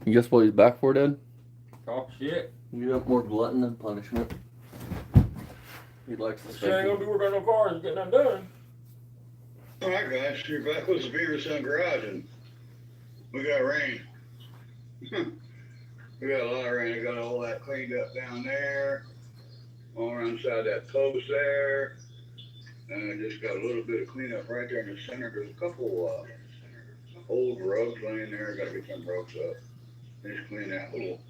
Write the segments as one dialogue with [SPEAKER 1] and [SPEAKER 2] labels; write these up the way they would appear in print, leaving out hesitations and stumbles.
[SPEAKER 1] You guess what he's back for, Dad?
[SPEAKER 2] Talk shit.
[SPEAKER 1] You have more glutton than punishment. He likes the
[SPEAKER 2] She ain't gonna be working on no cars and getting that done.
[SPEAKER 3] Alright guys, you're back with the Beaver Sun Garage and we got rain. We got a lot of rain. I got all that cleaned up down there, all around inside that post there. And I just got a little bit of cleanup right there in the center. There's a couple old rugs laying there. I gotta get them rugs up. Just clean that little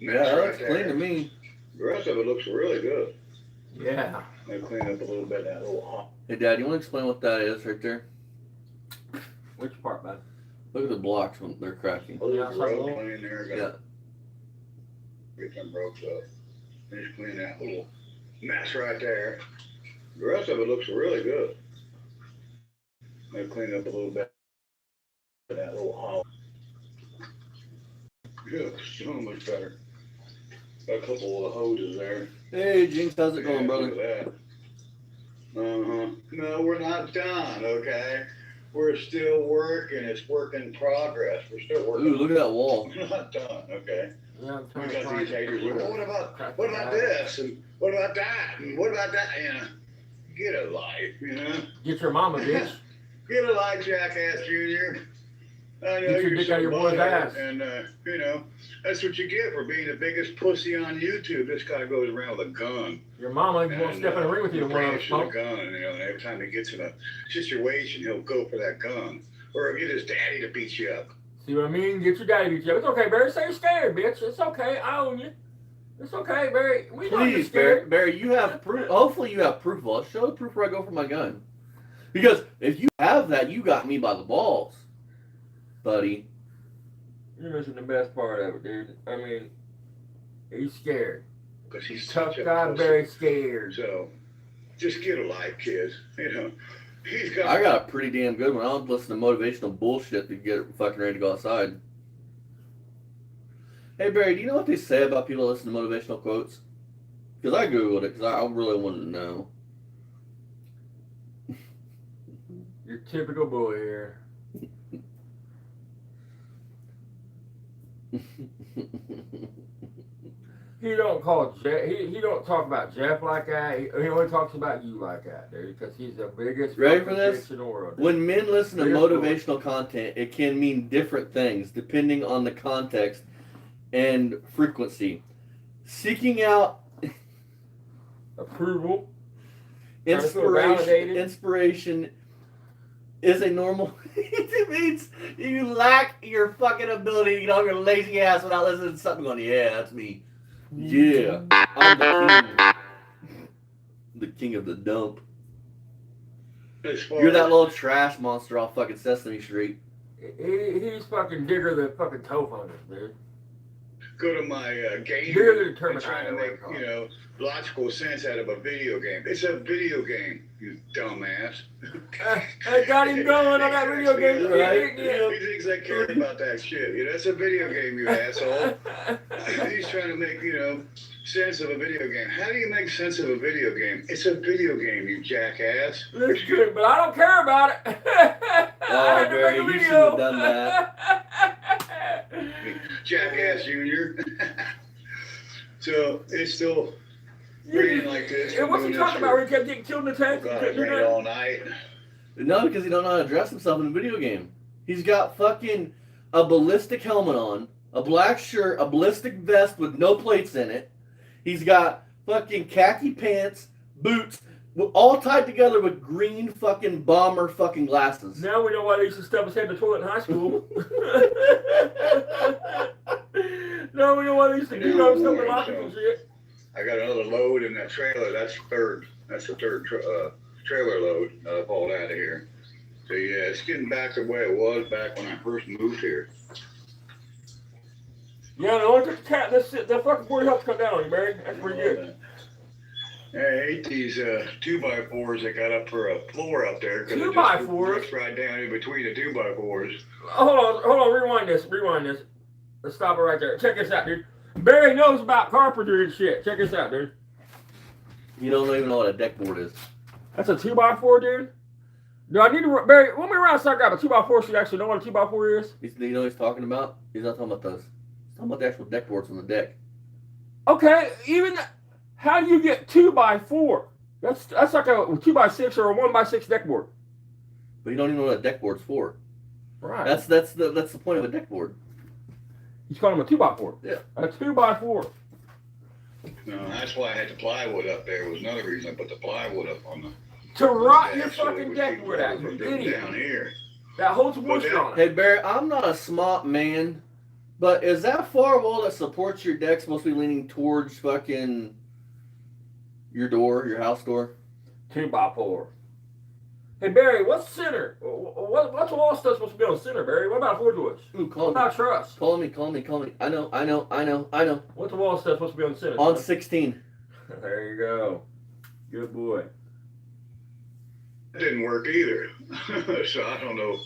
[SPEAKER 3] mess
[SPEAKER 1] Yeah, that
[SPEAKER 3] right
[SPEAKER 1] looks
[SPEAKER 3] there.
[SPEAKER 1] clean to me.
[SPEAKER 3] The rest of it looks really good.
[SPEAKER 2] Yeah.
[SPEAKER 3] I cleaned up a little bit of that little hop.
[SPEAKER 1] Hey, Dad, you want to explain what that is right there?
[SPEAKER 2] Which part, bud?
[SPEAKER 1] Look at the blocks when they're cracking.
[SPEAKER 3] Old
[SPEAKER 2] Yeah,
[SPEAKER 3] rug
[SPEAKER 2] something.
[SPEAKER 3] laying there. I gotta get them rugs up. Just clean that little mess right there. The rest of it looks really good. I cleaned up a little bit of that little hole. Yeah, so much better. Got a couple of hoses there.
[SPEAKER 1] Hey, Jinx, how's it
[SPEAKER 3] Yeah,
[SPEAKER 1] going, brother?
[SPEAKER 3] look at that. No, we're not done, okay? We're still working. It's work in progress. We're still working.
[SPEAKER 1] Ooh, look at that wall.
[SPEAKER 3] We're not done, okay?
[SPEAKER 2] Yeah, I'm
[SPEAKER 3] We
[SPEAKER 2] trying to
[SPEAKER 3] got
[SPEAKER 2] find
[SPEAKER 3] these haters.
[SPEAKER 2] it.
[SPEAKER 3] Well, what about this? And what about that? And what about that? You know, get a life, you know?
[SPEAKER 2] Get your mama, bitch.
[SPEAKER 3] Get a life, Jackass Jr. I know
[SPEAKER 2] Get your
[SPEAKER 3] you're
[SPEAKER 2] dick out of your boy's
[SPEAKER 3] somebody,
[SPEAKER 2] ass.
[SPEAKER 3] and you know, that's what you get for being the biggest pussy on YouTube. This guy goes around with a gun.
[SPEAKER 2] Your mama won't
[SPEAKER 3] And,
[SPEAKER 2] step in the ring with you and want to
[SPEAKER 3] brandishes a
[SPEAKER 2] smoke.
[SPEAKER 3] gun, you know, and every time he gets in a situation, he'll go for that gun. Or get his daddy to beat you up.
[SPEAKER 2] See what I mean? Get your daddy beat you up. It's okay, Barry. Say you're scared, bitch. It's okay. I own you. It's okay, Barry. We know you're
[SPEAKER 1] Please, Barry,
[SPEAKER 2] scared.
[SPEAKER 1] Barry, you have proof. Hopefully you have proof. Well, show the proof where I go for my gun. Because if you have that, you got me by the balls, buddy.
[SPEAKER 2] You're missing the best part of it, dude. I mean, he's scared.
[SPEAKER 3] Because he's
[SPEAKER 2] Tough
[SPEAKER 3] such a
[SPEAKER 2] guy,
[SPEAKER 3] pussy.
[SPEAKER 2] Barry scared.
[SPEAKER 3] So, just get a life, kids. You know, he's got.
[SPEAKER 1] I got a pretty damn good one. I don't listen to motivational bullshit to get fucking ready to go outside. Hey, Barry, do you know what they say about people that listen to motivational quotes? Because I Googled it because I really wanted to know.
[SPEAKER 2] Your typical boy here. He don't call Jeff. He don't talk about Jeff like that. He only talks about you like that, dude. Because he's the biggest
[SPEAKER 1] Ready for
[SPEAKER 2] fucking
[SPEAKER 1] this?
[SPEAKER 2] bitch in the world. Dude.
[SPEAKER 1] When men listen to
[SPEAKER 2] Here's
[SPEAKER 1] motivational content, it can mean different things depending on the context and frequency. Seeking out
[SPEAKER 2] Approval. Trying to feel validated.
[SPEAKER 1] inspiration is a normal. It means you lack your fucking ability to get off your lazy ass without listening to something going, yeah, that's me. Yeah, I'm the king. The king of the dump.
[SPEAKER 3] As far
[SPEAKER 1] You're that
[SPEAKER 3] as-
[SPEAKER 1] little trash monster off fucking Sesame Street.
[SPEAKER 2] He's fucking digger than fucking toe fungus, dude.
[SPEAKER 3] Go to my game
[SPEAKER 2] They're
[SPEAKER 3] and
[SPEAKER 2] determined
[SPEAKER 3] trying to
[SPEAKER 2] how they
[SPEAKER 3] make,
[SPEAKER 2] work.
[SPEAKER 3] you know, logical sense out of a video game. It's a video game, you dumbass.
[SPEAKER 2] I got him going on that video game.
[SPEAKER 1] Right?
[SPEAKER 3] He thinks I care about that shit. You know, that's a video game, you asshole. He's trying to make, you know, sense of a video game. How do you make sense of a video game? It's a video game, you jackass.
[SPEAKER 2] That's good, but I don't care about it.
[SPEAKER 1] Oh,
[SPEAKER 2] I had to
[SPEAKER 1] Barry,
[SPEAKER 2] make a
[SPEAKER 1] you
[SPEAKER 2] video.
[SPEAKER 1] shouldn't have done that.
[SPEAKER 3] Jackass Junior. So it's still raining like this.
[SPEAKER 2] And what's he
[SPEAKER 3] Doing
[SPEAKER 2] talking
[SPEAKER 3] this
[SPEAKER 2] about?
[SPEAKER 3] for-
[SPEAKER 2] Where he kept getting killed in the tank?
[SPEAKER 3] God,
[SPEAKER 2] He
[SPEAKER 3] it
[SPEAKER 2] couldn't do
[SPEAKER 3] rained
[SPEAKER 2] that?
[SPEAKER 3] all night.
[SPEAKER 1] No, because he don't know how to dress himself in a video game. He's got fucking a ballistic helmet on, a black shirt, a ballistic vest with no plates in it. He's got fucking khaki pants, boots, all tied together with green fucking bomber fucking glasses.
[SPEAKER 2] Now we know why they used to stuff his head in the toilet in high school. Now we know why they used to do those stuff in lockers and shit.
[SPEAKER 3] I got another load in that trailer. That's the third trailer load I pulled out of here. So yeah, it's getting back the way it was back when I first moved here.
[SPEAKER 2] Yeah, no, it took the fucking 40 helped come down on you, Barry. That's pretty good.
[SPEAKER 3] I hate these 2x4s that got up for a floor up there. 'Cause it just
[SPEAKER 2] 2x4s?
[SPEAKER 3] rips right down in between the 2x4s.
[SPEAKER 2] Hold on, rewind this. Let's stop it right there. Check this out, dude. Barry knows about carpentry and shit. Check this out, dude.
[SPEAKER 1] You don't even know what a deck board is.
[SPEAKER 2] That's a 2x4, dude? Do I need to, Barry, let me around so I grab a 2x4 so you actually know what a 2x4 is?
[SPEAKER 1] You know what he's talking about? He's not talking about those. How about the actual deck boards on the deck?
[SPEAKER 2] Okay, even how do you get 2x4? That's like a 2x6 or a 1x6 deck board.
[SPEAKER 1] But you don't even know what a deck board's for.
[SPEAKER 2] Right.
[SPEAKER 1] That's the point of a deck board.
[SPEAKER 2] He's calling them a 2x4.
[SPEAKER 1] Yeah.
[SPEAKER 2] A 2x4.
[SPEAKER 3] No, that's why I had the plywood up there. Was another reason I put the plywood up on the.
[SPEAKER 2] To rot your
[SPEAKER 3] deck so it
[SPEAKER 2] fucking
[SPEAKER 3] would
[SPEAKER 2] deck
[SPEAKER 3] keep
[SPEAKER 2] board out,
[SPEAKER 3] water
[SPEAKER 2] you
[SPEAKER 3] from dripping
[SPEAKER 2] idiot.
[SPEAKER 3] down here.
[SPEAKER 2] That holds moisture on it.
[SPEAKER 1] Hey Barry, I'm not a smart man, but is that far wall that supports your deck supposed to be leaning towards fucking your door, your house door?
[SPEAKER 2] 2x4. Hey Barry, what's center? What's wall stuff supposed to be on center, Barry? What about floor joists?
[SPEAKER 1] Ooh,
[SPEAKER 2] What
[SPEAKER 1] call me.
[SPEAKER 2] about truss?
[SPEAKER 1] Call me. I know.
[SPEAKER 2] What's the wall stuff supposed to be on center?
[SPEAKER 1] On
[SPEAKER 2] son?
[SPEAKER 1] 16.
[SPEAKER 2] There you go. Good boy.
[SPEAKER 3] That didn't work either. So I don't know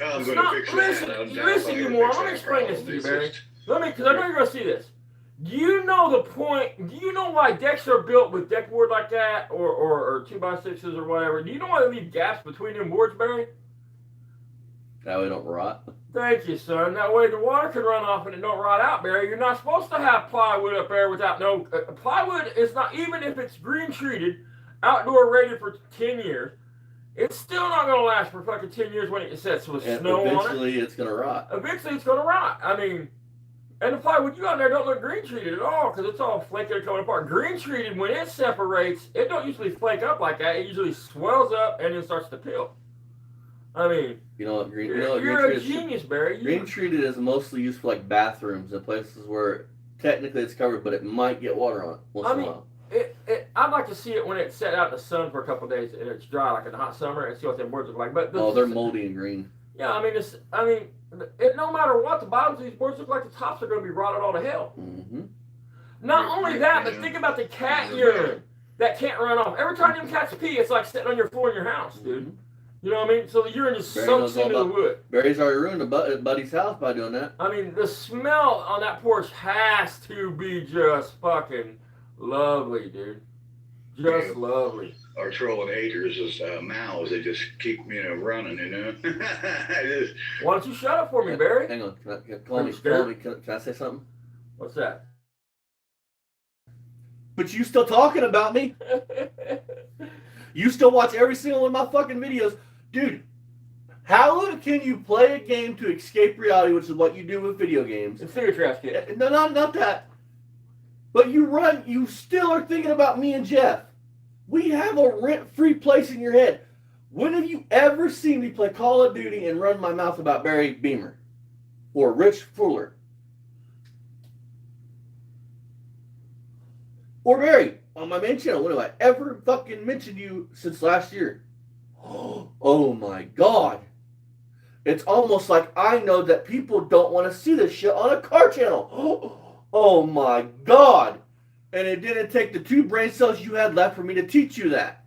[SPEAKER 3] how I'm
[SPEAKER 2] It's
[SPEAKER 3] going
[SPEAKER 2] not-
[SPEAKER 3] to fix
[SPEAKER 2] listen,
[SPEAKER 3] that. I doubt
[SPEAKER 2] listen,
[SPEAKER 3] if I
[SPEAKER 2] you
[SPEAKER 3] can
[SPEAKER 2] moron.
[SPEAKER 3] fix
[SPEAKER 2] Let me
[SPEAKER 3] that
[SPEAKER 2] explain this
[SPEAKER 3] problem.
[SPEAKER 2] to you,
[SPEAKER 3] It's
[SPEAKER 2] Barry.
[SPEAKER 3] just-
[SPEAKER 2] Because I know you're going to see this. Do you know the point? Do you know why decks are built with deck board like that or 2x6s or whatever? Do you know why they leave gaps between them boards, Barry?
[SPEAKER 1] That way don't rot.
[SPEAKER 2] Thank you, son. That way the water can run off and it don't rot out, Barry. You're not supposed to have plywood up there without no... plywood is not... Even if it's green treated, outdoor rated for 10 years, it's still not going to last for fucking 10 years when it sets with
[SPEAKER 1] And
[SPEAKER 2] snow on it.
[SPEAKER 1] eventually it's gonna rot.
[SPEAKER 2] Eventually it's going to rot. I mean... And the plywood you got there don't look green treated at all because it's all flaky and coming apart. Green treated, when it separates, it don't usually flake up like that. It usually swells up and then starts to peel. I mean,
[SPEAKER 1] You know what green?
[SPEAKER 2] you're,
[SPEAKER 1] You know what
[SPEAKER 2] you're
[SPEAKER 1] green
[SPEAKER 2] a
[SPEAKER 1] treated?
[SPEAKER 2] genius, Barry.
[SPEAKER 1] Green treated is mostly used for like bathrooms and places where technically it's covered, but it might get water on it once
[SPEAKER 2] I
[SPEAKER 1] in a
[SPEAKER 2] mean,
[SPEAKER 1] while.
[SPEAKER 2] I'd like to see it when it's set out in the sun for a couple of days and it's dry, like in the hot summer, and see what them boards look like. But
[SPEAKER 1] Oh, they're moldy and green.
[SPEAKER 2] Yeah, no matter what, the bottoms of these boards look like the tops are going to be rotted all to hell.
[SPEAKER 1] Mm-hmm.
[SPEAKER 2] Not only that, but think about the cat urine that can't run off. Every time them cats pee, it's like sitting on your floor in your house, dude. You know what I mean? So the urine just
[SPEAKER 1] Barry
[SPEAKER 2] soaks
[SPEAKER 1] knows all
[SPEAKER 2] into the
[SPEAKER 1] about-
[SPEAKER 2] wood.
[SPEAKER 1] Barry's already ruined a buddy's house by doing that.
[SPEAKER 2] I mean, the smell on that porch has to be just fucking lovely, dude. Just
[SPEAKER 3] Yeah.
[SPEAKER 2] lovely.
[SPEAKER 3] Our trolling haters is mouths. They just keep running. I just,
[SPEAKER 2] Why don't you shut up for me, Barry?
[SPEAKER 1] Hang on.
[SPEAKER 2] Are
[SPEAKER 1] Call
[SPEAKER 2] you
[SPEAKER 1] me.
[SPEAKER 2] scared?
[SPEAKER 1] Can I say something?
[SPEAKER 2] What's that?
[SPEAKER 1] But you still talking about me? You still watch every single one of my fucking videos. Dude, how can you play a game to escape reality, which is what you do with video games?
[SPEAKER 2] It's Theater Trash Kid.
[SPEAKER 1] No, not that. But you still are thinking about me and Jeff. We have a rent-free place in your head. When have you ever seen me play Call of Duty and run my mouth about Barry Beamer? Or Rich Fuller? Or Barry, on my main channel, when have I ever fucking mentioned you since last year? Oh my God. It's almost like I know that people don't want to see this shit on a car channel. Oh my God. And it didn't take the 2 brain cells you had left for me to teach you that.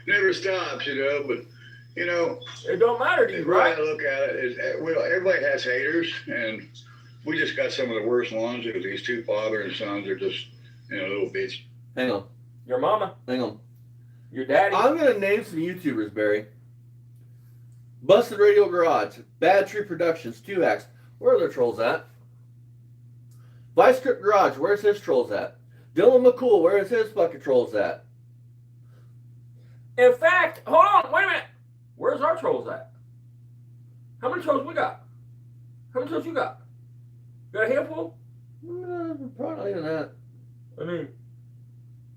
[SPEAKER 3] never stops, but
[SPEAKER 2] It don't matter to you,
[SPEAKER 3] the way
[SPEAKER 2] right?
[SPEAKER 3] I look at it is, well, everybody has haters, and we just got some of the worst ones. Because these 2 father and sons are just, little bitch.
[SPEAKER 1] Hang on.
[SPEAKER 2] Your mama,
[SPEAKER 1] Hang on.
[SPEAKER 2] your daddy.
[SPEAKER 1] I'm going to name some YouTubers, Barry. Busted Radio Garage, Bad Tree Productions, 2X. Where are their trolls at? Vice Grip Garage, where's his trolls at? Dylan McCool, where is his fucking trolls at?
[SPEAKER 2] In fact, hold on, wait a minute. Where's our trolls at? How many trolls we got? How many trolls you got? Got a handful?
[SPEAKER 1] Probably not even that.
[SPEAKER 2] I mean,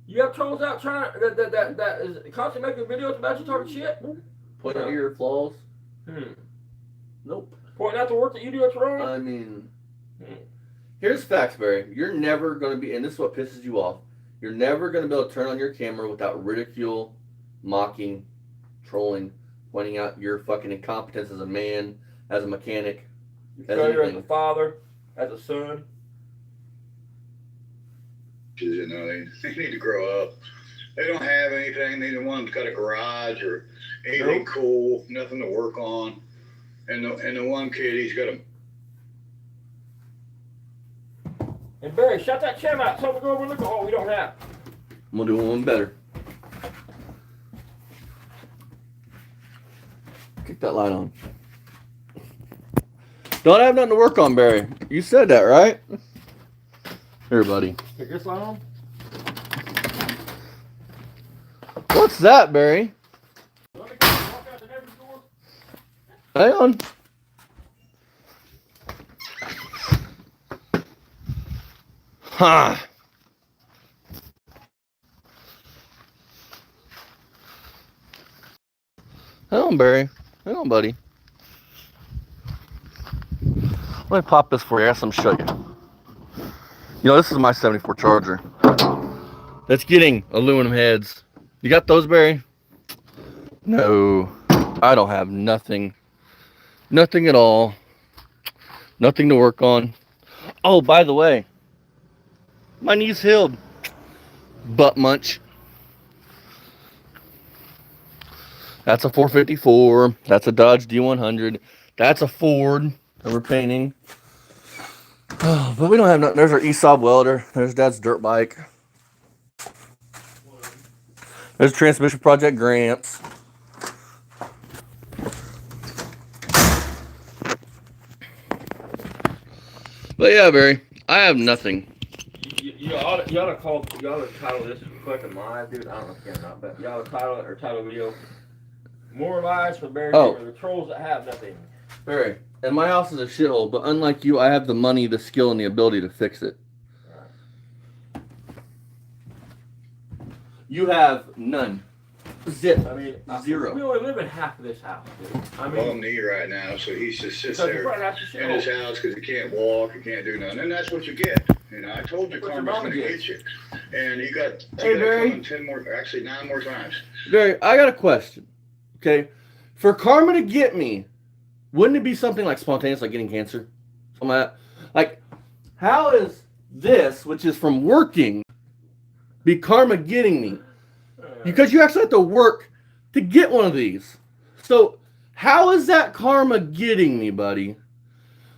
[SPEAKER 2] you have trolls out trying that is constantly making videos about you talking shit?
[SPEAKER 1] Point out your flaws? Nope.
[SPEAKER 2] Pointing out the work that you do at your own?
[SPEAKER 1] I mean, here's facts, Barry. You're never going to be, and this is what pisses you off, you're never going to be able to turn on your camera without ridicule, mocking, trolling, pointing out your fucking incompetence as a man, as a mechanic.
[SPEAKER 2] Failure as a
[SPEAKER 1] anything.
[SPEAKER 2] father, as a son.
[SPEAKER 3] They need to grow up. They don't have anything. Neither one's got a garage or anything cool, nothing to work on. And the one kid, he's got a
[SPEAKER 2] And Barry, shut that chin out so we go over and look at what we don't have.
[SPEAKER 1] I'm going to do one better. Kick that light on. Don't have nothing to work on, Barry. You said that, right? Here, buddy.
[SPEAKER 2] Take this on.
[SPEAKER 1] What's that, Barry?
[SPEAKER 2] Let me go walk out the neighbor's door.
[SPEAKER 1] Hang on. Ha! Hang on, Barry. Hang on, buddy. Let me pop this for you. I got something to show you. You know, this is my 74 Charger. That's getting aluminum heads. You got those, Barry? No. I don't have nothing. Nothing at all. Nothing to work on. Oh, by the way, my knee's healed. Butt munch. That's a 454. That's a Dodge D100. That's a Ford that we're painting. Oh, but we don't have nothing. There's our ESOB welder. There's Dad's dirt bike. There's Transmission Project Gramps. But yeah, Barry, I have nothing.
[SPEAKER 2] You ought to title this fucking live, dude. I don't know if you can or not, but you ought to title it or title video More Lies for Barry
[SPEAKER 1] Oh.
[SPEAKER 2] or the Trolls That Have Nothing.
[SPEAKER 1] Barry, and my house is a shithole, but unlike you, I have the money, the skill, and the ability to fix it. You have none. Zip.
[SPEAKER 2] I mean,
[SPEAKER 1] Zero.
[SPEAKER 2] We only live in half of this house, dude. I
[SPEAKER 3] Well,
[SPEAKER 2] mean,
[SPEAKER 3] knee right now, so he just sits
[SPEAKER 2] because
[SPEAKER 3] there
[SPEAKER 2] you're right after
[SPEAKER 3] in his
[SPEAKER 2] shit.
[SPEAKER 3] house because he can't walk, he can't do nothing, and that's what you get. You know, I told you
[SPEAKER 2] What your
[SPEAKER 3] karma's
[SPEAKER 2] mama
[SPEAKER 3] gonna
[SPEAKER 2] gets.
[SPEAKER 3] get you, and you got
[SPEAKER 1] Hey, Barry.
[SPEAKER 3] coming 10 more, actually 9 more times.
[SPEAKER 1] Barry, I got a question. Okay, for karma to get me, wouldn't it be something like spontaneous, like getting cancer? Something like that? Like, how is this, which is from working, be karma getting me? Because you actually have to work to get one of these. So, how is that karma getting me, buddy?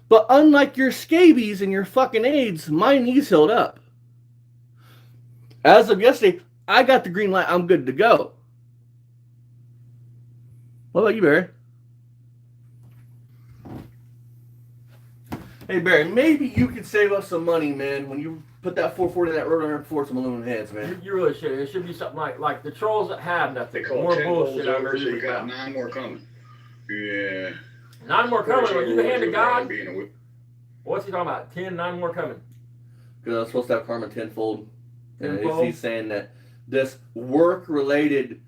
[SPEAKER 1] But unlike your scabies and your fucking AIDS, my knee's healed up. As of yesterday, I got the green light. I'm good to go. What about you, Barry? Hey, Barry, maybe you could save us some money, man, when you put that 440 in that road for some aluminum heads, man.
[SPEAKER 2] You really should. It should be something like the Trolls That Have
[SPEAKER 3] They
[SPEAKER 2] Nothing.
[SPEAKER 3] call
[SPEAKER 2] More
[SPEAKER 3] 10 poles
[SPEAKER 2] bullshit out
[SPEAKER 3] over,
[SPEAKER 2] there.
[SPEAKER 3] so you got 9 more coming. Yeah.
[SPEAKER 2] 9 more coming. Are you the hand of God?
[SPEAKER 3] Being a whip.
[SPEAKER 2] What's he talking about? 9 more coming.
[SPEAKER 1] Because I'm supposed to have karma tenfold. And
[SPEAKER 2] Tenfold?
[SPEAKER 1] he's saying that this work-related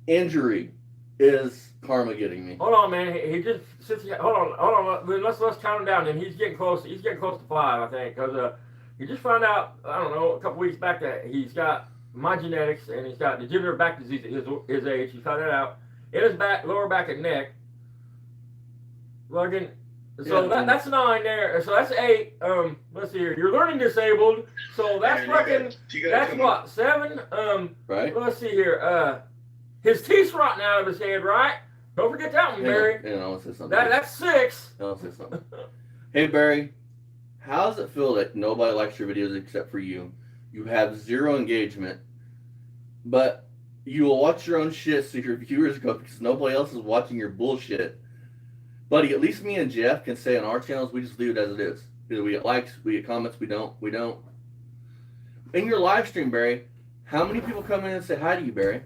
[SPEAKER 1] injury is karma getting me.
[SPEAKER 2] Hold on, man. He just since he, hold on. Let's count him down. And he's getting close. He's getting close to 5, I think, because he just found out. I don't know, a couple weeks back that he's got my genetics and he's got degenerative back disease at his age. He found that out in his back, lower back, and neck. Fucking. So
[SPEAKER 1] Yeah,
[SPEAKER 2] that's 9 there. So that's 8. Let's see here. You're learning disabled. So that's
[SPEAKER 3] And
[SPEAKER 2] fucking.
[SPEAKER 3] you got
[SPEAKER 2] That's
[SPEAKER 3] coming.
[SPEAKER 2] what 7.
[SPEAKER 1] Right?
[SPEAKER 2] Let's see here. His teeth's rotting out of his head, right? Don't forget that one, Barry.
[SPEAKER 1] Hang on, I want to say something.
[SPEAKER 2] That's 6.
[SPEAKER 1] I want to say something. Hey, Barry, how does it feel that nobody likes your videos except for you? You have 0 engagement, but you will watch your own shit so your viewers go because nobody else is watching your bullshit. Buddy, at least me and Jeff can say on our channels, we just leave it as it is. Either we get likes, we get comments, we don't. In your live stream, Barry, how many people come in and say hi to you, Barry?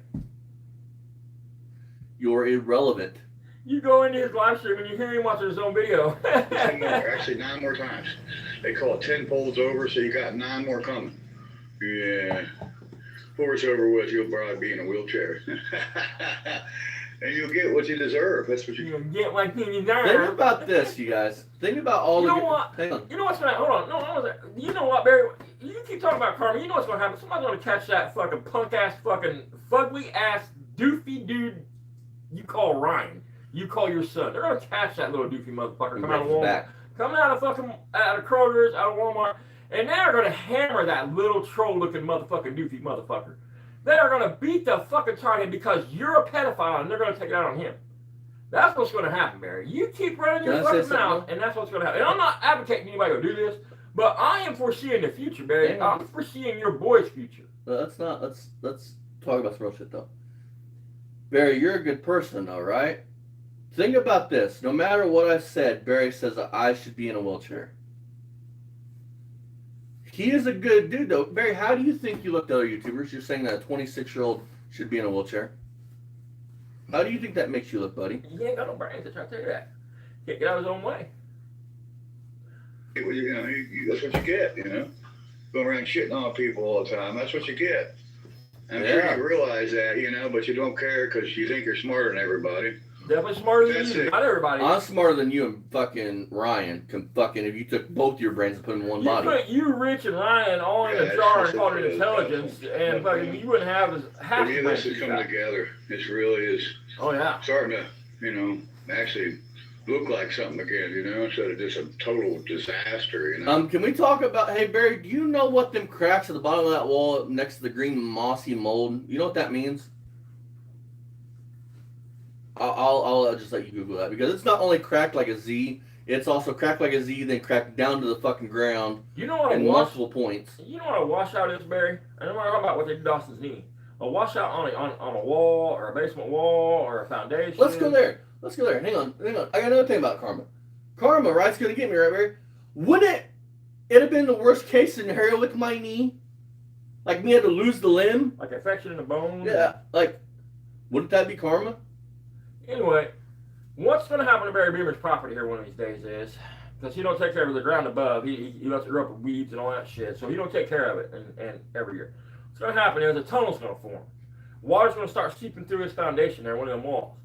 [SPEAKER 1] You're irrelevant.
[SPEAKER 2] You go into his live stream and you hear him watching his own video.
[SPEAKER 3] 10 more, actually 9 more times. They call it 10 poles over, so you got 9 more coming. Yeah. Before it's over with, you'll probably be in a wheelchair. And you'll get what you deserve. That's what you
[SPEAKER 2] You get like you
[SPEAKER 1] Think
[SPEAKER 2] deserve.
[SPEAKER 1] about this, you guys. Think about all
[SPEAKER 2] You
[SPEAKER 1] the.
[SPEAKER 2] know what?
[SPEAKER 1] Hang on.
[SPEAKER 2] You know what's gonna hold on? No, you know what, Barry? You keep talking about karma. You know what's gonna happen? Somebody's gonna catch that fucking punk ass, fucking fugly ass, doofy dude you call Ryan. You call your son. They're gonna catch that little doofy motherfucker. Come out of Walmart.
[SPEAKER 1] Back.
[SPEAKER 2] Coming out of Kroger's, out of Walmart, and they're gonna hammer that little troll-looking motherfucking doofy motherfucker. They are gonna beat the fucking tar out of him because you're a pedophile, and they're gonna take it out on him. That's what's gonna happen, Barry. You keep running your
[SPEAKER 1] Can I say
[SPEAKER 2] fucking mouth,
[SPEAKER 1] something?
[SPEAKER 2] and that's what's gonna happen. And I'm not advocating anybody to do this, but I am foreseeing the future, Barry.
[SPEAKER 1] Hang on.
[SPEAKER 2] I'm foreseeing your boy's future.
[SPEAKER 1] Let's not. Let's talk about some real shit though. Barry, you're a good person though, right? Think about this. No matter what I've said, Barry says that I should be in a wheelchair. He is a good dude, though. Barry, how do you think you look to other YouTubers? You're saying that a 26-year-old should be in a wheelchair. How do you think that makes you look, buddy?
[SPEAKER 2] He ain't got no brains to try to tell you that. Can't get out of his own way.
[SPEAKER 3] Well, that's what you get, Going around shitting on people all the time. That's what you get. I'm sure you realize that, but you don't care because you think you're smarter than everybody.
[SPEAKER 2] Definitely smarter than
[SPEAKER 3] That's
[SPEAKER 2] you.
[SPEAKER 3] it.
[SPEAKER 2] Not everybody.
[SPEAKER 1] I'm smarter than you and fucking Ryan. If you took both your brains and put in one
[SPEAKER 2] You
[SPEAKER 1] body.
[SPEAKER 2] put you, Rich, and Ryan all in
[SPEAKER 3] Yeah,
[SPEAKER 2] a jar
[SPEAKER 3] it's
[SPEAKER 2] and called it
[SPEAKER 3] just-
[SPEAKER 2] intelligence, and fucking you wouldn't have as half
[SPEAKER 3] But
[SPEAKER 2] the
[SPEAKER 3] this
[SPEAKER 2] brains
[SPEAKER 3] is
[SPEAKER 2] you
[SPEAKER 3] coming
[SPEAKER 2] got.
[SPEAKER 3] together. This really is
[SPEAKER 2] Oh yeah.
[SPEAKER 3] starting to, actually look like something again, instead of just a total disaster,
[SPEAKER 1] Can we talk about? Hey Barry, do you know what them cracks at the bottom of that wall next to the green mossy mold? You know what that means? I'll just let you Google that because it's not only cracked like a Z, it's also cracked like a Z, then cracked down to the fucking ground
[SPEAKER 2] You know what a
[SPEAKER 1] in
[SPEAKER 2] wash?
[SPEAKER 1] multiple points.
[SPEAKER 2] You know what a washout is, Barry? And I'm not talking about what they did to Dawson's knee. A washout on a wall or a basement wall or a foundation.
[SPEAKER 1] Let's go there. Hang on. I got another thing about karma. Karma, right? It's gonna get me, right, Barry? Wouldn't it have been the worst case scenario with my knee? Like me had to lose the limb?
[SPEAKER 2] Like infection in the bone.
[SPEAKER 1] Yeah. Like, wouldn't that be karma?
[SPEAKER 2] Anyway, what's going to happen to Barry Beamer's property here one of these days is, because he don't take care of the ground above, he lets it grow up with weeds and all that shit, so he don't take care of it and every year. What's going to happen is a tunnel's going to form. Water's going to start seeping through his foundation there, one of them walls.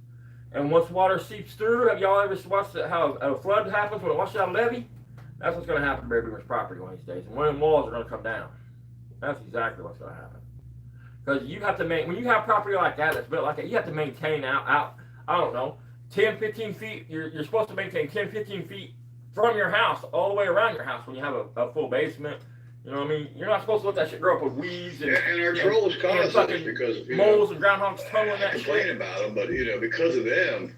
[SPEAKER 2] And once water seeps through, have y'all ever watched how a flood happens when it washes out a levee? That's what's going to happen to Barry Beamer's property one of these days. And one of them walls are going to come down. That's exactly what's going to happen. Because you have to when you have property like that that's built like that, you have to maintain out I don't know, 10, 15 feet. You're supposed to maintain 10, 15 feet from your house all the way around your house when you have a full basement. You know what I mean? You're not supposed to let that shit grow up with weeds and,
[SPEAKER 3] and our trolls cause
[SPEAKER 2] fucking
[SPEAKER 3] this because,
[SPEAKER 2] moles and groundhogs tunneling
[SPEAKER 3] I
[SPEAKER 2] that
[SPEAKER 3] complain
[SPEAKER 2] shit.
[SPEAKER 3] about them, but, because of them,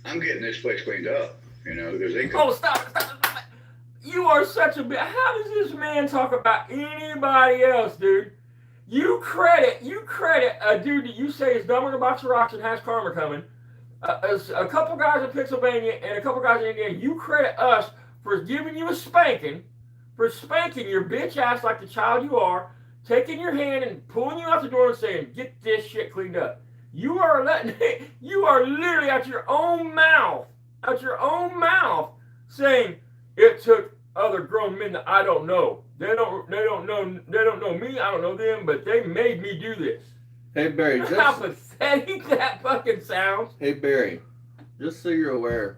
[SPEAKER 3] I'm getting this place cleaned up, because they
[SPEAKER 2] Oh, stop. You are such a bitch. How does this man talk about anybody else, dude? You credit a dude that you say is dumber than a box of rocks and has karma coming. A couple guys in Pennsylvania and a couple guys in Indiana. You credit us for giving you a spanking, for spanking your bitch ass like the child you are, taking your hand and pulling you out the door and saying, "Get this shit cleaned up." You are literally out your own mouth, saying it took other grown men that I don't know. They don't know me. I don't know them, but they made me do this.
[SPEAKER 1] Hey Barry,
[SPEAKER 2] How pathetic that fucking sounds.
[SPEAKER 1] Hey Barry, just so you're aware,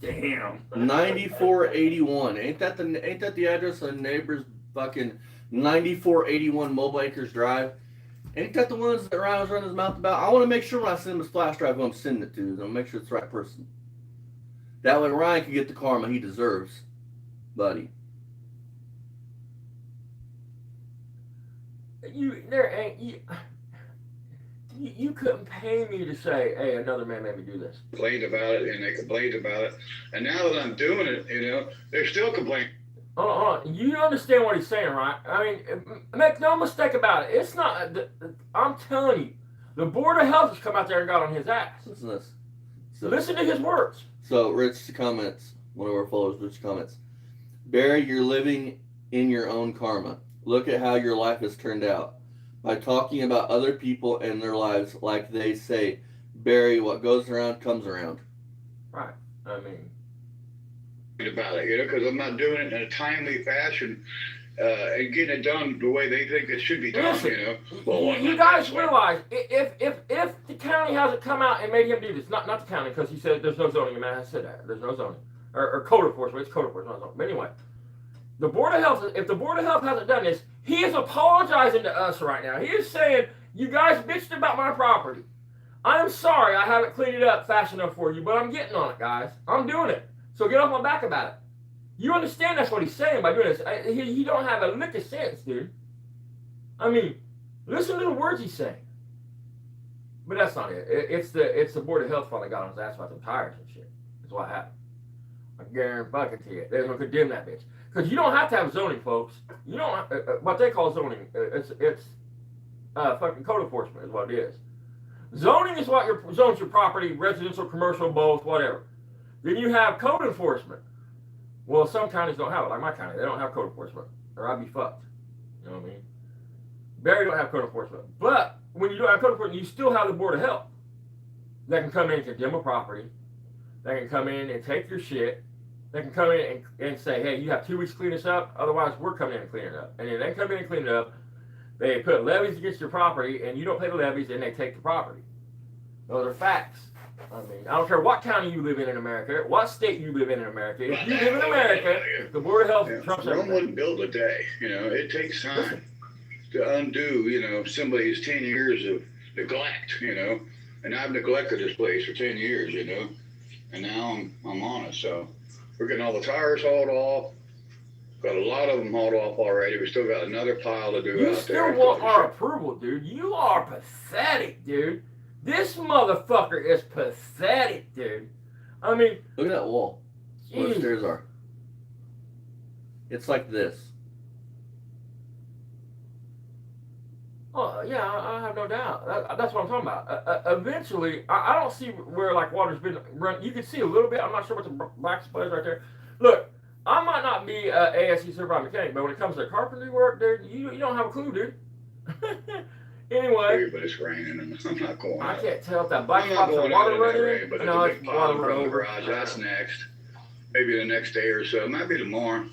[SPEAKER 2] Damn.
[SPEAKER 1] 9481. Ain't that the address of the neighbor's fucking 9481 Mobile Acres Drive? Ain't that the ones that Ryan's running his mouth about? I want to make sure when I send him his flash drive who I'm sending it to, I'll make sure it's the right person. That way Ryan can get the karma he deserves, buddy.
[SPEAKER 2] You couldn't pay me to say, "Hey, another man made me do this."
[SPEAKER 3] complained about it, and they complained about it. And now that I'm doing it, they're still complaining.
[SPEAKER 2] Hold on. You understand what he's saying, right? I mean, make no mistake about it. It's not. I'm telling you, the Board of Health has come out there and got on his ass.
[SPEAKER 1] Listen to this. So,
[SPEAKER 2] Listen to his words.
[SPEAKER 1] So Rich comments, one of our followers, Rich comments, Barry, you're living in your own karma. Look at how your life has turned out. By talking about other people and their lives, like they say, Barry, what goes around comes around.
[SPEAKER 2] Right. I mean,
[SPEAKER 3] About it, because I'm not doing it in a timely fashion and getting it done the way they think it should be done.
[SPEAKER 2] Listen,
[SPEAKER 3] Well,
[SPEAKER 2] you guys realize if the county hasn't come out and made him do this, not the county, because he said there's no zoning. Man, I said that there's no zoning or code enforcement. It's code enforcement, not zoning. But anyway, the Board of Health. If the Board of Health hasn't done this, he is apologizing to us right now. He is saying, "You guys bitched about my property. I'm sorry I haven't cleaned it up fast enough for you, but I'm getting on it, guys. I'm doing it. So get off my back about it." You understand that's what he's saying by doing this. He don't have a lick of sense, dude. I mean, listen to the words he's saying. But that's not it. It's the Board of Health finally got on his ass about them tires and shit. That's what happened. I guarantee you. They're going to condemn that bitch. Because you don't have to have zoning, folks. You don't what they call zoning. It's fucking code enforcement is what it is. Zoning is what your zones your property, residential, commercial, both, whatever. Then you have code enforcement. Well, some counties don't have it, like my county. They don't have code enforcement, or I'd be fucked. You know what I mean? Barry don't have code enforcement. But when you don't have code enforcement, you still have the Board of Health that can come in and condemn a property. They can come in and take your shit. They can come in and say, hey, you have 2 weeks to clean this up. Otherwise, we're coming in and cleaning it up. And then they come in and clean it up. They put levies against your property, and you don't pay the levies, and they take the property. Those are facts. I mean, I don't care what county you live in America, what state you live in America. If you live in America, the Board of Health trumps
[SPEAKER 3] Rome
[SPEAKER 2] everything.
[SPEAKER 3] wasn't built a day. You know, it takes time to undo, you know, somebody's 10 years of neglect, you know. And I've neglected this place for 10 years, you know. And now I'm on it. So we're getting all the tires hauled off. Got a lot of them hauled off already. We still got another pile to do
[SPEAKER 2] You
[SPEAKER 3] out there.
[SPEAKER 2] still want our approval, dude. You are pathetic, dude. This motherfucker is pathetic, dude. I mean,
[SPEAKER 1] Look at that wall. Where the
[SPEAKER 2] geez.
[SPEAKER 1] stairs are. It's like this.
[SPEAKER 2] Oh, yeah, I have no doubt. That's what I'm talking about. Eventually, I don't see where, like, water's been run. You can see a little bit. I'm not sure what the black spot is right there. Look, I might not be an ASC certified mechanic, but when it comes to carpentry work, dude, you don't have a clue, dude. Anyway,
[SPEAKER 3] But it's raining and I'm not going
[SPEAKER 2] I
[SPEAKER 3] out.
[SPEAKER 2] can't tell if that black
[SPEAKER 3] I'm not
[SPEAKER 2] spot's
[SPEAKER 3] going
[SPEAKER 2] a
[SPEAKER 3] out
[SPEAKER 2] water
[SPEAKER 3] in that
[SPEAKER 2] running.
[SPEAKER 3] rain, but
[SPEAKER 2] No,
[SPEAKER 3] it's a
[SPEAKER 2] it's
[SPEAKER 3] big pile in
[SPEAKER 2] water
[SPEAKER 3] front of the
[SPEAKER 2] over.
[SPEAKER 3] garage. That's next. Maybe the next day or so. Might be tomorrow.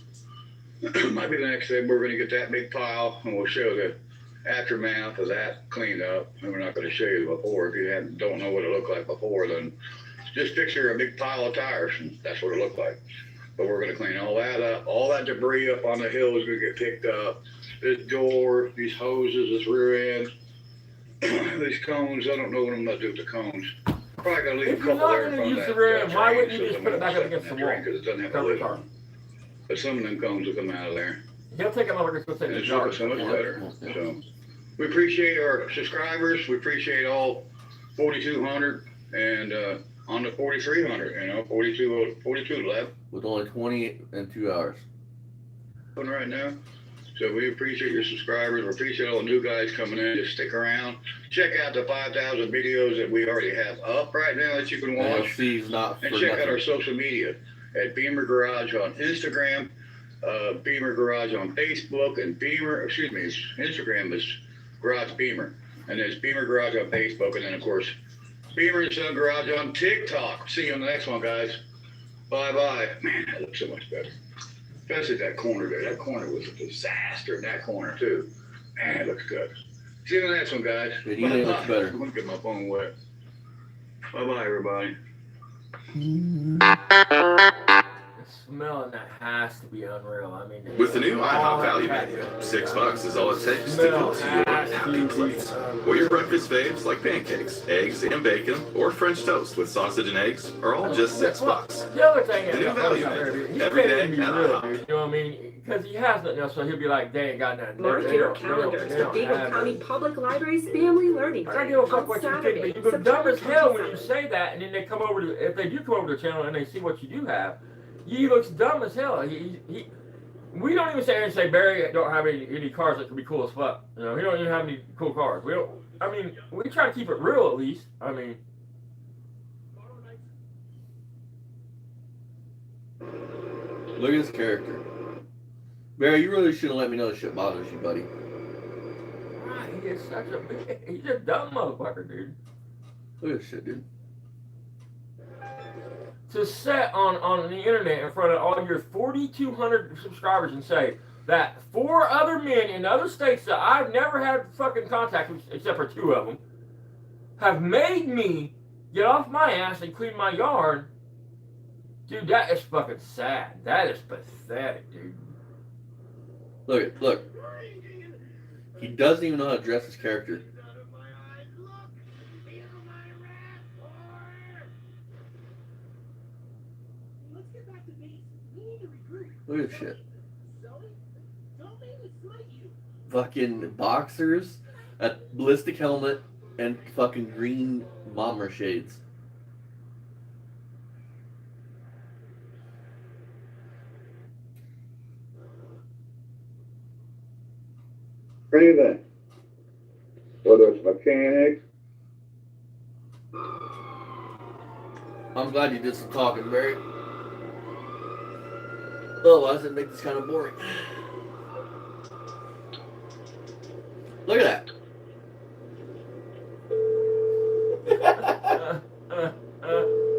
[SPEAKER 3] Might be the next day. We're going to get that big pile and we'll show the aftermath of that cleaned up. And we're not going to show you before. If you don't know what it looked like before, then just picture a big pile of tires and that's what it looked like. But we're going to clean all that up. All that debris up on the hill is going to get picked up. This door, these hoses, this rear end, these cones. I don't know what I'm going to do with the cones. Probably going to leave
[SPEAKER 2] If
[SPEAKER 3] a
[SPEAKER 2] you're
[SPEAKER 3] couple
[SPEAKER 2] not
[SPEAKER 3] there
[SPEAKER 2] gonna
[SPEAKER 3] from
[SPEAKER 2] use
[SPEAKER 3] that
[SPEAKER 2] the rear end, why
[SPEAKER 3] drain,
[SPEAKER 2] wouldn't you
[SPEAKER 3] so
[SPEAKER 2] just
[SPEAKER 3] I'm
[SPEAKER 2] put it
[SPEAKER 3] gonna
[SPEAKER 2] back up
[SPEAKER 3] set
[SPEAKER 2] against
[SPEAKER 3] that
[SPEAKER 2] the wall?
[SPEAKER 3] drain, 'cause it doesn't have a
[SPEAKER 2] Cover the
[SPEAKER 3] lid
[SPEAKER 2] car.
[SPEAKER 3] on it. But some of them cones will come out of there.
[SPEAKER 2] He'll take them over to go take
[SPEAKER 3] And
[SPEAKER 2] the
[SPEAKER 3] it's
[SPEAKER 2] jar.
[SPEAKER 3] looking so much better. So we appreciate our subscribers. We appreciate all 4,200 and on to 4,300. You know, 42 left
[SPEAKER 1] With only 20 and 2 hours.
[SPEAKER 3] right now. So we appreciate your subscribers. We appreciate all the new guys coming in. Just stick around. Check out the 5,000 videos that we already have up right now that you can watch.
[SPEAKER 1] AFC's not for
[SPEAKER 3] And check out our
[SPEAKER 1] nothing.
[SPEAKER 3] social media at Beamer Garage on Instagram, Beamer Garage on Facebook, and Instagram is Garage Beamer. And there's Beamer Garage on Facebook, and then, of course, Beamer and Son Garage on TikTok. See you on the next one, guys. Bye-bye. Man, that looks so much better. Especially that corner there. That corner was a disaster in that corner, too. Man, it looks good. See you on the next one, guys.
[SPEAKER 1] It even looks
[SPEAKER 3] Bye-bye.
[SPEAKER 1] better.
[SPEAKER 3] I'm going to get my phone wet. Bye-bye, everybody.
[SPEAKER 2] The smell in that has to be unreal. I mean,
[SPEAKER 4] With the new
[SPEAKER 2] all
[SPEAKER 4] IHOP
[SPEAKER 2] that
[SPEAKER 4] Value
[SPEAKER 2] has
[SPEAKER 4] Menu,
[SPEAKER 2] to be
[SPEAKER 4] $6 is all it takes to
[SPEAKER 2] Smell
[SPEAKER 4] fill your
[SPEAKER 2] has
[SPEAKER 4] happy
[SPEAKER 2] to
[SPEAKER 4] plate.
[SPEAKER 2] be
[SPEAKER 4] Or your breakfast faves like pancakes, eggs, and bacon, or French toast with sausage and eggs are all just $6.
[SPEAKER 2] The other thing
[SPEAKER 4] The
[SPEAKER 2] is,
[SPEAKER 4] new value menu, every day
[SPEAKER 2] be
[SPEAKER 4] at
[SPEAKER 2] real,
[SPEAKER 4] IHOP.
[SPEAKER 2] dude. You know what I mean? Because he has nothing else, so he'll be like, they ain't got nothing.
[SPEAKER 5] Mark
[SPEAKER 2] They
[SPEAKER 5] your
[SPEAKER 2] don't- they don't-
[SPEAKER 5] calendars
[SPEAKER 2] they
[SPEAKER 5] for
[SPEAKER 2] don't
[SPEAKER 5] Beagle
[SPEAKER 2] have
[SPEAKER 5] County
[SPEAKER 2] it.
[SPEAKER 5] Public Library's Family Learning
[SPEAKER 2] I
[SPEAKER 5] Day
[SPEAKER 2] don't give a fuck
[SPEAKER 5] on
[SPEAKER 2] what you think,
[SPEAKER 5] Saturday,
[SPEAKER 2] but you look dumb as
[SPEAKER 5] September
[SPEAKER 2] hell when you
[SPEAKER 5] 27th.
[SPEAKER 2] say that, and then they come over to, if they do come over to the channel and they see what you do have, he looks dumb as hell. We don't even sit here and say Barry don't have any cars that could be cool as fuck. You know, he don't even have any cool cars. We don't. I mean, we try to keep it real at least. I mean,
[SPEAKER 1] Look at his character. Barry, you really shouldn't let me know this shit bothers you, buddy.
[SPEAKER 2] he is such a he's a dumb motherfucker, dude.
[SPEAKER 1] Look at this shit, dude.
[SPEAKER 2] To set on the internet in front of all your 4,200 subscribers and say that 4 other men in other states that I've never had fucking contact with, except for 2 of them, have made me get off my ass and clean my yard. Dude, that is fucking sad. That is pathetic, dude.
[SPEAKER 1] Look. He doesn't even know how to dress his character. Look at this shit. Fucking boxers, a ballistic helmet, and fucking green bomber shades.
[SPEAKER 3] Anything. Whether it's mechanics,
[SPEAKER 1] I'm glad you did some talking, Barry. Otherwise, it'd make this kind of boring. Look at that.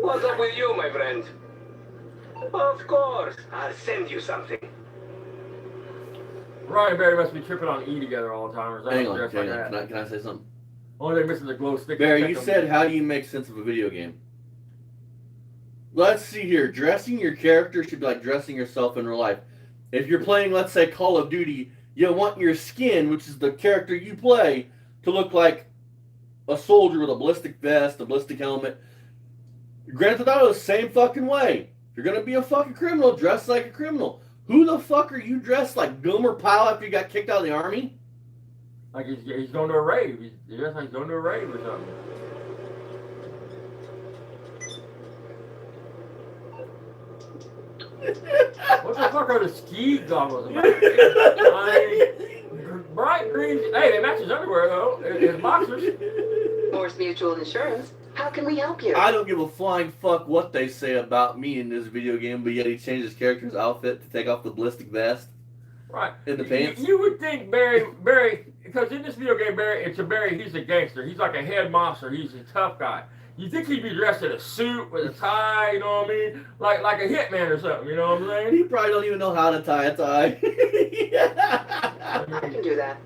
[SPEAKER 6] What's up with you, my friend? Of course, I'll send you something.
[SPEAKER 2] Ryan and Barry must be tripping on E together all the time. Or
[SPEAKER 1] Hang on,
[SPEAKER 2] dressed
[SPEAKER 1] hang
[SPEAKER 2] like
[SPEAKER 1] on.
[SPEAKER 2] that.
[SPEAKER 1] Can I say something?
[SPEAKER 2] Only thing missing is the glow stick.
[SPEAKER 1] Barry, you said, how do you make sense of a video game? Let's see here. Dressing your character should be like dressing yourself in real life. If you're playing, let's say, Call of Duty, you want your skin, which is the character you play, to look like a soldier with a ballistic vest, a ballistic helmet. Grand Theft Auto is the same fucking way. If you're going to be a fucking criminal, dress like a criminal. Who the fuck are you dressed like? Gomer Pyle after you got kicked out of the army?
[SPEAKER 2] Like he's going to a rave. He's dressed like he's going to a rave or something. What the fuck are the ski goggles about? Bright green. Hey, they match his underwear though. His boxers.
[SPEAKER 5] Morse Mutual Insurance. How can we help you?
[SPEAKER 1] I don't give a flying fuck what they say about me in this video game, but yet he changed his character's outfit to take off the ballistic vest.
[SPEAKER 2] Right.
[SPEAKER 1] In the pants.
[SPEAKER 2] You would think Barry, because in this video game, Barry, he's a gangster. He's like a head monster. He's a tough guy. You think he'd be dressed in a suit with a tie, you know what I mean? Like a hitman or something, you know what I'm saying?
[SPEAKER 1] He probably don't even know how to tie a tie.
[SPEAKER 5] I can do that.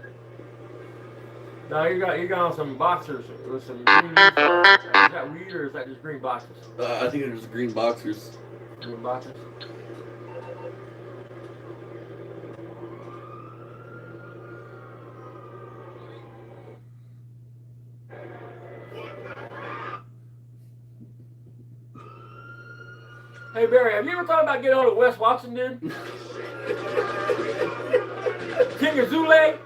[SPEAKER 2] No, you got on some boxers with some green. Is that weed or is that just green boxers?
[SPEAKER 1] I think it was green boxers.
[SPEAKER 2] Green boxers. Hey Barry, have you ever thought about getting on with Wes Watson, dude? King of Zule?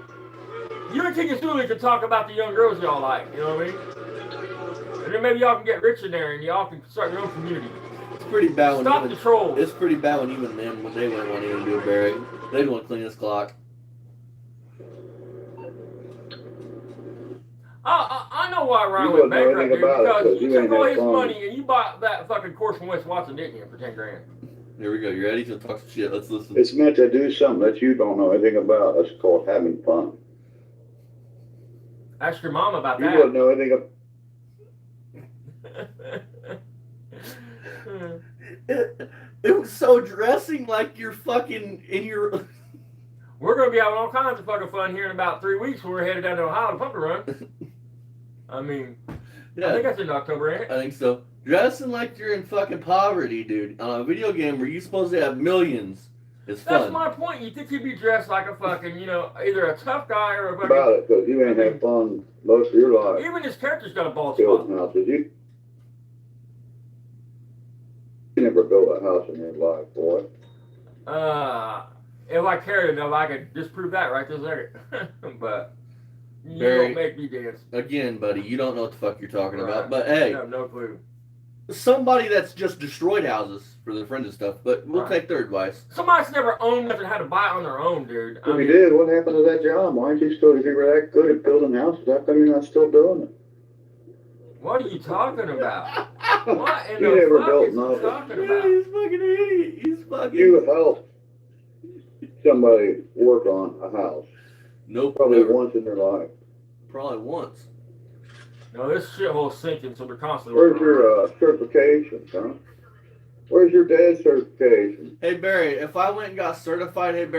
[SPEAKER 2] You and King of Zule can talk about the young girls y'all like, you know what I mean? And then maybe y'all can get rich in there and y'all can start your own community.
[SPEAKER 1] It's pretty bad when
[SPEAKER 2] Stop the trolls.
[SPEAKER 1] It's pretty bad when even them, when they wouldn't want to even do it, Barry. They'd want to clean this clock.
[SPEAKER 2] I know why Ryan
[SPEAKER 3] You
[SPEAKER 2] went
[SPEAKER 3] wouldn't know
[SPEAKER 2] bankrupt,
[SPEAKER 3] anything
[SPEAKER 2] dude,
[SPEAKER 3] about it,
[SPEAKER 2] because
[SPEAKER 3] 'cause
[SPEAKER 2] you
[SPEAKER 3] you
[SPEAKER 2] took
[SPEAKER 3] ain't
[SPEAKER 2] all
[SPEAKER 3] had
[SPEAKER 2] his
[SPEAKER 3] fun.
[SPEAKER 2] money and you bought that fucking course from Wes Watson, didn't you, for 10 grand?
[SPEAKER 1] Here we go. You ready to talk some shit? Let's listen.
[SPEAKER 3] It's meant to do something that you don't know anything about. That's called having fun.
[SPEAKER 2] Ask your mom about
[SPEAKER 3] You wouldn't
[SPEAKER 2] that.
[SPEAKER 3] know anything about.
[SPEAKER 1] It was so dressing like you're fucking in your.
[SPEAKER 2] We're going to be having all kinds of fucking fun here in about 3 weeks when we're headed down to Ohio to Pumpkin Run. I mean, I
[SPEAKER 1] Yeah,
[SPEAKER 2] think that's in October, ain't it?
[SPEAKER 1] I think so. Dressing like you're in fucking poverty, dude, on a video game where you're supposed to have millions is
[SPEAKER 2] That's
[SPEAKER 1] fun.
[SPEAKER 2] my point. You think you'd be dressed like a fucking, you know, either a tough guy or a
[SPEAKER 3] About
[SPEAKER 2] fucking...
[SPEAKER 3] it, because you ain't had fun most of your life
[SPEAKER 2] Even his character's got a bald spot.
[SPEAKER 3] building houses. You never built a house in your life, boy.
[SPEAKER 2] If I cared enough, I could disprove that right this second. But you
[SPEAKER 1] Barry,
[SPEAKER 2] don't make me dance.
[SPEAKER 1] Again, buddy, you don't know what the fuck you're talking
[SPEAKER 2] Right.
[SPEAKER 1] about. But hey,
[SPEAKER 2] You have no clue.
[SPEAKER 1] somebody that's just destroyed houses for their friends and stuff. But we'll
[SPEAKER 2] Right.
[SPEAKER 1] take their advice.
[SPEAKER 2] Somebody's never owned nothing, had to buy it on their own, dude.
[SPEAKER 3] If you did, what happened to that job? Why aren't you still, if you were that good at building houses, how come you're not still doing it?
[SPEAKER 2] What are you talking about? What in
[SPEAKER 3] You
[SPEAKER 2] the
[SPEAKER 3] never
[SPEAKER 2] fuck
[SPEAKER 3] built
[SPEAKER 2] is he
[SPEAKER 3] nothing.
[SPEAKER 2] talking
[SPEAKER 1] Yeah,
[SPEAKER 2] about?
[SPEAKER 1] he's fucking idiot. He's fucking.
[SPEAKER 3] You helped somebody work on a house,
[SPEAKER 1] Nope.
[SPEAKER 3] probably
[SPEAKER 1] Never.
[SPEAKER 3] once in their life.
[SPEAKER 1] Probably once.
[SPEAKER 2] No, this shithole's sinking, so they're constantly
[SPEAKER 3] Where's
[SPEAKER 2] working on
[SPEAKER 3] your certifications, huh? Where's your dad's certification?
[SPEAKER 1] Hey Barry, if I went and got certified, it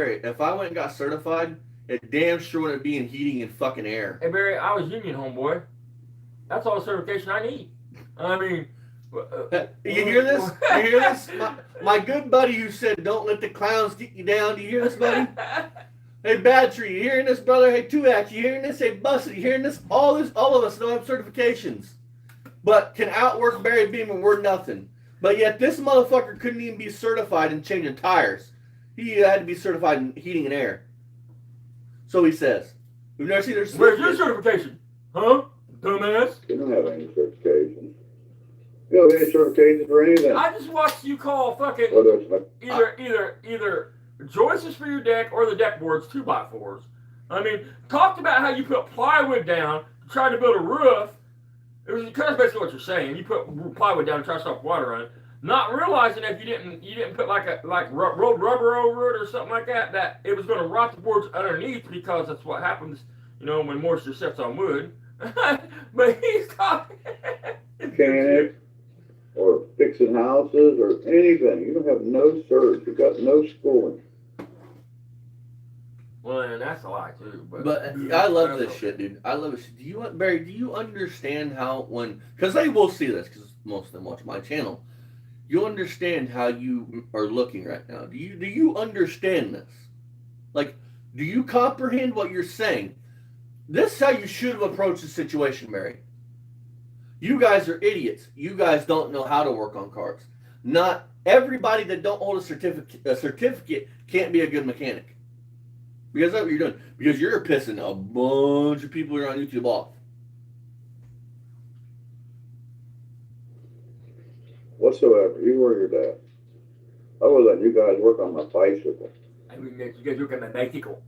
[SPEAKER 1] damn sure wouldn't be in heating and fucking air.
[SPEAKER 2] Hey Barry, I was union homeboy. That's all the certification I need. I mean,
[SPEAKER 1] You hear this? You hear this? My good buddy who said, "Don't let the clowns get you down." Do you hear this, buddy? Hey, Bad Tree, you hearing this, brother? Hey, Tuac, you hearing this? Hey, Busted, you hearing this? All of us don't have certifications, but can outwork Barry Beeman. We're nothing. But yet this motherfucker couldn't even be certified in changing tires. He had to be certified in heating and air. So he says. We've never seen their
[SPEAKER 2] Where's your
[SPEAKER 1] certificate.
[SPEAKER 2] certification? Huh? Dumbass.
[SPEAKER 3] You don't have any certifications. You don't have any certifications for anything.
[SPEAKER 2] I just watched you call fucking
[SPEAKER 3] Whether it's like,
[SPEAKER 2] either joists for your deck or the deck boards 2x4s. I mean, talked about how you put plywood down, tried to build a roof, It was kind of basically what you're saying. You put plywood down and try to stop water running, not realizing if you didn't put rolled rubber over it or something like that, that it was going to rot the boards underneath, because that's what happens, when moisture sits on wood. But he's talking.
[SPEAKER 3] Mechanic or fixing houses or anything. You don't have no cert. You got no schooling.
[SPEAKER 2] Well, and that's a lie too.
[SPEAKER 1] But I love this shit, dude. I love this shit. Barry, do you understand how because they will see this, because most of them watch my channel. You understand how you are looking right now. Do you understand this? Like, do you comprehend what you're saying? This is how you should have approached the situation, Barry. You guys are idiots. You guys don't know how to work on cars. Not everybody that don't hold a certificate can't be a good mechanic. Because that's what you're doing. Because you're pissing a bunch of people here on YouTube off.
[SPEAKER 3] Whatsoever. You or your dad. I was letting you guys work on my bicycle.
[SPEAKER 2] I mean, you guys look at my bicycle.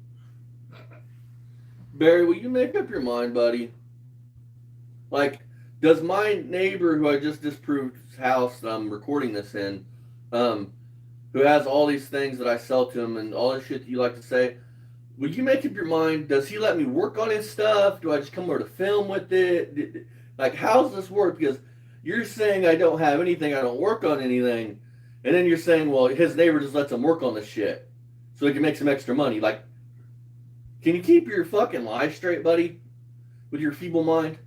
[SPEAKER 1] Barry, will you make up your mind, buddy? Like, does my neighbor, who I just disproved his house that I'm recording this in, who has all these things that I sell to him and all this shit that you like to say, will you make up your mind? Does he let me work on his stuff? Do I just come over to film with it? Like, how's this work? Because you're saying I don't have anything, I don't work on anything, and then you're saying, well, his neighbor just lets him work on this shit so he can make some extra money. Like, can you keep your fucking lies straight, buddy? With your feeble mind?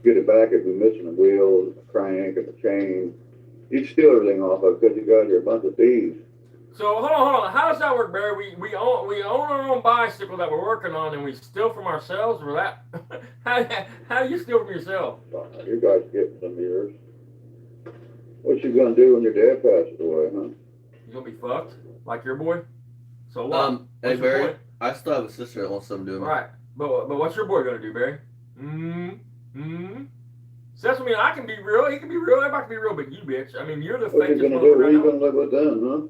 [SPEAKER 3] Get it back if you're missing a wheel, a crank, and a chain. You'd steal everything off of it because you guys are a bunch of thieves.
[SPEAKER 2] So hold on. How does that work, Barry? We own our own bicycle that we're working on, and we steal from ourselves, or that? how do you steal from yourself?
[SPEAKER 3] You guys get some of yours. What you gonna do when your dad passes away, huh?
[SPEAKER 2] You gonna be fucked like your boy? So what?
[SPEAKER 1] Hey
[SPEAKER 2] What's your
[SPEAKER 1] Barry,
[SPEAKER 2] boy?
[SPEAKER 1] I still have a sister that wants something to do.
[SPEAKER 2] Right, but what's your boy gonna do, Barry? So that's what I mean. I can be real. He can be real. Everybody can be real, but you, bitch. I mean, you're the
[SPEAKER 3] What you
[SPEAKER 2] fakest
[SPEAKER 3] gonna do?
[SPEAKER 2] motherfucker
[SPEAKER 3] Where
[SPEAKER 2] I
[SPEAKER 3] you
[SPEAKER 2] know.
[SPEAKER 3] gonna live with them, huh?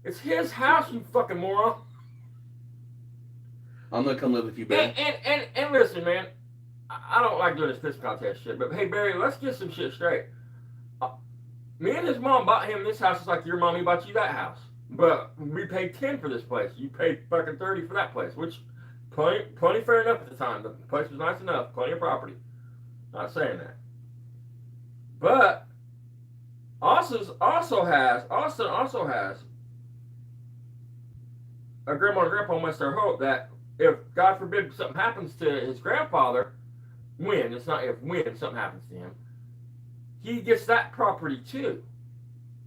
[SPEAKER 2] It's his house, you fucking moron.
[SPEAKER 1] I'm gonna come live with you, Barry.
[SPEAKER 2] And listen, man. I don't like doing this piss contest shit, but hey, Barry, let's get some shit straight. Me and his mom bought him this house just like your mommy bought you that house. But we paid 10 for this place. You paid fucking 30 for that place, which plenty fair enough at the time. The place was nice enough, plenty of property. Not saying that. But Austin also has a grandma and grandpa must their hope that if God forbid something happens to his grandfather, when something happens to him, he gets that property too.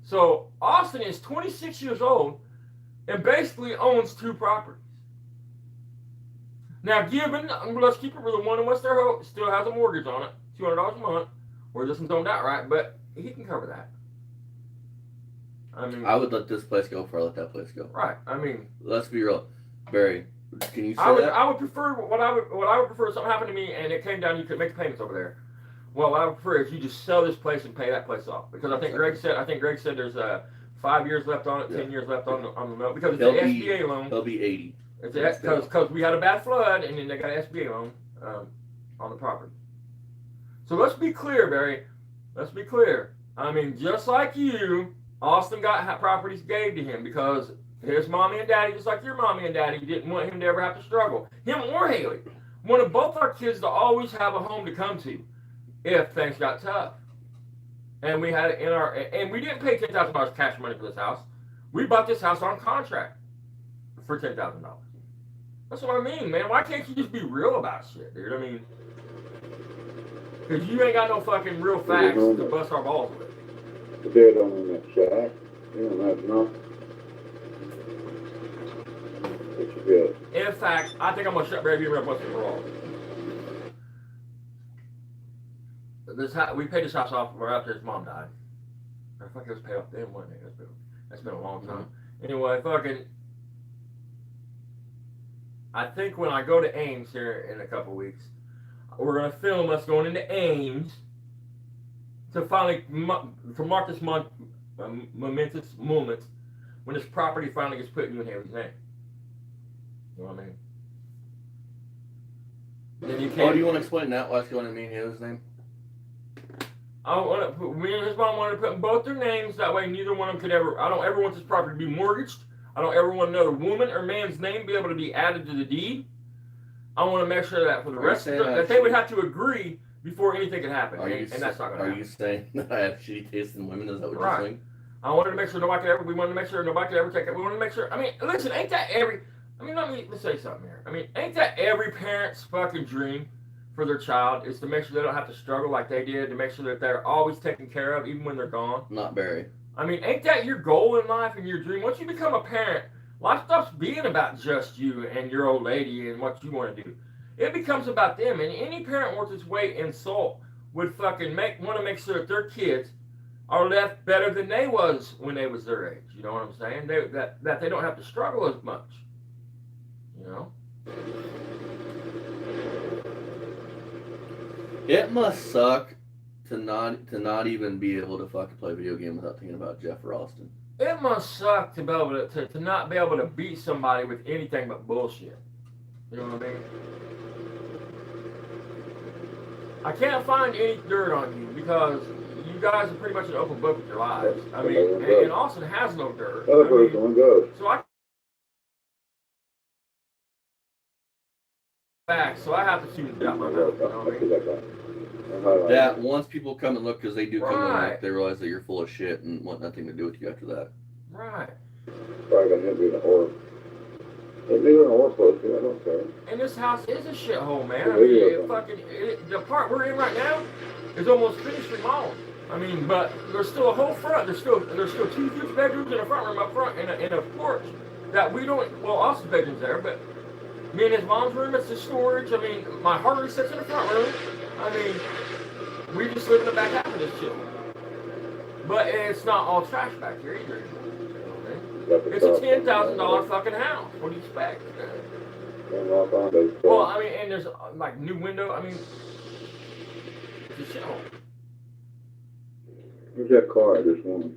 [SPEAKER 2] So Austin is 26 years old and basically owns 2 properties. Now, let's keep it real, the one in West Terre Haute still has a mortgage on it, $200 a month, where this one's owned outright, but he can cover that. I mean,
[SPEAKER 1] I would let this place go before I let that place go.
[SPEAKER 2] right. I mean,
[SPEAKER 1] Let's be real, Barry. Can you say that?
[SPEAKER 2] I would prefer what I would prefer if something happened to me and it came down. You could make payments over there. Well, what I would prefer is you just sell this place and pay that place off, because I think Greg said there's 5 years left on it, 10 years left on the note, because it's an SBA loan.
[SPEAKER 1] They'll be 80.
[SPEAKER 2] It's because we had a bad flood and then they got an SBA loan on the property. So let's be clear, Barry. Let's be clear. I mean, just like you, Austin got properties gave to him because his mommy and daddy, just like your mommy and daddy, didn't want him to ever have to struggle. Him or Haley wanted both our kids to always have a home to come to if things got tough. And we had it in our, and we didn't pay $10,000 cash money for this house. We bought this house on contract for $10,000. That's what I mean, man. Why can't you just be real about shit, dude? I mean, because you ain't got no fucking real facts to bust our balls with.
[SPEAKER 3] The dad don't own that shack. You don't have nothing. What you got?
[SPEAKER 2] In fact, I think I'm gonna shut Barry Beaver up once and for all. We paid this house off right after his mom died. I fucking was paid off then, wasn't it? That's been a long time. Anyway, I think when I go to Ames here in a couple weeks, we're gonna film us going into Ames to finally mark this momentous moment when this property finally gets put in you and Haley's name. You know what I mean? then you
[SPEAKER 1] Oh,
[SPEAKER 2] can't.
[SPEAKER 1] do you want to explain that? What's going to mean his name?
[SPEAKER 2] Me and his mom wanted to put both their names. That way, neither one of them could ever. I don't ever want this property to be mortgaged. I don't ever want another woman or man's name be able to be added to the deed. I want to make sure that for the rest of it, that they would have to agree before anything could happen, and that's not going to happen.
[SPEAKER 1] Are you saying that I have shitty taste in women? Is that what
[SPEAKER 2] Right.
[SPEAKER 1] you're saying?
[SPEAKER 2] I wanted to make sure nobody could ever. We wanted to make sure nobody could ever take it. We wanted to make sure. I mean, listen, ain't that every? I mean, let's say something here. I mean, ain't that every parent's fucking dream for their child is to make sure they don't have to struggle like they did, to make sure that they're always taken care of even when they're gone?
[SPEAKER 1] Not Barry.
[SPEAKER 2] I mean, ain't that your goal in life and your dream? Once you become a parent, life stops being about just you and your old lady and what you want to do. It becomes about them, and any parent worth its weight in salt would fucking want to make sure that their kids are left better than they was when they was their age. You know what I'm saying? That they don't have to struggle as much. You know?
[SPEAKER 1] It must suck to not even be able to fucking play a video game without thinking about Jeff Ralston.
[SPEAKER 2] It must suck to be able to not be able to beat somebody with anything but bullshit. You know what I mean? I can't find any dirt on you because you guys are pretty much an open book with your lives. I mean, and Austin has no dirt. So I back, so I have to shoot it out my mouth. You know what I mean?
[SPEAKER 1] That once people come and look, because they do come and
[SPEAKER 2] Right.
[SPEAKER 1] look, they realize that you're full of shit and want nothing to do with you after that.
[SPEAKER 2] Right.
[SPEAKER 3] Probably gonna hit me in the horse. Hit me in the horse, folks. I don't care.
[SPEAKER 2] And this house is a shithole, man. I mean, the part we're in right now is almost finished remodeling. I mean, but there's still a whole front. There's still 2 huge bedrooms and a front room up front and a porch that we don't. Well, Austin's bedroom's there, but me and his mom's room, it's the storage. I mean, my Harley sits in the front room. I mean, we just live in the back half of this shit. But it's not all trash back here either. It's a $10,000 fucking house. What do you expect? Well, I mean, and there's like new window. I mean, it's a shithole.
[SPEAKER 3] Where's that car I just won?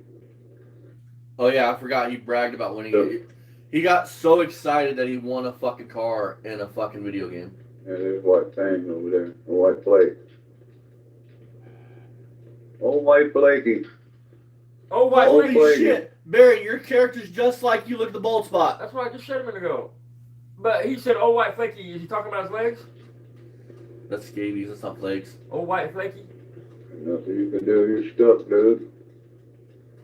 [SPEAKER 1] Oh yeah, I forgot he bragged about winning. He got so excited that he won a fucking car in a fucking video game.
[SPEAKER 3] Yeah, there's a white thing over there. A white plate. Old white flaky.
[SPEAKER 2] Oh, white
[SPEAKER 1] Holy
[SPEAKER 2] flaky.
[SPEAKER 1] shit, Barry, your character's just like you. Look at the bald spot.
[SPEAKER 2] That's why I just showed him a minute ago. But he said, "Oh, white flaky." Is he talking about his legs?
[SPEAKER 1] That's scabies. That's not flakes.
[SPEAKER 2] Oh, white flaky.
[SPEAKER 3] Nothing you can do. You're stuck, dude.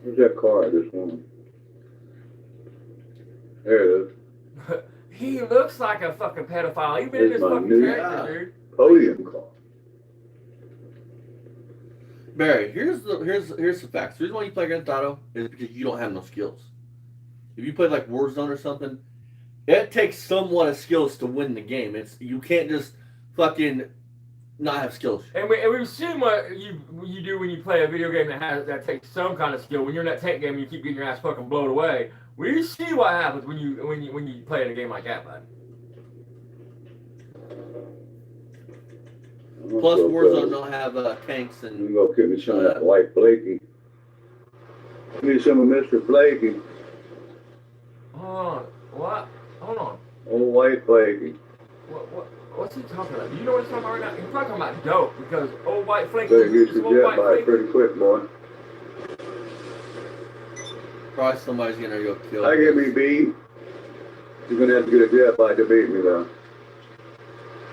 [SPEAKER 3] Where's that car I just won? There it is.
[SPEAKER 2] He looks like a fucking pedophile. Even in
[SPEAKER 3] It's
[SPEAKER 2] his
[SPEAKER 3] my
[SPEAKER 2] fucking
[SPEAKER 3] new
[SPEAKER 2] character, dude.
[SPEAKER 3] Podium car.
[SPEAKER 1] Barry, here's the facts. The reason why you play Grand Theft Auto is because you don't have no skills. If you play like Warzone or something, it takes somewhat of skills to win the game. You can't just fucking not have skills.
[SPEAKER 2] And we've seen what you do when you play a video game that takes some kind of skill. When you're in that tank game and you keep getting your ass fucking blown away, we see what happens when you play in a game like that, bud.
[SPEAKER 1] Plus, Warzone don't have tanks and.
[SPEAKER 3] You go get me some of that white flaky. Give me some of Mr. Flaky.
[SPEAKER 2] Hold on. What? Hold on.
[SPEAKER 3] Old white flaky.
[SPEAKER 2] What's he talking about? Do you know what he's talking about right now? He's talking about dope because old white flaky.
[SPEAKER 3] Better get
[SPEAKER 2] is
[SPEAKER 3] your
[SPEAKER 2] old
[SPEAKER 3] jet
[SPEAKER 2] white
[SPEAKER 3] by
[SPEAKER 2] flaky.
[SPEAKER 3] pretty quick, boy.
[SPEAKER 1] Probably somebody's gonna go kill.
[SPEAKER 3] I get me beat. You're gonna have to get a jet bike to beat me though.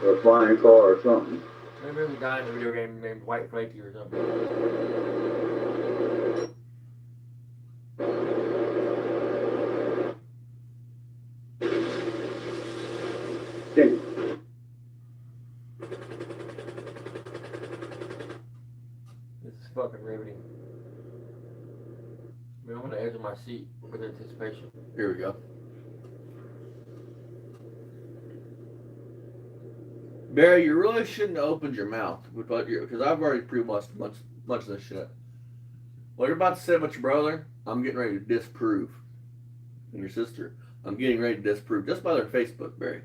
[SPEAKER 3] Or a flying car or something.
[SPEAKER 2] Maybe there's a guy in the video game named White Flaky or something.
[SPEAKER 3] Dang.
[SPEAKER 2] This is fucking riveting. I mean, I'm on the edge of my seat with anticipation.
[SPEAKER 1] Here we go. Barry, you really shouldn't have opened your mouth, because I've already proved much of this shit. What you're about to say about your brother, I'm getting ready to disprove. And your sister, I'm getting ready to disprove just by their Facebook, Barry.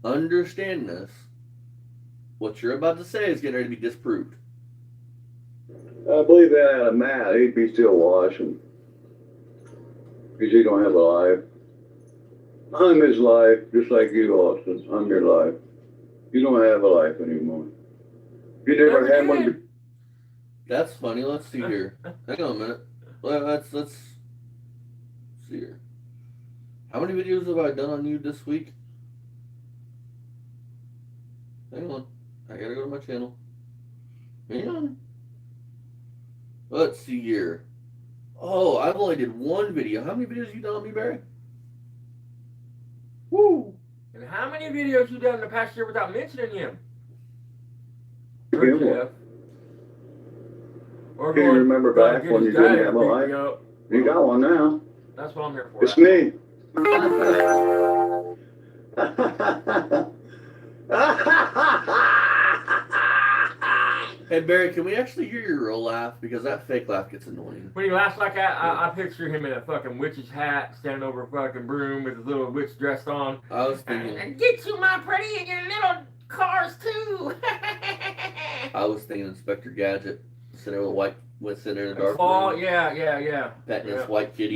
[SPEAKER 1] Understand this. What you're about to say is getting ready to be disproved.
[SPEAKER 3] I believe that out of Matt. He'd be still washing. Because he don't have a life. I'm his life, just like you, Austin. I'm your life. You don't have a life anymore. You never had one.
[SPEAKER 2] did.
[SPEAKER 1] That's funny. Let's see here. Hang on a minute. Let's see here. How many videos have I done on you this week? Hang on. I gotta go to my channel. Hang on. Let's see here. Oh, I've only did one video. How many videos have you done on me, Barry? Woo!
[SPEAKER 2] And how many videos you done in the past year without mentioning him? Or
[SPEAKER 3] Yeah,
[SPEAKER 2] Jeff? Or
[SPEAKER 3] Can you
[SPEAKER 2] going,
[SPEAKER 3] remember
[SPEAKER 2] "God,
[SPEAKER 3] back
[SPEAKER 2] get
[SPEAKER 3] when
[SPEAKER 2] his
[SPEAKER 3] you didn't
[SPEAKER 2] dad
[SPEAKER 3] have a
[SPEAKER 2] beat
[SPEAKER 3] life?
[SPEAKER 2] me up."
[SPEAKER 3] You got one now.
[SPEAKER 2] That's what I'm here for.
[SPEAKER 3] It's me.
[SPEAKER 1] Hey, Barry, can we actually hear your real laugh? Because that fake laugh gets annoying.
[SPEAKER 2] When he laughs like that, I picture him in a fucking witch's hat, standing over a fucking broom with his little witch dressed on.
[SPEAKER 1] I was thinking,
[SPEAKER 2] And get you, my pretty, and your little cars too.
[SPEAKER 1] I was thinking Inspector Gadget, sitting there sitting there in the dark
[SPEAKER 2] Oh,
[SPEAKER 1] room,
[SPEAKER 2] yeah.
[SPEAKER 1] petting
[SPEAKER 2] Yeah.
[SPEAKER 1] this white kitty.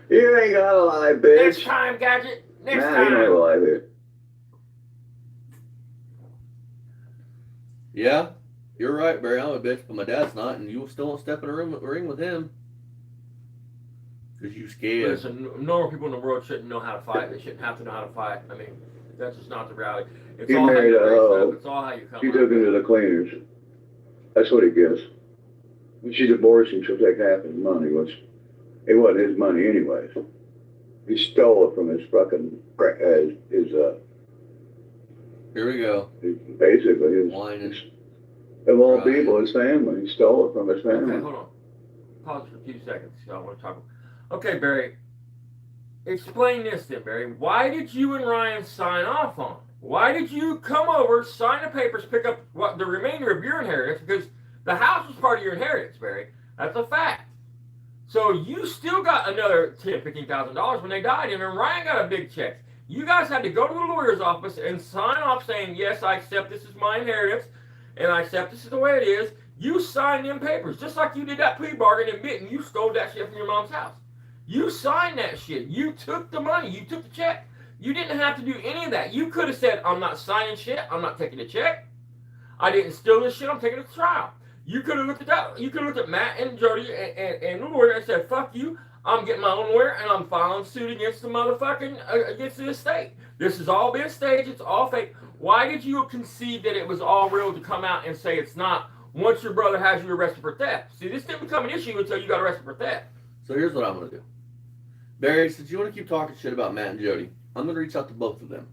[SPEAKER 3] You ain't got a life,
[SPEAKER 2] Next
[SPEAKER 3] bitch.
[SPEAKER 2] time, Gadget. Next
[SPEAKER 3] Nah, you don't have a
[SPEAKER 2] time.
[SPEAKER 3] life here.
[SPEAKER 1] Yeah, you're right, Barry. I'm a bitch, but my dad's not, and you still won't step in a ring with him. Because you scared.
[SPEAKER 2] Listen, normal people in the world shouldn't know how to fight. They shouldn't have to know how to fight. I mean, that's just not the reality. It's
[SPEAKER 3] He
[SPEAKER 2] all how
[SPEAKER 3] married
[SPEAKER 2] you
[SPEAKER 3] a
[SPEAKER 2] raise
[SPEAKER 3] hoe.
[SPEAKER 2] up. It's all how you come
[SPEAKER 3] She
[SPEAKER 2] up.
[SPEAKER 3] took him to the cleaners. That's what he gets. When she divorced him, she'll take half his money, which it wasn't his money anyways. He stole it from his fucking,
[SPEAKER 1] Here we go.
[SPEAKER 3] basically, his,
[SPEAKER 1] Whining.
[SPEAKER 3] of all
[SPEAKER 1] Right.
[SPEAKER 3] people, his family. He stole it from his family.
[SPEAKER 2] Okay, hold on. Pause for a few seconds. I want to talk. Okay, Barry. Explain this then, Barry. Why did you and Ryan sign off on it? Why did you come over, sign the papers, pick up what the remainder of your inheritance? Because the house was part of your inheritance, Barry. That's a fact. So you still got another $10,000, $15,000 when they died, and then Ryan got a big check. You guys had to go to the lawyer's office and sign off saying, yes, I accept this is my inheritance, and I accept this is the way it is. You signed them papers, just like you did that plea bargain admitting you stole that shit from your mom's house. You signed that shit. You took the money. You took the check. You didn't have to do any of that. You could have said, I'm not signing shit. I'm not taking the check. I didn't steal this shit. I'm taking it to trial. You could have looked at that. You could have looked at Matt and Jody and the lawyer and said, fuck you. I'm getting my own lawyer and I'm filing suit against the motherfucking, against the estate. This has all been staged. It's all fake. Why did you concede that it was all real to come out and say it's not once your brother has you arrested for theft? See, this didn't become an issue until you got arrested for theft.
[SPEAKER 1] So here's what I'm going to do. Barry, since you want to keep talking shit about Matt and Jody, I'm going to reach out to both of them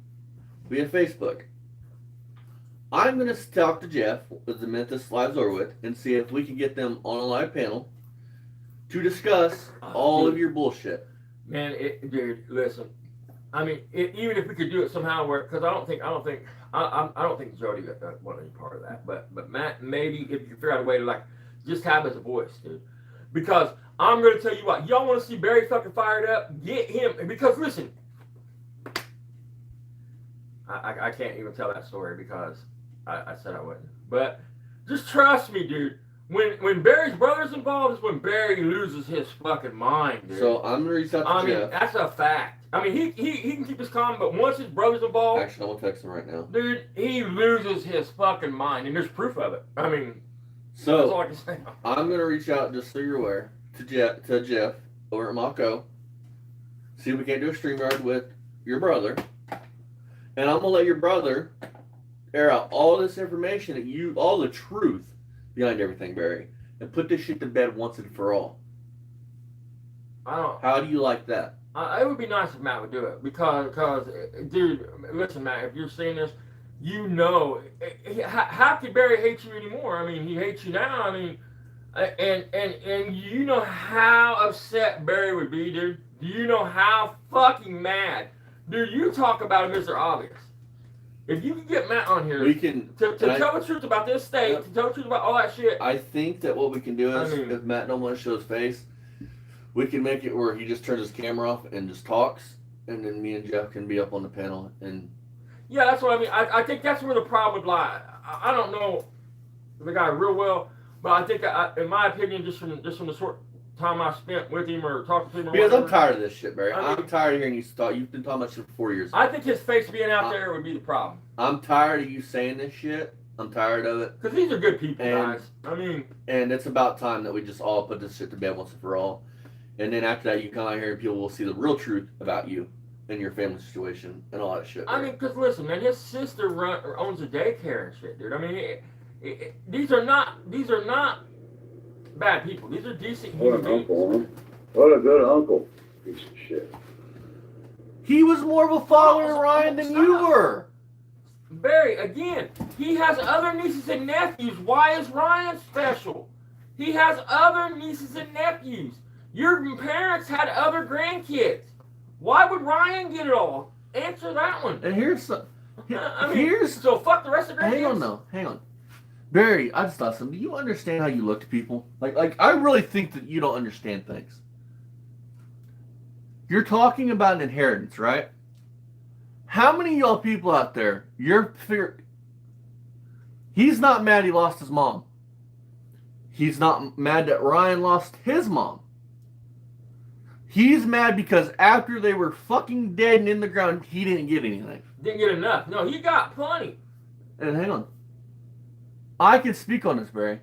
[SPEAKER 1] via Facebook. I'm going to talk to Jeff with the Memphis Lives Orwit and see if we can get them on a live panel to discuss all of your bullshit.
[SPEAKER 2] Man, dude, listen. I mean, even if we could do it somehow, where because I don't think Jody wanted any part of that. But Matt, maybe if you can figure out a way to like just have him as a voice, dude. Because I'm gonna tell you what, y'all want to see Barry fucking fired up? Get him. Because listen, I can't even tell that story because I said I wouldn't. But just trust me, dude. When Barry's brother's involved is when Barry loses his fucking mind, dude.
[SPEAKER 1] So I'm going to reach out to
[SPEAKER 2] I mean,
[SPEAKER 1] Jeff.
[SPEAKER 2] that's a fact. I mean, he can keep his calm, but once his brother's involved,
[SPEAKER 1] Actually, I'm going to text him right now.
[SPEAKER 2] dude, he loses his fucking mind, and there's proof of it. I mean, that's all
[SPEAKER 1] So
[SPEAKER 2] I can say.
[SPEAKER 1] I'm going to reach out, just so you're aware, to Jeff over at Mako. See if we can't do a StreamYard with your brother. And I'm going to let your brother air out all this information that all the truth behind everything, Barry, and put this shit to bed once and for all. How do you like that?
[SPEAKER 2] It would be nice if Matt would do it because, dude, listen, Matt, if you're seeing this, you know, how could Barry hate you anymore? I mean, he hates you now. I mean, and you know how upset Barry would be, dude. Do you know how fucking mad? Dude, you talk about him, Mr. Obvious. If you can get Matt on here
[SPEAKER 1] We can
[SPEAKER 2] to tell the truth about this state,
[SPEAKER 1] Yep.
[SPEAKER 2] to tell the truth about all that shit.
[SPEAKER 1] I think that what we can do is,
[SPEAKER 2] I mean-
[SPEAKER 1] if Matt don't want to show his face, we can make it where he just turns his camera off and just talks, and then me and Jeff can be up on the panel. And
[SPEAKER 2] Yeah, that's what I mean. I think that's where the problem would lie. I don't know the guy real well, but I think, in my opinion, just from the short time I spent with him or talking to him. Or
[SPEAKER 1] Because I'm
[SPEAKER 2] whatever.
[SPEAKER 1] tired of this shit, Barry.
[SPEAKER 2] I mean-
[SPEAKER 1] I'm tired of hearing you talk. You've been talking about shit for 4 years.
[SPEAKER 2] I think his face being out there would be the problem.
[SPEAKER 1] I'm tired of you saying this shit. I'm tired of it.
[SPEAKER 2] Because these are good people,
[SPEAKER 1] And-
[SPEAKER 2] guys. I mean,
[SPEAKER 1] And it's about time that we just all put this shit to bed once and for all. And then after that, you come out here and people will see the real truth about you and your family situation and all that shit.
[SPEAKER 2] I mean, because listen, man, his sister owns a daycare and shit, dude. I mean, these are not bad people. These are decent
[SPEAKER 3] What
[SPEAKER 2] human
[SPEAKER 3] an
[SPEAKER 2] beings.
[SPEAKER 3] uncle, huh? What a good uncle. Piece of shit.
[SPEAKER 1] he was more of a father to Ryan than you were.
[SPEAKER 2] Barry, again, he has other nieces and nephews. Why is Ryan special? He has other nieces and nephews. Your parents had other grandkids. Why would Ryan get it all? Answer that one.
[SPEAKER 1] And here's some.
[SPEAKER 2] I mean,
[SPEAKER 1] Here's.
[SPEAKER 2] so fuck the rest of the grandkids.
[SPEAKER 1] Hang on, though. Hang on. Barry, I just thought something. Do you understand how you look to people? Like I really think that you don't understand things. You're talking about an inheritance, right? How many of y'all people out there, he's not mad he lost his mom. He's not mad that Ryan lost his mom. He's mad because after they were fucking dead and in the ground, he didn't get anything.
[SPEAKER 2] Didn't get enough. No, he got plenty.
[SPEAKER 1] And hang on. I can speak on this, Barry.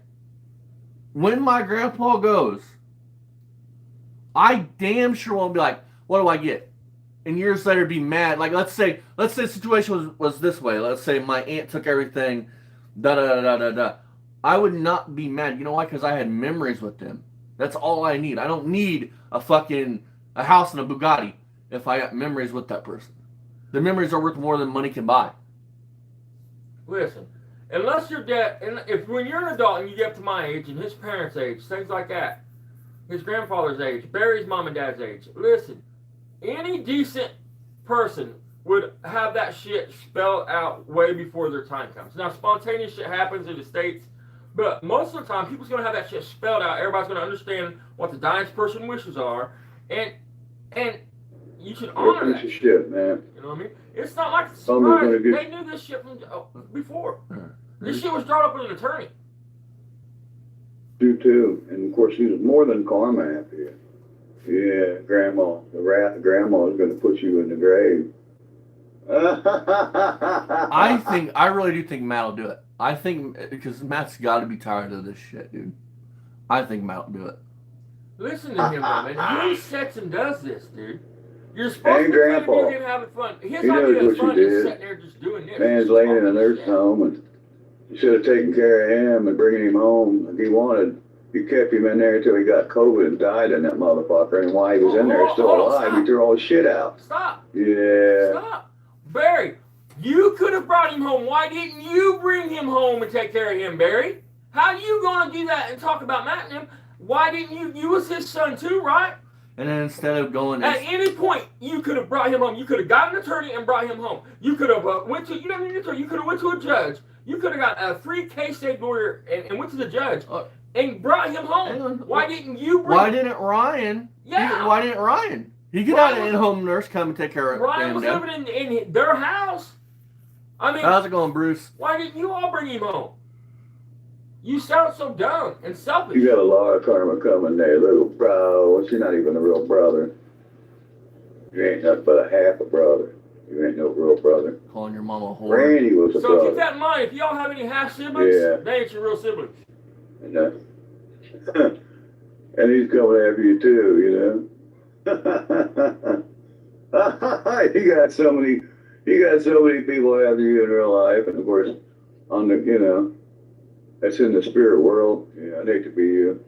[SPEAKER 1] When my grandpa goes, I damn sure won't be like, what do I get? And years later be mad. Like let's say the situation was this way. Let's say my aunt took everything, da da da da da da. I would not be mad. You know why? Because I had memories with them. That's all I need. I don't need a house and a Bugatti if I got memories with that person. The memories are worth more than money can buy.
[SPEAKER 2] Listen, unless you're dead, and when you're an adult and you get up to my age and his parents' age, things like that, his grandfather's age, Barry's mom and dad's age, listen, any decent person would have that shit spelled out way before their time comes. Now, spontaneous shit happens in the States, but most of the time, people's going to have that shit spelled out. Everybody's going to understand what the dying person's wishes are, and you should honor
[SPEAKER 3] You're a
[SPEAKER 2] that.
[SPEAKER 3] piece of shit, man.
[SPEAKER 2] You know what I mean? It's not like it's a
[SPEAKER 3] Somebody's
[SPEAKER 2] surprise.
[SPEAKER 3] gonna
[SPEAKER 2] They knew this shit from before. This shit was drawn up with an attorney.
[SPEAKER 3] Do too. And of course, he was more than karma after you. Yeah, Grandma. The wrath of Grandma is going to put you in the grave.
[SPEAKER 1] I really do think Matt will do it. I think because Matt's got to be tired of this shit, dude. I think Matt will do it.
[SPEAKER 2] Listen to him, though, man. He sits and does this, dude. You're supposed
[SPEAKER 3] Hey,
[SPEAKER 2] to
[SPEAKER 3] Grandpa.
[SPEAKER 2] be him having fun. His
[SPEAKER 3] He knows
[SPEAKER 2] idea of
[SPEAKER 3] what
[SPEAKER 2] fun
[SPEAKER 3] you
[SPEAKER 2] is
[SPEAKER 3] did.
[SPEAKER 2] sitting there just doing this.
[SPEAKER 3] Man's laying in a nursing home, and you should have taken care of him and bringing him home if he wanted. You kept him in there until he got COVID and died in that motherfucker. And while he was in there still
[SPEAKER 2] Hold on,
[SPEAKER 3] alive,
[SPEAKER 2] stop.
[SPEAKER 3] he threw all his shit out.
[SPEAKER 2] Stop.
[SPEAKER 3] Yeah.
[SPEAKER 2] Stop. Barry, you could have brought him home. Why didn't you bring him home and take care of him, Barry? How you going to do that and talk about Matt and him? Why didn't you? You was his son too, right?
[SPEAKER 1] And then instead of going,
[SPEAKER 2] At any point, you could have brought him home. You could have got an attorney and brought him home. You could have went to. You don't need an attorney. You could have went to a judge. You could have got a free case aid lawyer and went to the judge and brought him
[SPEAKER 1] Hang
[SPEAKER 2] home.
[SPEAKER 1] on.
[SPEAKER 2] Why didn't you bring?
[SPEAKER 1] why didn't Ryan?
[SPEAKER 2] Yeah.
[SPEAKER 1] Why didn't Ryan? He could have an in-home nurse come and take care of
[SPEAKER 2] Ryan
[SPEAKER 1] him.
[SPEAKER 2] was
[SPEAKER 1] Dad.
[SPEAKER 2] living in their house. I mean,
[SPEAKER 1] How's it going, Bruce?
[SPEAKER 2] why didn't you all bring him home? You sound so dumb and selfish.
[SPEAKER 3] You got a lot of karma coming there, little bro. You're not even a real brother. You ain't nothing but a half a brother. You ain't no real brother.
[SPEAKER 1] Calling your mama a whore.
[SPEAKER 3] Randy was a
[SPEAKER 2] So
[SPEAKER 3] brother.
[SPEAKER 2] keep that in mind. If y'all have any half siblings,
[SPEAKER 3] Yeah.
[SPEAKER 2] they ain't your real siblings.
[SPEAKER 3] And, and he's coming after you too, you know. you got so many people after you in real life, and of course, on the, you know, that's in the spirit world. Yeah, I'd hate to be you.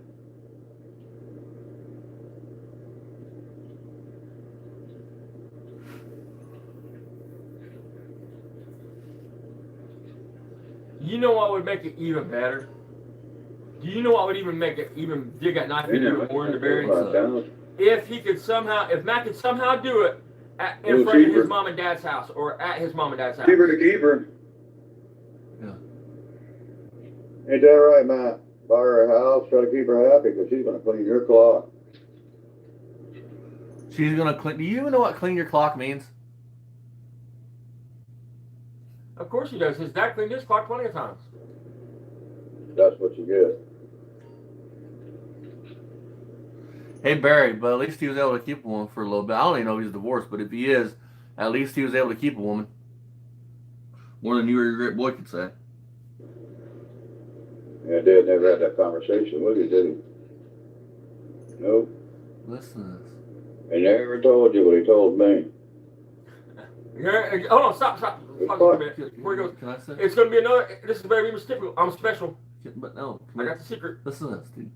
[SPEAKER 2] You know what would make it even better? Do you know what would even make it even dig that knife into even more into Barry? If he could somehow, if Matt could somehow do it in
[SPEAKER 3] Little
[SPEAKER 2] front of
[SPEAKER 3] cheaper.
[SPEAKER 2] his mom and dad's house or at his mom and dad's house.
[SPEAKER 3] Keep her to keep her.
[SPEAKER 1] Yeah.
[SPEAKER 3] Ain't that right, Matt? Buy her a house, try to keep her happy, because she's gonna clean your clock.
[SPEAKER 1] She's gonna clean. Do you even know what clean your clock means?
[SPEAKER 2] Of course he does. His dad cleaned his clock plenty of times.
[SPEAKER 3] That's what you get.
[SPEAKER 1] Hey, Barry, but at least he was able to keep a woman for a little bit. I don't even know if he's divorced, but if he is, at least he was able to keep a woman. More than you or your great boy could say.
[SPEAKER 3] Yeah, Dad never had that conversation with you, did he? Nope.
[SPEAKER 1] Listen to this.
[SPEAKER 3] He never told you what he told me.
[SPEAKER 2] Yeah, hold on, stop. Fuck a minute. Before he goes,
[SPEAKER 1] Can I say?
[SPEAKER 2] it's gonna be another. This is very mystical. I'm special.
[SPEAKER 1] But no.
[SPEAKER 2] I got the secret.
[SPEAKER 1] Listen to this, dude.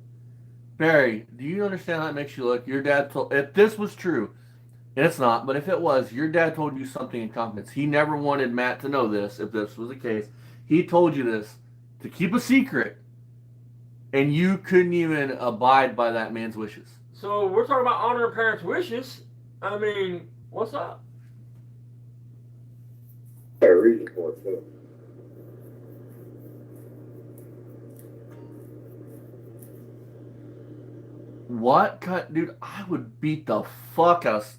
[SPEAKER 1] Barry, do you understand how it makes you look? Your dad told, if this was true, and it's not, but if it was, your dad told you something in confidence. He never wanted Matt to know this, if this was the case. He told you this to keep a secret, and you couldn't even abide by that man's wishes.
[SPEAKER 2] So we're talking about honoring parents' wishes. I mean, what's up?
[SPEAKER 3] Got a reason for it, too.
[SPEAKER 1] What kind, dude? I would beat the fuck out of.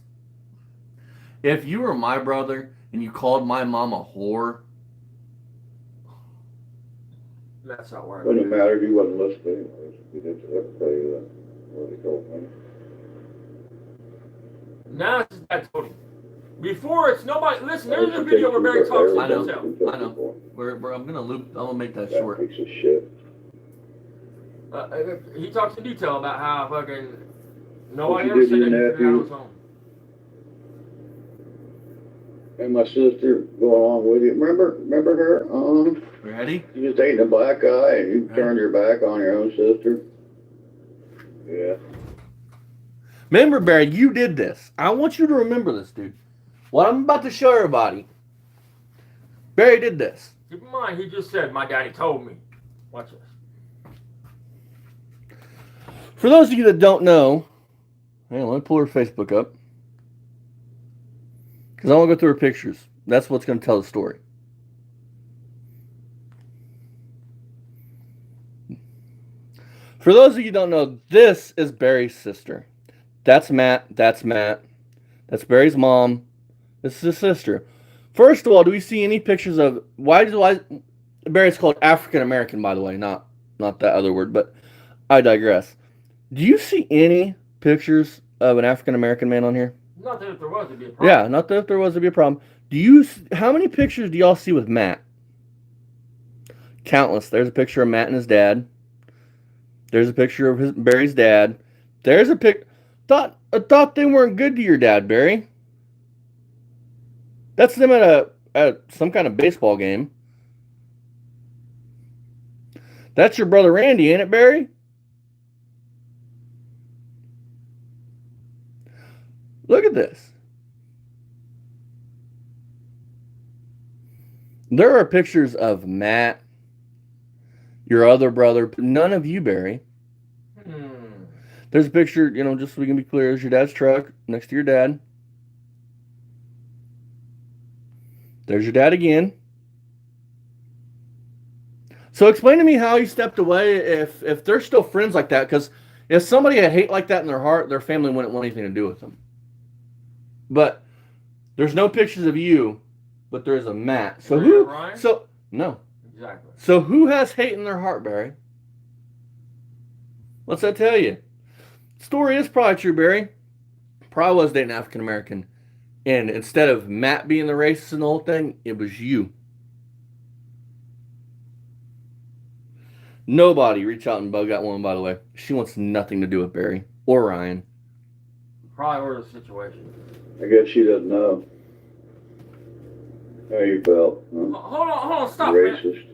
[SPEAKER 1] If you were my brother and you called my mom a whore,
[SPEAKER 2] That's not working.
[SPEAKER 3] Wouldn't have mattered, he wasn't listening anyways. He didn't ever tell you what he told me.
[SPEAKER 2] Now it's his dad told him. Before it's nobody. Listen, there's a video where Barry talks in
[SPEAKER 1] I know.
[SPEAKER 2] detail.
[SPEAKER 1] I know. I'm gonna loop. I'm gonna make that
[SPEAKER 3] That
[SPEAKER 1] short.
[SPEAKER 3] piece of shit.
[SPEAKER 2] He talks in detail about how fucking
[SPEAKER 3] What
[SPEAKER 2] nobody
[SPEAKER 3] you
[SPEAKER 2] ever
[SPEAKER 3] did
[SPEAKER 2] said
[SPEAKER 3] to your
[SPEAKER 2] anything on
[SPEAKER 3] nephew?
[SPEAKER 2] his own.
[SPEAKER 3] And my sister going along with you. Remember her?
[SPEAKER 1] Ready?
[SPEAKER 3] You was dating a black guy and you turned your back on your own sister. Yeah.
[SPEAKER 1] Remember, Barry, you did this. I want you to remember this, dude. What I'm about to show everybody. Barry did this.
[SPEAKER 2] Keep in mind, he just said, "My daddy told me." Watch this.
[SPEAKER 1] For those of you that don't know, hang on, let me pull her Facebook up. Because I want to go through her pictures. That's what's going to tell the story. For those of you who don't know, this is Barry's sister. That's Matt. That's Matt. That's Barry's mom. This is his sister. First of all, do we see any pictures of why Barry's called African American, by the way, not that other word, but I digress. Do you see any pictures of an African American man on here?
[SPEAKER 2] Not that if there was, it'd be a problem.
[SPEAKER 1] Yeah, not that if there was to be a problem. How many pictures do y'all see with Matt? Countless. There's a picture of Matt and his dad. There's a picture of Barry's dad. There's a pic. I thought they weren't good to your dad, Barry. That's them at some kind of baseball game. That's your brother Randy, ain't it, Barry? Look at this. There are pictures of Matt, your other brother, but none of you, Barry. There's a picture, just so we can be clear, there's your dad's truck next to your dad. There's your dad again. So explain to me how he stepped away if they're still friends like that, because if somebody had hate like that in their heart, their family wouldn't want anything to do with them. But there's no pictures of you, but there's a Matt. So who?
[SPEAKER 2] Ryan?
[SPEAKER 1] No.
[SPEAKER 2] Exactly.
[SPEAKER 1] So who has hate in their heart, Barry? What's that tell you? Story is probably true, Barry. Probably was dating African American, and instead of Matt being the racist in the whole thing, it was you. Nobody reach out and bug that woman, by the way. She wants nothing to do with Barry or Ryan.
[SPEAKER 2] Probably were the situation.
[SPEAKER 3] I guess she doesn't know how you felt. Huh?
[SPEAKER 2] Hold on, stop, man.
[SPEAKER 3] Racist.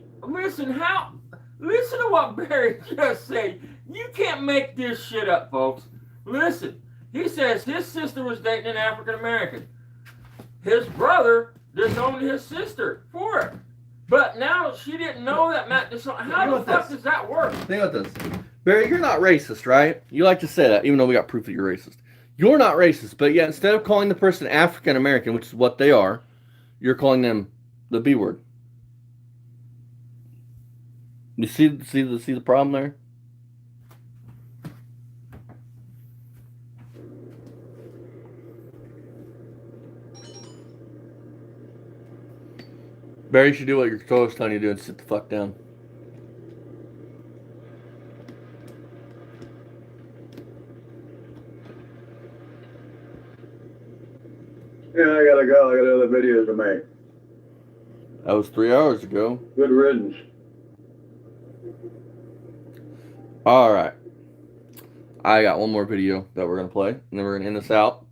[SPEAKER 2] Listen to what Barry just said. You can't make this shit up, folks. Listen, he says his sister was dating an African American. His brother disowned his sister for it. But now she didn't know that Matt disowned. How the fuck does that work?
[SPEAKER 1] Think about this. Barry, you're not racist, right? You like to say that, even though we got proof that you're racist. You're not racist, but yet instead of calling the person African American, which is what they are, you're calling them the B word. You see the problem there? Barry, you should do what your coach telling you to do and sit the fuck down.
[SPEAKER 3] Yeah, I gotta go. I got other videos to make.
[SPEAKER 1] That was 3 hours ago.
[SPEAKER 3] Good riddance.
[SPEAKER 1] All right. I got one more video that we're gonna play, and then we're gonna end this out.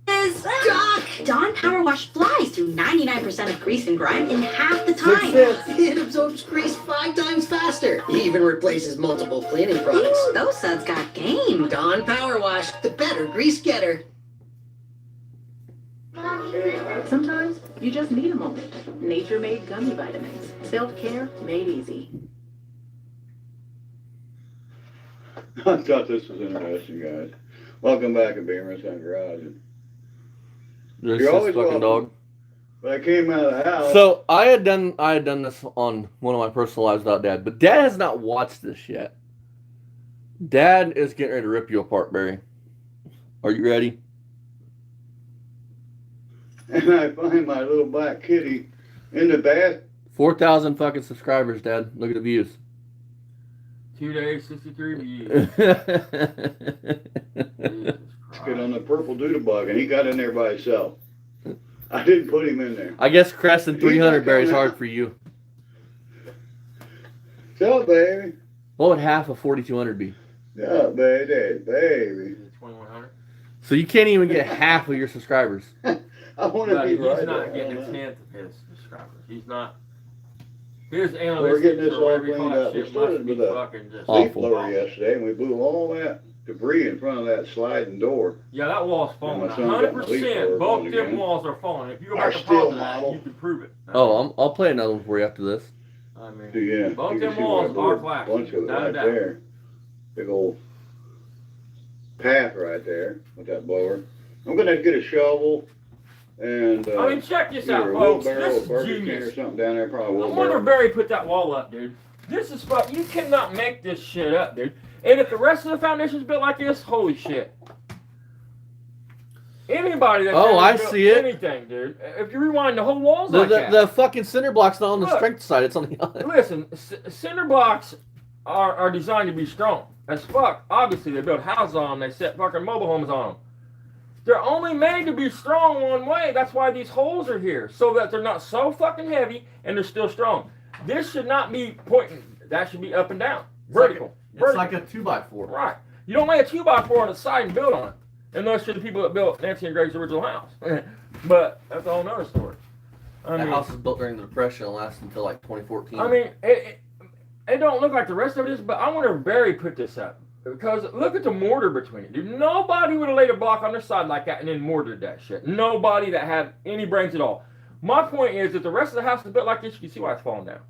[SPEAKER 7] Doc! Dawn Power Wash flies through 99% of grease and grime in half the time.
[SPEAKER 8] It absorbs grease 5 times faster. It even replaces multiple cleaning products.
[SPEAKER 7] Ooh, those suds got game.
[SPEAKER 8] Dawn Power Wash, the better grease getter.
[SPEAKER 9] Sometimes you just need a moment. Nature-made gummy vitamins. Self-care made easy.
[SPEAKER 3] I thought this was interesting, guys. Welcome back to Beamer's Gun Garage.
[SPEAKER 1] There's
[SPEAKER 3] You're
[SPEAKER 1] this
[SPEAKER 3] always
[SPEAKER 1] fucking
[SPEAKER 3] welcome.
[SPEAKER 1] dog.
[SPEAKER 3] When I came out of the house,
[SPEAKER 1] So I had done this on one of my personal lives without Dad, but Dad has not watched this yet. Dad is getting ready to rip you apart, Barry. Are you ready?
[SPEAKER 3] and I find my little black kitty in the bath.
[SPEAKER 1] 4,000 fucking subscribers, Dad. Look at the views.
[SPEAKER 2] 2 days, 63 views.
[SPEAKER 3] Get on the purple doodlebug, and he got in there by himself. I didn't put him in there.
[SPEAKER 1] I guess cresting
[SPEAKER 3] He's
[SPEAKER 1] 300,
[SPEAKER 3] not
[SPEAKER 1] Barry, is
[SPEAKER 3] coming
[SPEAKER 1] hard
[SPEAKER 3] out.
[SPEAKER 1] for you.
[SPEAKER 3] So, baby.
[SPEAKER 1] What would half of 4,200 be?
[SPEAKER 3] Yeah, baby, baby.
[SPEAKER 2] 2,100.
[SPEAKER 1] So you can't even get half of your subscribers.
[SPEAKER 3] I want to
[SPEAKER 2] But
[SPEAKER 3] be
[SPEAKER 2] he's
[SPEAKER 3] right.
[SPEAKER 2] not
[SPEAKER 3] on
[SPEAKER 2] getting a
[SPEAKER 3] that.
[SPEAKER 2] tenth of his subscribers. He's not. His
[SPEAKER 3] We're
[SPEAKER 2] analytics
[SPEAKER 3] getting this
[SPEAKER 2] or
[SPEAKER 3] all
[SPEAKER 2] whatever you call
[SPEAKER 3] cleaned
[SPEAKER 2] that
[SPEAKER 3] up. We
[SPEAKER 2] shit must
[SPEAKER 3] started
[SPEAKER 2] be
[SPEAKER 3] with a
[SPEAKER 2] fucking just.
[SPEAKER 1] Awful.
[SPEAKER 3] leaf blower yesterday, and we blew all that debris in front of that sliding door.
[SPEAKER 2] Yeah, that wall's falling.
[SPEAKER 3] my son got my leaf
[SPEAKER 2] 100%.
[SPEAKER 3] blower
[SPEAKER 2] Both
[SPEAKER 3] going
[SPEAKER 2] them
[SPEAKER 3] again.
[SPEAKER 2] walls are falling. If you go
[SPEAKER 3] Our
[SPEAKER 2] back to
[SPEAKER 3] steel
[SPEAKER 2] pause that,
[SPEAKER 3] model.
[SPEAKER 2] you can prove it.
[SPEAKER 1] Oh, I'll play another one for you after this.
[SPEAKER 2] I mean,
[SPEAKER 3] So, yeah,
[SPEAKER 2] both
[SPEAKER 3] you
[SPEAKER 2] them
[SPEAKER 3] can see
[SPEAKER 2] walls
[SPEAKER 3] what I blew
[SPEAKER 2] are
[SPEAKER 3] a
[SPEAKER 2] collapsing.
[SPEAKER 3] bunch of it
[SPEAKER 2] Without a
[SPEAKER 3] right
[SPEAKER 2] doubt.
[SPEAKER 3] there. Big old path right there with that blower. I'm gonna get a shovel and
[SPEAKER 2] I mean, check this out,
[SPEAKER 3] either a
[SPEAKER 2] folks.
[SPEAKER 3] wheelbarrow
[SPEAKER 2] This
[SPEAKER 3] or
[SPEAKER 2] is
[SPEAKER 3] garbage can or
[SPEAKER 2] genius.
[SPEAKER 3] something down there. Probably a
[SPEAKER 2] I wonder
[SPEAKER 3] wheelbarrow.
[SPEAKER 2] if Barry put that wall up, dude. This is fuck. You cannot make this shit up, dude. And if the rest of the foundation's built like this, holy shit. Anybody that
[SPEAKER 1] see it.
[SPEAKER 2] anything, dude. If you rewind, the whole wall's
[SPEAKER 1] The,
[SPEAKER 2] like
[SPEAKER 1] the,
[SPEAKER 2] that.
[SPEAKER 1] the fucking cinder block's not on the
[SPEAKER 2] Look.
[SPEAKER 1] strength side, it's on the other.
[SPEAKER 2] Listen, cinder blocks are designed to be strong as fuck. Obviously, they build houses on them. They set fucking mobile homes on them. They're only made to be strong one way. That's why these holes are here, so that they're not so fucking heavy and they're still strong. This should not be pointing. That should be up and down, vertical.
[SPEAKER 1] It's like a 2x4.
[SPEAKER 2] Right. You don't lay a 2x4 on the side and build on it, unless you're the people that built Nancy and Greg's original house. But that's a whole nother story. I
[SPEAKER 1] That
[SPEAKER 2] mean,
[SPEAKER 1] house was built during the Depression and lasted until like 2014.
[SPEAKER 2] I mean, it don't look like the rest of it is, but I wonder if Barry put this up. Because look at the mortar between it, dude. Nobody would have laid a block on their side like that and then mortared that shit. Nobody that had any brains at all. My point is that the rest of the house is built like this, you can see why it's falling down.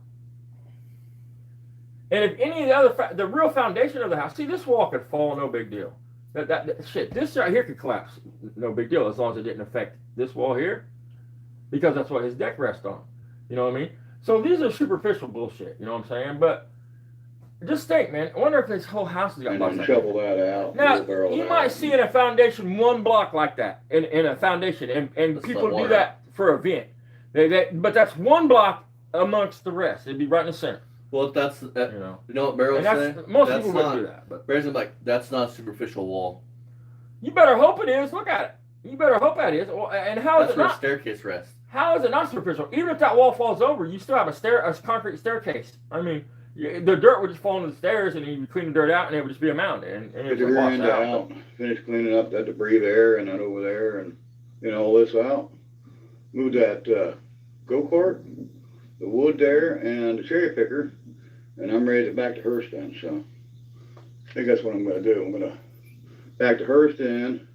[SPEAKER 2] And if any of the other, the real foundation of the house, see, this wall could fall, no big deal. That shit, this right here could collapse, no big deal, as long as it didn't affect this wall here, because that's what his deck rests on. You know what I mean? So these are superficial bullshit. You know what I'm saying? But just think, man. I wonder if this whole house has got
[SPEAKER 3] And
[SPEAKER 2] blocks
[SPEAKER 3] then
[SPEAKER 2] like
[SPEAKER 3] shovel
[SPEAKER 2] that.
[SPEAKER 3] that out.
[SPEAKER 2] Now,
[SPEAKER 3] wheelbarrow
[SPEAKER 2] you
[SPEAKER 3] that
[SPEAKER 2] might
[SPEAKER 3] out.
[SPEAKER 2] see in a foundation one block like that in a foundation, and
[SPEAKER 1] That's
[SPEAKER 2] people
[SPEAKER 1] not
[SPEAKER 2] do
[SPEAKER 1] water.
[SPEAKER 2] that for a vent. But that's one block amongst the rest. It'd be right in the center.
[SPEAKER 1] well, if that's,
[SPEAKER 2] You know.
[SPEAKER 1] you know what Barry was
[SPEAKER 2] And
[SPEAKER 1] saying?
[SPEAKER 2] that's, most
[SPEAKER 1] That's
[SPEAKER 2] people wouldn't
[SPEAKER 1] not-
[SPEAKER 2] do that. But
[SPEAKER 1] Barry's like, that's not a superficial wall.
[SPEAKER 2] you better hope it is. Look at it. You better hope that is. Well, and how is
[SPEAKER 1] That's
[SPEAKER 2] it
[SPEAKER 1] where a
[SPEAKER 2] not?
[SPEAKER 1] staircase rests.
[SPEAKER 2] How is it not superficial? Even if that wall falls over, you still have a concrete staircase. I mean, the dirt would just fall into the stairs, and you would clean the dirt out, and it would just be a mound, and it
[SPEAKER 3] Get
[SPEAKER 2] would
[SPEAKER 3] the
[SPEAKER 2] just
[SPEAKER 3] rear
[SPEAKER 2] wash
[SPEAKER 3] end
[SPEAKER 2] out.
[SPEAKER 3] out. Finish cleaning up that debris there and that over there, and all this out. Move that go-kart, the wood there, and the cherry picker, and I'm ready to back to Hurston. So I think that's what I'm going to do. I'm going to back to Hurston,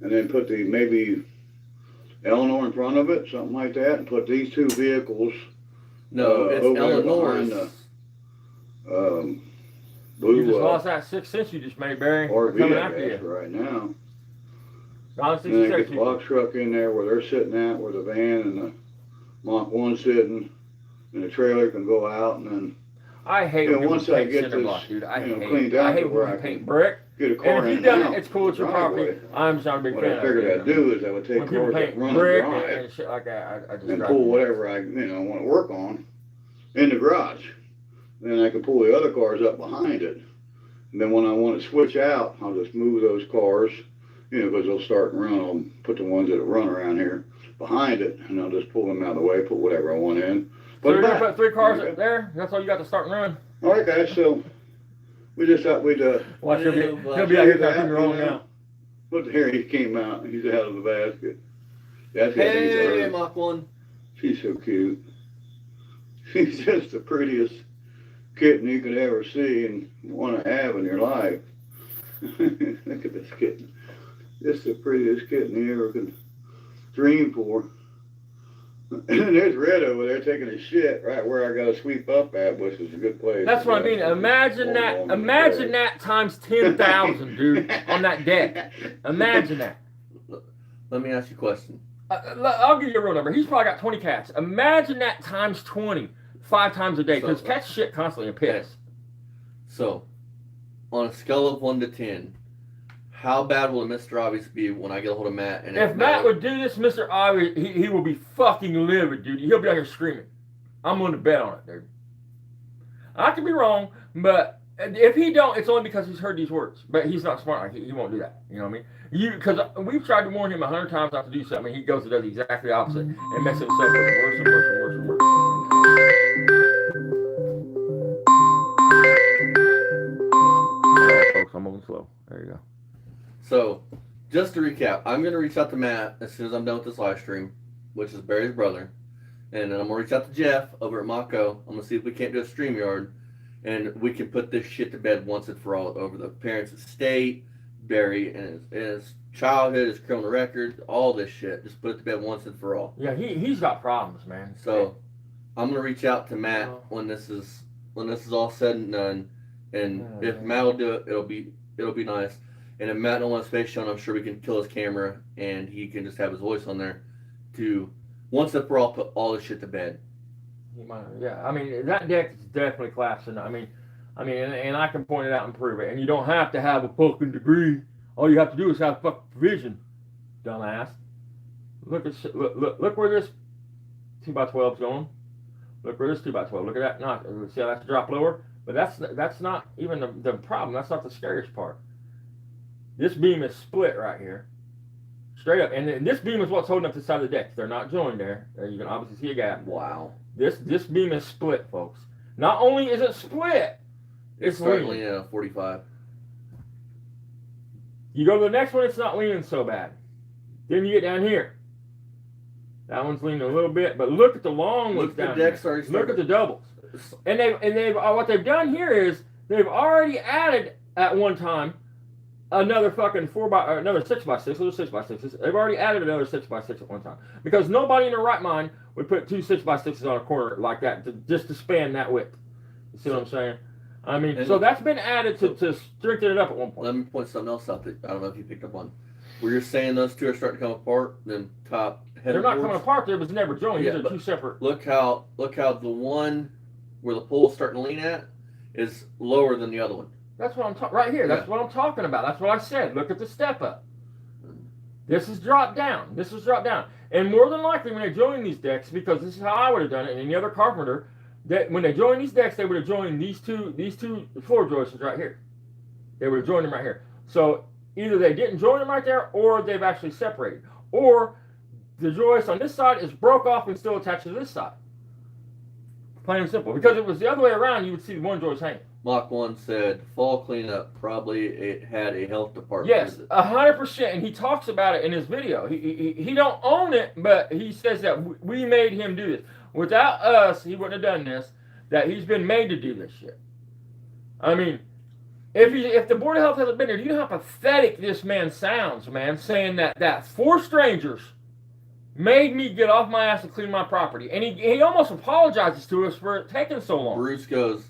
[SPEAKER 3] and then put the maybe Eleanor in front of it, something like that, and put these two vehicles.
[SPEAKER 1] No, it's
[SPEAKER 3] over there
[SPEAKER 1] Eleanor's.
[SPEAKER 3] behind the
[SPEAKER 2] You just
[SPEAKER 3] blue
[SPEAKER 2] lost that 6 cents you just made, Barry. They're
[SPEAKER 3] RV,
[SPEAKER 2] coming
[SPEAKER 3] I
[SPEAKER 2] after
[SPEAKER 3] guess,
[SPEAKER 2] you.
[SPEAKER 3] right now.
[SPEAKER 2] Gone
[SPEAKER 3] And then
[SPEAKER 2] 66
[SPEAKER 3] get the
[SPEAKER 2] people.
[SPEAKER 3] box truck in there where they're sitting at, where the van and the Mach 1 sitting, and the trailer can go out, and then
[SPEAKER 2] I hate
[SPEAKER 3] you know,
[SPEAKER 2] when people
[SPEAKER 3] once I
[SPEAKER 2] paint
[SPEAKER 3] get
[SPEAKER 2] cinder
[SPEAKER 3] this,
[SPEAKER 2] block, dude. I hate
[SPEAKER 3] cleaned
[SPEAKER 2] it. I
[SPEAKER 3] out
[SPEAKER 2] hate
[SPEAKER 3] to where
[SPEAKER 2] when
[SPEAKER 3] I
[SPEAKER 2] people paint
[SPEAKER 3] can
[SPEAKER 2] brick.
[SPEAKER 3] get a car
[SPEAKER 2] And if
[SPEAKER 3] in
[SPEAKER 2] you've
[SPEAKER 3] and
[SPEAKER 2] done
[SPEAKER 3] out.
[SPEAKER 2] it, it's cool. It's your
[SPEAKER 3] driveway.
[SPEAKER 2] property. I'm just not a big
[SPEAKER 3] What
[SPEAKER 2] fan
[SPEAKER 3] I
[SPEAKER 2] of
[SPEAKER 3] figured
[SPEAKER 2] it.
[SPEAKER 3] I'd do is I would take
[SPEAKER 2] When people
[SPEAKER 3] cars that
[SPEAKER 2] paint
[SPEAKER 3] run
[SPEAKER 2] brick
[SPEAKER 3] and drive
[SPEAKER 2] and shit like that, I just
[SPEAKER 3] and
[SPEAKER 2] drive
[SPEAKER 3] pull
[SPEAKER 2] me nuts.
[SPEAKER 3] whatever I want to work on in the garage. Then I can pull the other cars up behind it. And then when I want to switch out, I'll just move those cars You know, because they'll start and run. I'll put the ones that run around here behind it, and I'll just pull them out of the way, put whatever I want in.
[SPEAKER 2] So you're
[SPEAKER 3] back.
[SPEAKER 2] gonna put 3 cars up there? That's all you got to start and run?
[SPEAKER 3] All right, guys, so we just thought we'd,
[SPEAKER 2] Watch, he'll be out
[SPEAKER 3] Yeah,
[SPEAKER 2] here
[SPEAKER 3] that,
[SPEAKER 2] talking wrong now.
[SPEAKER 3] look, here he came out. He's out of the basket. That's
[SPEAKER 1] Hey, Mach 1.
[SPEAKER 3] She's so cute. She's just the prettiest kitten you could ever see and want to have in your life. Look at this kitten. Just the prettiest kitten you ever could dream for. And there's Red over there taking a shit right where I got to sweep up at, which is a good place.
[SPEAKER 2] That's what I mean. Imagine that. Imagine that times 10,000, dude, on that deck. Imagine that.
[SPEAKER 1] Let me ask you a question.
[SPEAKER 2] I'll give you a real number. He's probably got 20 cats. Imagine that times 20, 5 times a day. Because cats shit constantly and piss.
[SPEAKER 1] So, on a scale of 1 to 10, how bad will Mr. Obvious be when I get a hold of Matt? And
[SPEAKER 2] if Matt would do this, Mr. Obvious, he will be fucking livid, dude. He'll be out here screaming. I'm willing to bet on it, dude. I could be wrong, but if he don't, it's only because he's heard these words. But he's not smart. He won't do that. You know what I mean? Because we've tried to warn him 100 times not to do something. He goes and does exactly the opposite and messes himself up worse and worse and worse and worse. All right, folks, I'm moving slow. There you go.
[SPEAKER 1] So, just to recap, I'm going to reach out to Matt as soon as I'm done with this live stream, which is Barry's brother. And then I'm going to reach out to Jeff over at Mako. I'm going to see if we can't do a StreamYard. And we can put this shit to bed once and for all over the parents' estate, Barry and his childhood, his criminal record, all this shit. Just put it to bed once and for all.
[SPEAKER 2] Yeah, he's got problems, man.
[SPEAKER 1] So, I'm going to reach out to Matt when this is all said and done. And if Matt will do it, it'll be nice. And if Matt don't want his face shown, I'm sure we can kill his camera and he can just have his voice on there to once and for all put all this shit to bed.
[SPEAKER 2] Yeah, I mean that deck is definitely collapsing. I mean, and I can point it out and prove it. And you don't have to have a fucking degree. All you have to do is have fucking vision, dumbass. Look where this 2x12 is going. Look where this 2x12. Look at that knot. See how that's dropped lower? But that's not even the problem. That's not the scariest part. This beam is split right here, straight up, and this beam is what's holding up the side of the deck. They're not joined there. You can obviously see a gap.
[SPEAKER 1] Wow.
[SPEAKER 2] This beam is split, folks. Not only is it split, it's
[SPEAKER 1] certainly
[SPEAKER 2] leaning.
[SPEAKER 1] a 45.
[SPEAKER 2] You go to the next one, it's not leaning so bad. Then you get down here. That one's leaning a little bit, but look at the long ones down here. Look at the doubles. And they've what they've done here is they've already added at one time another fucking 6x6. Those are 6x6s. They've already added another 6x6 at one time because nobody in their right mind would put 2 6x6s on a corner like that just to span that width. You see what I'm saying? I mean, so that's been added to strengthen it up at one point.
[SPEAKER 1] Let me point something else out that I don't know if you picked up on. Where you're saying those two are starting to come apart, then top head.
[SPEAKER 2] They're not coming apart. There was never joined.
[SPEAKER 1] Yeah,
[SPEAKER 2] These are two separate.
[SPEAKER 1] Look how the one where the pole's starting to lean at is lower than the other one.
[SPEAKER 2] That's what I'm talking right here. That's what I'm talking about. That's what I said. Look at the step up. This is dropped down. This is dropped down. And more than likely, when they join these decks, because this is how I would have done it, and any other carpenter, that when they join these decks, they would have joined these two floor joists right here. They would have joined them right here. So either they didn't join them right there, or they've actually separated, or the joist on this side is broke off and still attached to this side. Plain and simple. Because if it was the other way around, you would see one joist hanging.
[SPEAKER 1] Mach 1 said fall cleanup probably it had a health department.
[SPEAKER 2] Yes, 100%, and he talks about it in his video. He don't own it, but he says that we made him do this. Without us, he wouldn't have done this. That he's been made to do this shit. I mean, if the Board of Health hasn't been there, do you know how pathetic this man sounds, man? Saying that 4 strangers made me get off my ass and clean my property, and he almost apologizes to us for it taking so long.
[SPEAKER 1] Bruce goes,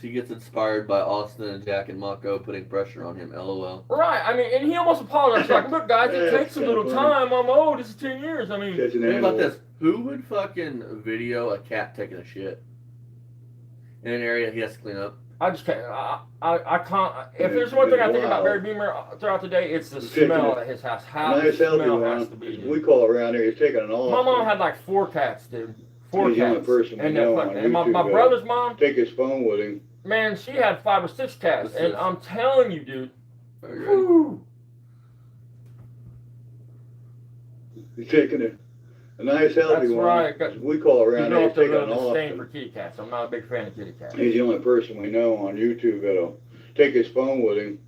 [SPEAKER 1] he gets inspired by Austin and Jack and Mako putting pressure on him. LOL.
[SPEAKER 2] Right. I mean, and he almost apologized. Like, look, guys, it takes a little time. I'm old. This is 10 years. I mean,
[SPEAKER 1] think about this. Who would fucking video a cat taking a shit in an area he has to clean up?
[SPEAKER 2] I just can't. I can't. If there's one thing I think about Barry Beamer throughout the day, it's the smell at his house. How the smell has to be.
[SPEAKER 3] We call it around here. He's taking an off.
[SPEAKER 2] My mom had like 4 cats, dude. 4
[SPEAKER 3] He's the only
[SPEAKER 2] cats.
[SPEAKER 3] person we know on
[SPEAKER 2] And my
[SPEAKER 3] YouTube,
[SPEAKER 2] brother's mom,
[SPEAKER 3] take his phone with him.
[SPEAKER 2] man, she had 5 or 6 cats, and I'm telling you, dude.
[SPEAKER 1] Are you ready?
[SPEAKER 2] Whew,
[SPEAKER 3] He's taking a nice healthy
[SPEAKER 2] That's
[SPEAKER 3] one.
[SPEAKER 2] right.
[SPEAKER 3] We call
[SPEAKER 2] You
[SPEAKER 3] around
[SPEAKER 2] know,
[SPEAKER 3] here,
[SPEAKER 2] it's a
[SPEAKER 3] taking an
[SPEAKER 2] little disdain for
[SPEAKER 3] off.
[SPEAKER 2] kitty cats. I'm not a big fan of kitty cats.
[SPEAKER 3] He's the only person we know on YouTube that'll take his phone with him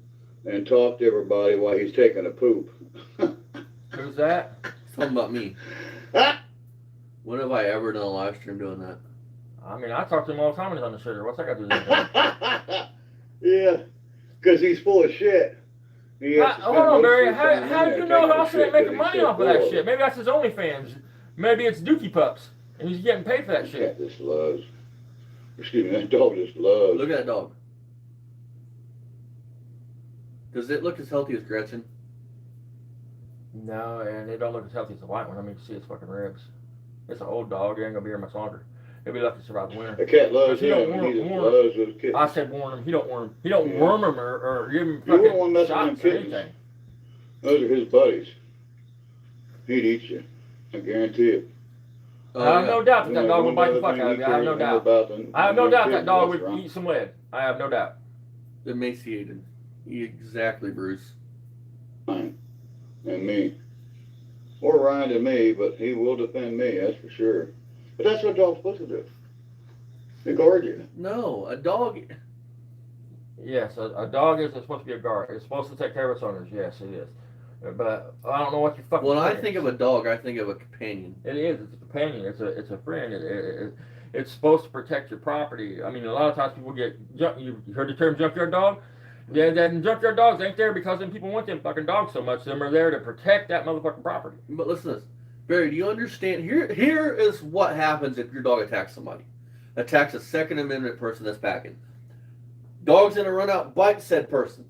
[SPEAKER 3] and talk to everybody while he's taking a poop.
[SPEAKER 2] Who's that?
[SPEAKER 1] Talking about me. When have I ever done a live stream doing that?
[SPEAKER 2] I mean, I talk to him all the time when he's on the shitter. What's that got to do with anything?
[SPEAKER 3] Yeah, because he's full of shit. He has to spend
[SPEAKER 2] Hold on,
[SPEAKER 3] most
[SPEAKER 2] Barry.
[SPEAKER 3] of his time
[SPEAKER 2] How
[SPEAKER 3] in
[SPEAKER 2] do you
[SPEAKER 3] there
[SPEAKER 2] know
[SPEAKER 3] taking
[SPEAKER 2] how
[SPEAKER 3] a
[SPEAKER 2] else
[SPEAKER 3] shit
[SPEAKER 2] ain't making
[SPEAKER 3] 'cause he's
[SPEAKER 2] money
[SPEAKER 3] so
[SPEAKER 2] off of that
[SPEAKER 3] full.
[SPEAKER 2] shit? Maybe that's his OnlyFans. Maybe it's Dookie Pups, and he's getting paid for that
[SPEAKER 3] That
[SPEAKER 2] shit.
[SPEAKER 3] cat just loves. Excuse me, that dog just loves.
[SPEAKER 1] Look at that dog. Does it look as healthy as Gretchen?
[SPEAKER 2] No, and it don't look as healthy as the white one. I mean, you see its fucking ribs. It's an old dog. It ain't gonna be here much longer. He'll be lucky to survive the winter.
[SPEAKER 3] The cat loves
[SPEAKER 2] He don't
[SPEAKER 3] him.
[SPEAKER 2] want-
[SPEAKER 3] He just
[SPEAKER 2] want-
[SPEAKER 3] loves those kittens.
[SPEAKER 2] I said warn him. He don't warn him. He don't
[SPEAKER 3] Yeah.
[SPEAKER 2] worm him or give him
[SPEAKER 3] You wouldn't
[SPEAKER 2] fucking
[SPEAKER 3] want to mess with them
[SPEAKER 2] shots or
[SPEAKER 3] kittens.
[SPEAKER 2] anything.
[SPEAKER 3] Those are his buddies. He'd eat you. I guarantee it.
[SPEAKER 1] Oh,
[SPEAKER 2] I have
[SPEAKER 1] yeah.
[SPEAKER 2] no doubt that
[SPEAKER 3] You
[SPEAKER 2] that
[SPEAKER 3] know,
[SPEAKER 2] dog would
[SPEAKER 3] one
[SPEAKER 2] bite the
[SPEAKER 3] other
[SPEAKER 2] fuck
[SPEAKER 3] thing
[SPEAKER 2] out
[SPEAKER 3] he
[SPEAKER 2] of you. I have no
[SPEAKER 3] cares more
[SPEAKER 2] doubt.
[SPEAKER 3] about than
[SPEAKER 2] I have no
[SPEAKER 3] them
[SPEAKER 2] doubt that
[SPEAKER 3] kittens,
[SPEAKER 2] dog
[SPEAKER 3] that's
[SPEAKER 2] would
[SPEAKER 3] wrong.
[SPEAKER 2] eat some lead. I have no doubt.
[SPEAKER 1] Emaciated. Exactly, Bruce.
[SPEAKER 3] Ryan and me. Or Ryan and me, but he will defend me, that's for sure. But that's what a dog's supposed to do. They guard you.
[SPEAKER 1] No, a dog.
[SPEAKER 2] Yes, a dog is supposed to be a guard. It's supposed to take care of its owners. Yes, it is. But I don't know what you fucking.
[SPEAKER 1] When I
[SPEAKER 2] think.
[SPEAKER 1] think of a dog, I think of a companion.
[SPEAKER 2] It is. It's a companion. It's a friend. It's supposed to protect your property. I mean, a lot of times people get junk. You heard the term junkyard dog? Yeah, that junkyard dogs ain't there because them people want them fucking dogs so much. Them are there to protect that motherfucking property.
[SPEAKER 1] But listen to this. Barry, do you understand? Here is what happens if your dog attacks somebody. Attacks a Second Amendment person that's packing. Dog's gonna run out, bite said person,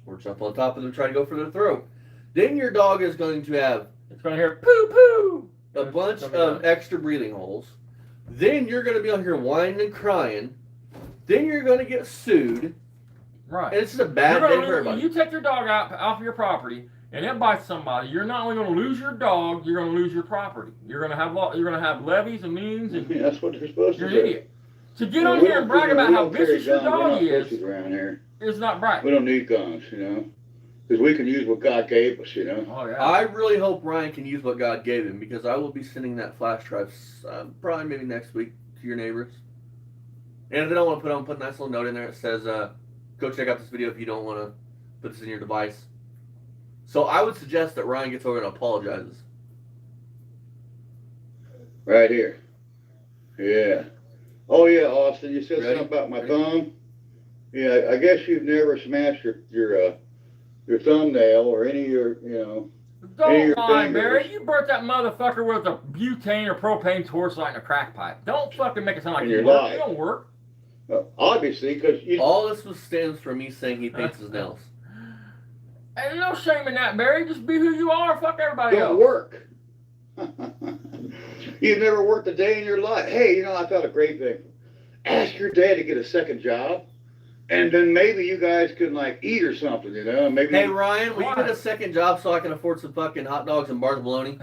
[SPEAKER 1] or jump on top of them, try to go for their throat. Then your dog is going to have
[SPEAKER 2] It's gonna hear poo poo.
[SPEAKER 1] a bunch
[SPEAKER 2] Something
[SPEAKER 1] of
[SPEAKER 2] done.
[SPEAKER 1] extra breathing holes. Then you're going to be on here whining and crying. Then you're going to get sued.
[SPEAKER 2] Right.
[SPEAKER 1] And it's just a bad
[SPEAKER 2] You're
[SPEAKER 1] day
[SPEAKER 2] gonna
[SPEAKER 1] for
[SPEAKER 2] lose-
[SPEAKER 1] everybody.
[SPEAKER 2] You take your dog out off your property and it bites somebody. You're not only going to lose your dog, you're going to lose your property. You're going to have levies and liens, and
[SPEAKER 3] Yeah, that's what they're supposed
[SPEAKER 2] you're
[SPEAKER 3] to
[SPEAKER 2] an
[SPEAKER 3] do.
[SPEAKER 2] idiot. To get on here and brag about how vicious your dog is
[SPEAKER 3] Around here.
[SPEAKER 2] not right.
[SPEAKER 3] We don't need guns, you know, because we can use what God gave us, you know.
[SPEAKER 2] Oh yeah.
[SPEAKER 1] I really hope Ryan can use what God gave him, because I will be sending that flash drive probably maybe next week to your neighbors. And if they don't want to put on, put a nice little note in there that says, go check out this video if you don't want to put this in your device. So I would suggest that Ryan gets over and apologizes.
[SPEAKER 3] Right here. Yeah. Oh yeah, Austin, you said
[SPEAKER 1] Ready?
[SPEAKER 3] something about my
[SPEAKER 1] Ready?
[SPEAKER 3] thumb. Yeah, I guess you've never smashed your thumbnail or any of your, you know. Hey,
[SPEAKER 2] Don't
[SPEAKER 3] your
[SPEAKER 2] lie,
[SPEAKER 3] fingers.
[SPEAKER 2] Barry. You burnt that motherfucker with a butane or propane torchlight and a crack pipe. Don't fucking make it sound like
[SPEAKER 3] And
[SPEAKER 2] you
[SPEAKER 3] you're
[SPEAKER 2] work.
[SPEAKER 3] lying.
[SPEAKER 2] You don't work.
[SPEAKER 3] Obviously, because you.
[SPEAKER 1] All this stands for me saying he paints his nails.
[SPEAKER 2] Ain't no shame in that, Barry. Just be who you are. Fuck everybody
[SPEAKER 3] Don't
[SPEAKER 2] else.
[SPEAKER 3] work. You've never worked a day in your life. Hey, you know, I thought a great thing. Ask your dad to get a second job, and then maybe you guys can like eat or something, you know. Maybe.
[SPEAKER 1] Hey Ryan, will you
[SPEAKER 2] Why?
[SPEAKER 1] get a second job so I can afford some fucking hot dogs and bars of bologna?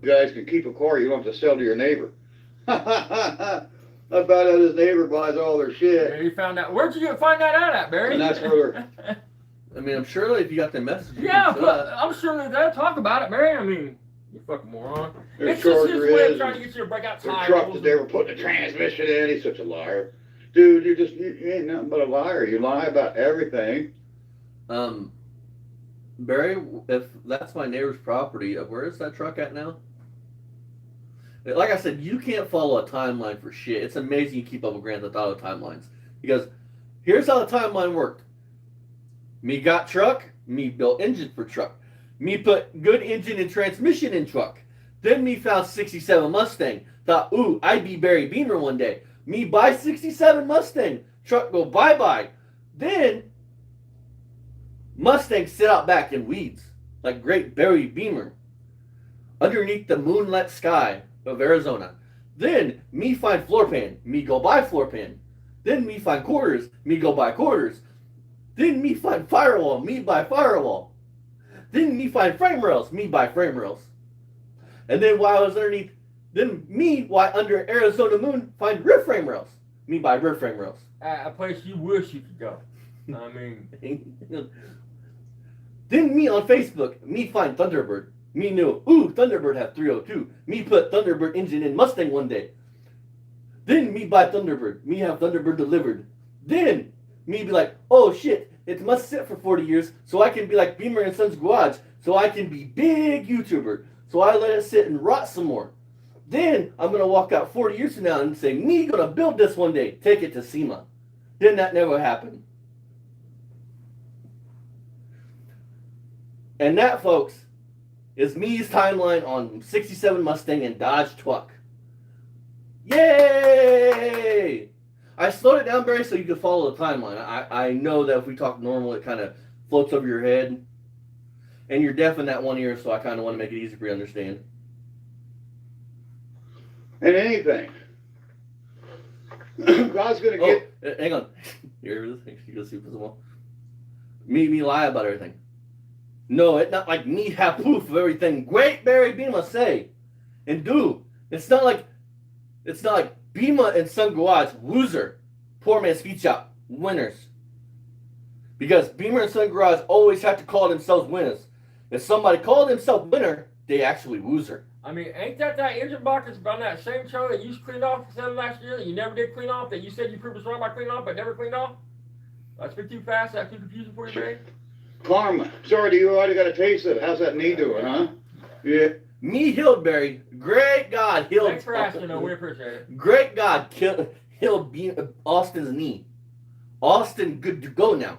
[SPEAKER 3] You guys can keep a car you don't have to sell to your neighbor. I found out his neighbor buys all their shit.
[SPEAKER 2] Yeah, you found out. Where'd you find that out at, Barry?
[SPEAKER 3] And that's where
[SPEAKER 1] I mean, I'm sure that if you got the message, you
[SPEAKER 2] Yeah,
[SPEAKER 1] can sell
[SPEAKER 2] but
[SPEAKER 1] it.
[SPEAKER 2] I'm sure that they'll talk about it, Barry. I mean, you fucking moron.
[SPEAKER 3] their
[SPEAKER 2] It's just his
[SPEAKER 3] charger
[SPEAKER 2] way
[SPEAKER 3] is.
[SPEAKER 2] of trying to get you to break out
[SPEAKER 3] Their
[SPEAKER 2] tires.
[SPEAKER 3] truck that they were putting the transmission in. He's such a liar. Dude, you ain't nothing but a liar. You lie about everything.
[SPEAKER 1] Barry, if that's my neighbor's property, where is that truck at now? Like I said, you can't follow a timeline for shit. It's amazing you keep up with Grand Theft Auto timelines. Because here's how the timeline worked. Me got truck, me built engine for truck. Me put good engine and transmission in truck. Then me found 67 Mustang. Thought, ooh, I'd be Barry Beamer one day. Me buy 67 Mustang. Truck go bye-bye. Then Mustang sit out back in weeds. Like great Barry Beamer. Underneath the moonlit sky of Arizona. Then me find floor pan. Me go buy floor pan. Then me find quarters. Me go buy quarters. Then me find firewall. Me buy firewall. Then me find frame rails. Me buy frame rails. And then while I was underneath, then me, while under Arizona moon, find rear frame rails. Me buy rear frame rails.
[SPEAKER 2] A place you wish you could go. I mean,
[SPEAKER 1] Then me on Facebook, me find Thunderbird. Me knew, ooh, Thunderbird have 302. Me put Thunderbird engine in Mustang one day. Then me buy Thunderbird. Me have Thunderbird delivered. Then me be like, oh shit, it must sit for 40 years so I can be like Beamer and Sons Garage, so I can be big YouTuber. So I let it sit and rot some more. Then I'm gonna walk out 40 years from now and say, me gonna build this one day, take it to SEMA. Then that never happened. And that, folks, is me's timeline on 67 Mustang and Dodge Truck. Yay! I slowed it down, Barry, so you could follow the timeline. I know that if we talk normal, it kind of floats over your head. And you're deaf in that one ear, so I kind of want to make it easy for you to understand.
[SPEAKER 3] And anything. God's gonna get.
[SPEAKER 1] Hang on. Here it is. You go see this one. Me lie about everything. No, it's not like me have proof of everything. Great Barry Bima say and do. It's not like Bima and Sun Garage loser. Poor man's speed shop winners. Because Beamer and Sun Garage always have to call themselves winners. If somebody called themselves winner, they actually loser.
[SPEAKER 2] I mean, ain't that engine block that's on that same show that you cleaned off last year that you never did clean off, that you said you proved us wrong by cleaning off but never cleaned off? I speak too fast, that's too confusing for you, Barry?
[SPEAKER 3] Karma. Sorry, you already got a taste of it. How's that knee doing, huh? Yeah.
[SPEAKER 1] Me healed, Barry. Great God healed.
[SPEAKER 2] Thanks for asking, though. We appreciate it.
[SPEAKER 1] Great God healed Austin's knee. Austin good to go now.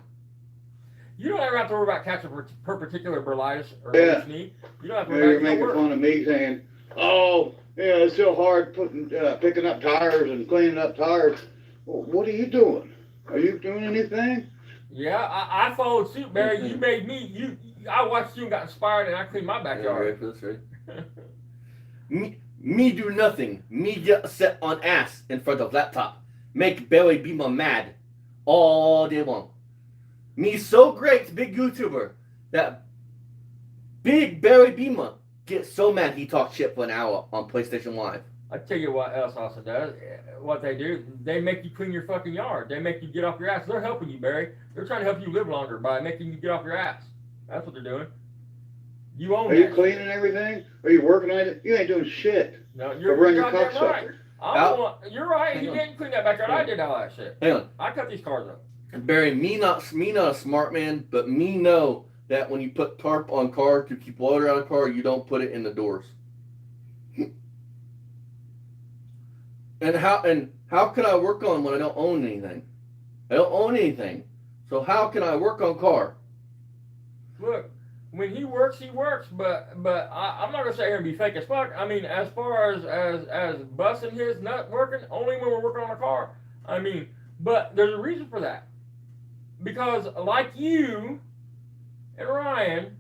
[SPEAKER 2] You don't ever have to worry about catching per particular burlitis or knee. You don't have to
[SPEAKER 3] Yeah,
[SPEAKER 2] worry
[SPEAKER 3] you're
[SPEAKER 2] about
[SPEAKER 3] making fun of me saying, oh, yeah, it's so hard picking up tires and cleaning up tires. Well, what are you doing? Are you doing anything?
[SPEAKER 2] Yeah, I followed suit, Barry. You made me. I watched you and got inspired, and I cleaned my backyard.
[SPEAKER 1] Ready for this, ready? me do nothing. Me just sit on ass in front of laptop. Make Barry Bima mad all day long. Me so great, big YouTuber, that big Barry Bima gets so mad he talks shit for an hour on PlayStation Live.
[SPEAKER 2] I tell you what else Austin does. What they do, they make you clean your fucking yard. They make you get off your ass. They're helping you, Barry. They're trying to help you live longer by making you get off your ass. That's what they're doing. You own
[SPEAKER 3] Are
[SPEAKER 2] that
[SPEAKER 3] you cleaning everything? Are you working on it? You ain't doing shit.
[SPEAKER 2] No, you're
[SPEAKER 3] run your
[SPEAKER 2] goddamn right.
[SPEAKER 3] cocksucker.
[SPEAKER 2] You're right. He didn't clean that backyard. I did all that shit.
[SPEAKER 1] Hang on.
[SPEAKER 2] I cut these cars up.
[SPEAKER 1] Barry, me not a smart man, but me know that when you put tarp on car to keep water out of car, you don't put it in the doors. And how can I work on when I don't own anything? I don't own anything. So how can I work on car?
[SPEAKER 2] Look, when he works, but I'm not gonna sit here and be fake as fuck. I mean, as far as busting his nut working, only when we're working on a car. I mean, but there's a reason for that. Because like you and Ryan,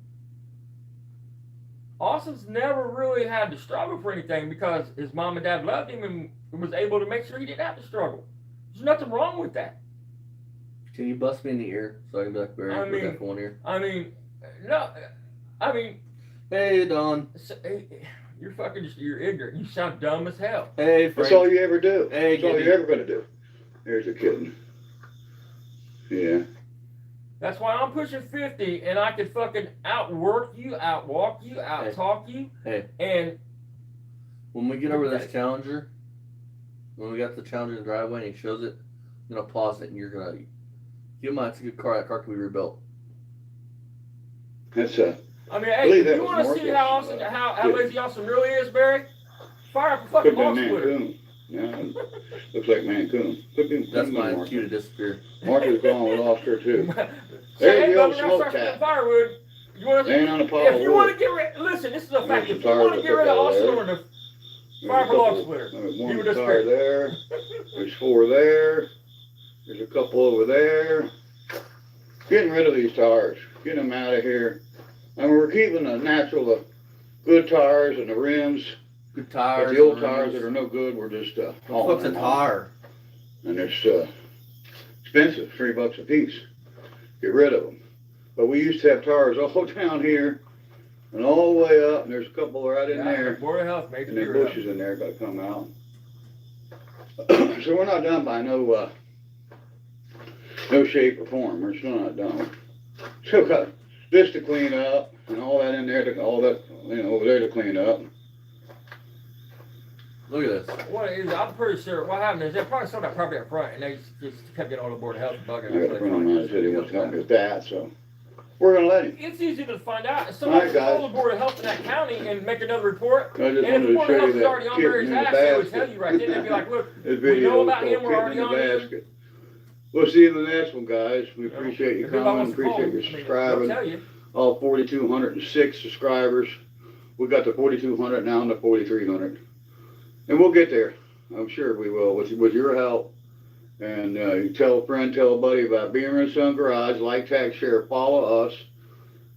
[SPEAKER 2] Austin's never really had to struggle for anything because his mom and dad loved him and was able to make sure he didn't have to struggle. There's nothing wrong with that.
[SPEAKER 1] Can you bust me in the ear so I can be like Barry with that for one ear?
[SPEAKER 2] I mean, no. I mean,
[SPEAKER 1] hey Don.
[SPEAKER 2] You're ignorant. You sound dumb as hell.
[SPEAKER 1] Hey Frank.
[SPEAKER 3] That's all you ever do.
[SPEAKER 1] Hey,
[SPEAKER 3] That's all you're ever gonna do. There's a kitten. Yeah.
[SPEAKER 2] That's why I'm pushing 50 and I can fucking outwork you, outwalk you, outtalk you.
[SPEAKER 1] Hey.
[SPEAKER 2] And
[SPEAKER 1] when we get over this Challenger, when we got the Challenger in the driveway and he shows it, I'm gonna pause it and you're gonna keep in mind it's a good car. That car can be rebuilt.
[SPEAKER 3] That's
[SPEAKER 2] I mean, hey, if you want to see how Austin, how lazy Austin really is, Barry, fire up a fucking log splitter.
[SPEAKER 3] Yeah, looks like Mancoon.
[SPEAKER 1] That's my cue to disappear.
[SPEAKER 3] Martha's gone, we lost her too.
[SPEAKER 2] Say, hey,
[SPEAKER 3] There's the old
[SPEAKER 2] Bubba, now
[SPEAKER 3] smoke
[SPEAKER 2] start
[SPEAKER 3] tap.
[SPEAKER 2] firewood. You want to?
[SPEAKER 3] Laying on a pile
[SPEAKER 2] If
[SPEAKER 3] of
[SPEAKER 2] you
[SPEAKER 3] wood.
[SPEAKER 2] want to get rid, listen, this is a fact.
[SPEAKER 3] There's
[SPEAKER 2] If
[SPEAKER 3] some
[SPEAKER 2] you want to
[SPEAKER 3] tires
[SPEAKER 2] get rid of
[SPEAKER 3] that
[SPEAKER 2] Austin
[SPEAKER 3] there.
[SPEAKER 2] or the fire for log splitter,
[SPEAKER 3] There's
[SPEAKER 2] you
[SPEAKER 3] one
[SPEAKER 2] would just
[SPEAKER 3] tire there. There's 4 there. There's a couple over there. Getting rid of these tires. Getting them out of here. And we're keeping the natural, good tires and the rims.
[SPEAKER 1] Good tires.
[SPEAKER 3] But the old tires that are no good, we're just hauling
[SPEAKER 1] What's a
[SPEAKER 3] them
[SPEAKER 1] tire?
[SPEAKER 3] and it's expensive, $3 a piece. Get rid of them. But we used to have tires all down here and all the way up, and there's a couple right in there,
[SPEAKER 2] Board of Health, make
[SPEAKER 3] and there
[SPEAKER 2] sure.
[SPEAKER 3] bushes in there got to come out. So we're not done by no shape or form. We're still not done. Still got this to clean up, and all that in there, all that, over there to clean up.
[SPEAKER 1] Look at this.
[SPEAKER 2] What it is, I'm pretty sure what happened is they probably sold that property up front and they just kept getting all the board of health and bugging.
[SPEAKER 3] I got a friend of mine that said he wants to help me with that, so we're gonna let him.
[SPEAKER 2] It's easy to find out. If somebody
[SPEAKER 3] All right, guys.
[SPEAKER 2] call the board of health in that county and make another report,
[SPEAKER 3] I just
[SPEAKER 2] and if
[SPEAKER 3] wanted
[SPEAKER 2] the
[SPEAKER 3] to
[SPEAKER 2] board of
[SPEAKER 3] show
[SPEAKER 2] health
[SPEAKER 3] you
[SPEAKER 2] is already
[SPEAKER 3] that
[SPEAKER 2] on
[SPEAKER 3] kitten
[SPEAKER 2] Barry's
[SPEAKER 3] in the
[SPEAKER 2] ass, they would
[SPEAKER 3] basket.
[SPEAKER 2] tell you right then. They'd be like, look,
[SPEAKER 3] This
[SPEAKER 2] we
[SPEAKER 3] video
[SPEAKER 2] know
[SPEAKER 3] is
[SPEAKER 2] about
[SPEAKER 3] called
[SPEAKER 2] him, we're already
[SPEAKER 3] Kitten in
[SPEAKER 2] on
[SPEAKER 3] the
[SPEAKER 2] him.
[SPEAKER 3] Basket. We'll see you in the next one, guys. We appreciate you
[SPEAKER 2] If anybody
[SPEAKER 3] coming,
[SPEAKER 2] wants to call,
[SPEAKER 3] appreciate you
[SPEAKER 2] I mean, they'll
[SPEAKER 3] subscribing.
[SPEAKER 2] tell you.
[SPEAKER 3] All 4,206 subscribers. We got to 4,200 now, to 4,300, and we'll get there. I'm sure we will with your help. And you tell a friend, tell a buddy about Beamer & Son Garage. Like, tag, share, follow us,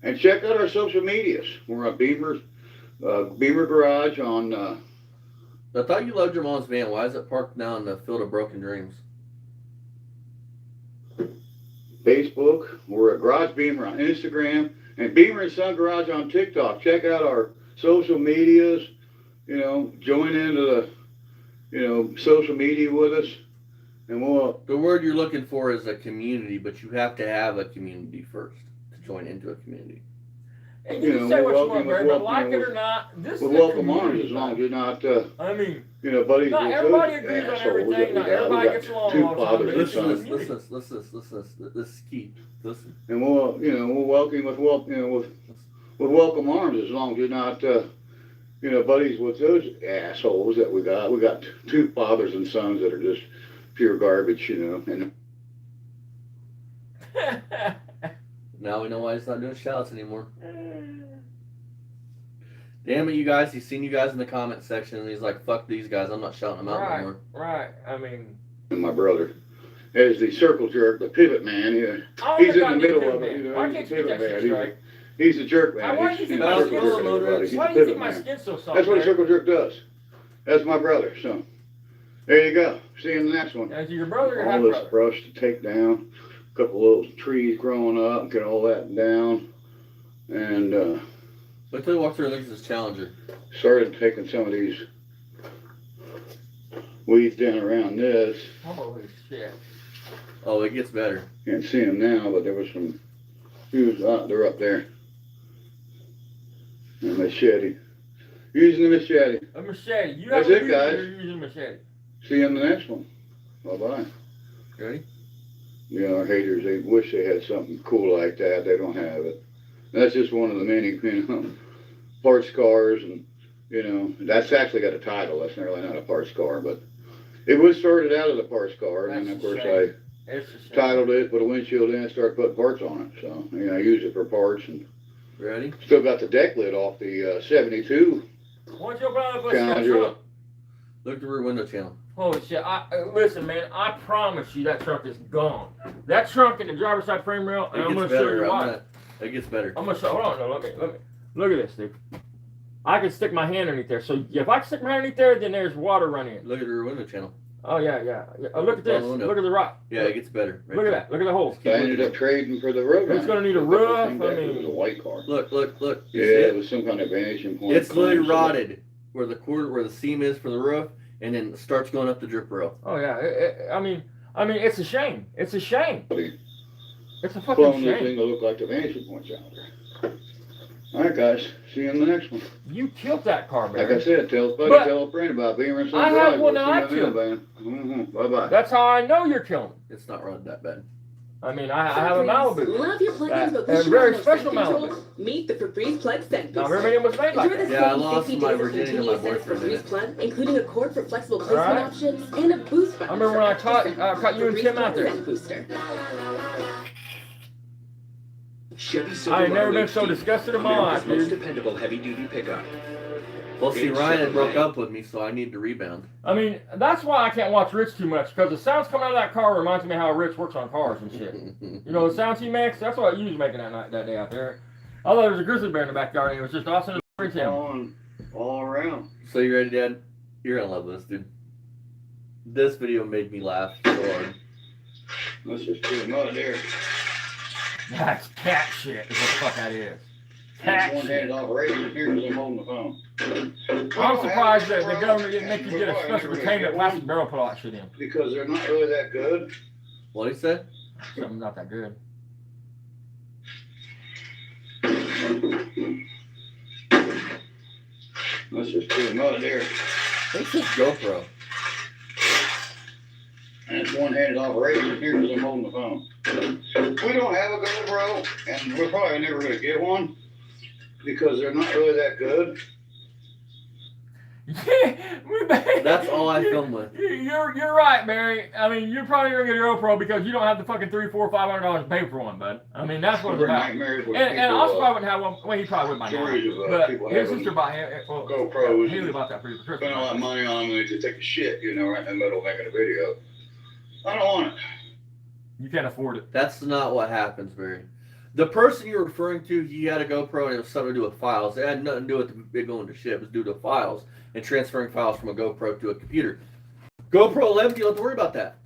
[SPEAKER 3] and check out our social medias. We're on Beamer Garage on
[SPEAKER 1] I thought you loved your mom's van. Why is it parked now in the field of broken dreams?
[SPEAKER 3] Facebook. We're at Garage Beamer on Instagram, and Beamer & Son Garage on TikTok. Check out our social medias. Join into the social media with us, and we'll.
[SPEAKER 1] The word you're looking for is a community, but you have to have a community first to join into a community.
[SPEAKER 2] And you can say what you want, Barry, but like it
[SPEAKER 3] with
[SPEAKER 2] or not, this
[SPEAKER 3] With
[SPEAKER 2] is a
[SPEAKER 3] welcome arms,
[SPEAKER 2] community.
[SPEAKER 3] as long as you're not,
[SPEAKER 2] I mean,
[SPEAKER 3] buddies.
[SPEAKER 2] not
[SPEAKER 3] with
[SPEAKER 2] everybody
[SPEAKER 3] those
[SPEAKER 2] agrees on
[SPEAKER 3] assholes
[SPEAKER 2] everything,
[SPEAKER 3] that we
[SPEAKER 2] not
[SPEAKER 3] got.
[SPEAKER 2] everybody
[SPEAKER 3] We
[SPEAKER 2] gets
[SPEAKER 3] got
[SPEAKER 2] along
[SPEAKER 3] two
[SPEAKER 2] all the time,
[SPEAKER 3] fathers
[SPEAKER 2] but
[SPEAKER 3] and
[SPEAKER 2] it's a
[SPEAKER 3] sons.
[SPEAKER 2] community.
[SPEAKER 1] This is key. Listen.
[SPEAKER 3] And we'll welcome you with welcome arms, as long as you're not, buddies with those assholes that we got. We got two fathers and sons that are just pure garbage, and
[SPEAKER 1] Now we know why he's not doing shoutouts anymore. Damn it, you guys. He's seen you guys in the comment section, and he's like, fuck these guys. I'm not shouting them out
[SPEAKER 2] Right,
[SPEAKER 1] anymore.
[SPEAKER 2] right. I mean,
[SPEAKER 3] my brother is the circle jerk, the pivot man. He's in the middle of it.
[SPEAKER 2] Why
[SPEAKER 3] He's
[SPEAKER 2] can't
[SPEAKER 3] the
[SPEAKER 2] you get
[SPEAKER 3] pivot
[SPEAKER 2] that
[SPEAKER 3] man.
[SPEAKER 2] shit straight?
[SPEAKER 3] He's the jerk man.
[SPEAKER 2] Why do you
[SPEAKER 3] He's
[SPEAKER 2] think
[SPEAKER 3] the
[SPEAKER 2] my
[SPEAKER 3] circle
[SPEAKER 2] skin's
[SPEAKER 3] jerk,
[SPEAKER 2] so
[SPEAKER 3] everybody. He's the
[SPEAKER 2] Why do you think
[SPEAKER 3] pivot
[SPEAKER 2] my
[SPEAKER 3] man.
[SPEAKER 2] skin's so soft?
[SPEAKER 3] That's what a
[SPEAKER 2] Barry?
[SPEAKER 3] circle jerk does. That's my brother. So there you go. See you in the next one.
[SPEAKER 2] Is it your brother or your half
[SPEAKER 3] All this
[SPEAKER 2] brother?
[SPEAKER 3] brush to take down, a couple little trees growing up, get all that down, and
[SPEAKER 1] Wait till you walk through and look at this Challenger.
[SPEAKER 3] started taking some of these weeds down around this.
[SPEAKER 2] Holy shit.
[SPEAKER 1] Oh, it gets better.
[SPEAKER 3] Can't see them now, but there was some huge, they're up there. And a machete. Using the machete.
[SPEAKER 2] A machete. You
[SPEAKER 3] That's
[SPEAKER 2] have
[SPEAKER 3] it, guys.
[SPEAKER 2] You're using a machete.
[SPEAKER 3] See you in the next one. Bye-bye.
[SPEAKER 1] Ready?
[SPEAKER 3] Our haters, they wish they had something cool like that. They don't have it. That's just one of the many, parts cars, and, that's actually got a title. That's nearly not a parts car, but it was started out as a parts car, and then, of
[SPEAKER 2] That's a
[SPEAKER 3] course,
[SPEAKER 2] shame.
[SPEAKER 3] I
[SPEAKER 2] It's a shame.
[SPEAKER 3] titled it, put a windshield in, started putting parts on it. So, I use it for parts, and
[SPEAKER 1] Ready?
[SPEAKER 3] still got the deck lid off the 72
[SPEAKER 2] Why don't you open up a
[SPEAKER 3] Challenger.
[SPEAKER 2] trunk?
[SPEAKER 1] Look at the rear window channel.
[SPEAKER 2] Holy shit. Listen, man, I promise you that trunk is gone. That trunk and the driver's side frame rail, and
[SPEAKER 1] It
[SPEAKER 2] I'm
[SPEAKER 1] gets
[SPEAKER 2] going to show
[SPEAKER 1] better.
[SPEAKER 2] you why.
[SPEAKER 1] It gets better.
[SPEAKER 2] I'm going to show, hold on, no, let me. Look at this, dude. I can stick my hand underneath there. So if I can stick my hand underneath there, then there's water running in.
[SPEAKER 1] Look at the rear window channel.
[SPEAKER 2] Oh, yeah. Oh, look at this.
[SPEAKER 1] Down the window.
[SPEAKER 2] Look at the rock.
[SPEAKER 1] Yeah, it gets better. Right
[SPEAKER 2] Look at
[SPEAKER 1] there.
[SPEAKER 2] that. Look at the hole.
[SPEAKER 3] I ended up trading for the road.
[SPEAKER 2] It's gonna need a roof, I
[SPEAKER 3] It was
[SPEAKER 2] mean-
[SPEAKER 3] a white car.
[SPEAKER 1] Look. You
[SPEAKER 3] Yeah,
[SPEAKER 1] see
[SPEAKER 3] it
[SPEAKER 1] it?
[SPEAKER 3] was some kind of vanishing point.
[SPEAKER 1] It's literally rotted where the seam is for the roof, and then it starts going up the drip rail.
[SPEAKER 2] Oh, yeah. I mean, it's a shame. It's a shame. It's a fucking
[SPEAKER 3] Clone this
[SPEAKER 2] shame.
[SPEAKER 3] thing to look like the vanishing point out there. All right, guys. See you in the next one.
[SPEAKER 2] You killed that car,
[SPEAKER 3] Like I
[SPEAKER 2] Barry.
[SPEAKER 3] said, tell a buddy,
[SPEAKER 2] But
[SPEAKER 3] tell a friend about Beamer & Son
[SPEAKER 2] I have
[SPEAKER 3] Garage.
[SPEAKER 2] one
[SPEAKER 3] We'll
[SPEAKER 2] that
[SPEAKER 3] see
[SPEAKER 2] I
[SPEAKER 3] you in the mail, Bye-bye.
[SPEAKER 2] That's how I know you're killing.
[SPEAKER 1] It's not rotted that bad.
[SPEAKER 2] I mean, I have a Malibu.
[SPEAKER 7] Love your plugins, but
[SPEAKER 2] A
[SPEAKER 7] wish you
[SPEAKER 2] very
[SPEAKER 7] had more
[SPEAKER 2] special
[SPEAKER 7] scent control?
[SPEAKER 2] Malibu.
[SPEAKER 7] Meet the Febreze Plug Scent
[SPEAKER 2] Now,
[SPEAKER 7] Booster.
[SPEAKER 2] everybody was made like
[SPEAKER 7] Enjoy the
[SPEAKER 2] that.
[SPEAKER 1] Yeah, I
[SPEAKER 7] same
[SPEAKER 1] lost
[SPEAKER 7] 50
[SPEAKER 1] my
[SPEAKER 7] days of
[SPEAKER 1] virginity to my
[SPEAKER 7] continuous scent
[SPEAKER 1] boyfriend in
[SPEAKER 7] Febreze
[SPEAKER 1] it.
[SPEAKER 7] Plug, including a cord for flexible placement
[SPEAKER 2] Alright.
[SPEAKER 7] options and a boost button.
[SPEAKER 2] I remember
[SPEAKER 7] for
[SPEAKER 2] when I
[SPEAKER 7] extra
[SPEAKER 2] caught
[SPEAKER 7] scent.
[SPEAKER 2] you and
[SPEAKER 7] Febreze
[SPEAKER 2] Tim out
[SPEAKER 7] Plug
[SPEAKER 2] there.
[SPEAKER 7] Scent Booster.
[SPEAKER 6] Chevy
[SPEAKER 2] I ain't
[SPEAKER 6] Silverado
[SPEAKER 2] never been so
[SPEAKER 6] HD,
[SPEAKER 2] disgusted in my life,
[SPEAKER 6] America's most
[SPEAKER 2] dude.
[SPEAKER 6] dependable heavy-duty pickup.
[SPEAKER 1] Well, see,
[SPEAKER 6] It's
[SPEAKER 1] Ryan had broke
[SPEAKER 6] Chevrolet.
[SPEAKER 1] up with me, so I need to rebound.
[SPEAKER 2] I mean, that's why I can't watch Rich too much, because the sounds coming out of that car reminds me how Rich works on cars and shit. You know, the sounds he makes, that's what you was making that day out there. I thought there was a grizzly bear in the backyard, and it was just Austin and Springtown.
[SPEAKER 3] All around.
[SPEAKER 1] So you ready, Dad? You're gonna love this, dude. This video made me laugh so hard.
[SPEAKER 3] Let's just put him out there.
[SPEAKER 2] That's cat shit, is what the fuck that is. Cat shit.
[SPEAKER 3] One-handed operation here because I'm holding the phone.
[SPEAKER 2] I'm surprised that the government didn't make you get a special container that plastic barrel put all that shit in.
[SPEAKER 3] Because they're not really that good.
[SPEAKER 1] What he said?
[SPEAKER 2] Something not that good.
[SPEAKER 3] That's just too mud there.
[SPEAKER 1] What's this GoPro?
[SPEAKER 3] And it's one-handed operation here because I'm holding the phone. We don't have a GoPro, and we're probably never going to get one because they're not really that good.
[SPEAKER 1] That's all I film with.
[SPEAKER 2] You're right, Barry. I mean, you're probably gonna get a GoPro because you don't have the fucking $300, $400, $500 to pay for one, bud. I mean, that's what it's
[SPEAKER 3] We're
[SPEAKER 2] about.
[SPEAKER 3] nightmares with
[SPEAKER 2] And
[SPEAKER 3] people,
[SPEAKER 2] also probably wouldn't have one. Well, he probably would by now.
[SPEAKER 3] stories of
[SPEAKER 2] But
[SPEAKER 3] people
[SPEAKER 2] his
[SPEAKER 3] having
[SPEAKER 2] sister bought him. Well,
[SPEAKER 3] GoPros.
[SPEAKER 2] Haley bought that for you for
[SPEAKER 3] Spend a lot of
[SPEAKER 2] Christmas.
[SPEAKER 3] money on them and they just take a shit, you know, right in the middle of making a video. I don't want it.
[SPEAKER 2] You can't afford it.
[SPEAKER 1] That's not what happens, Barry. The person you're referring to, he had a GoPro and it was something to do with files. It had nothing to do with it going to shit. It was due to files and transferring files from a GoPro to a computer. GoPro 11, you don't have to worry about that.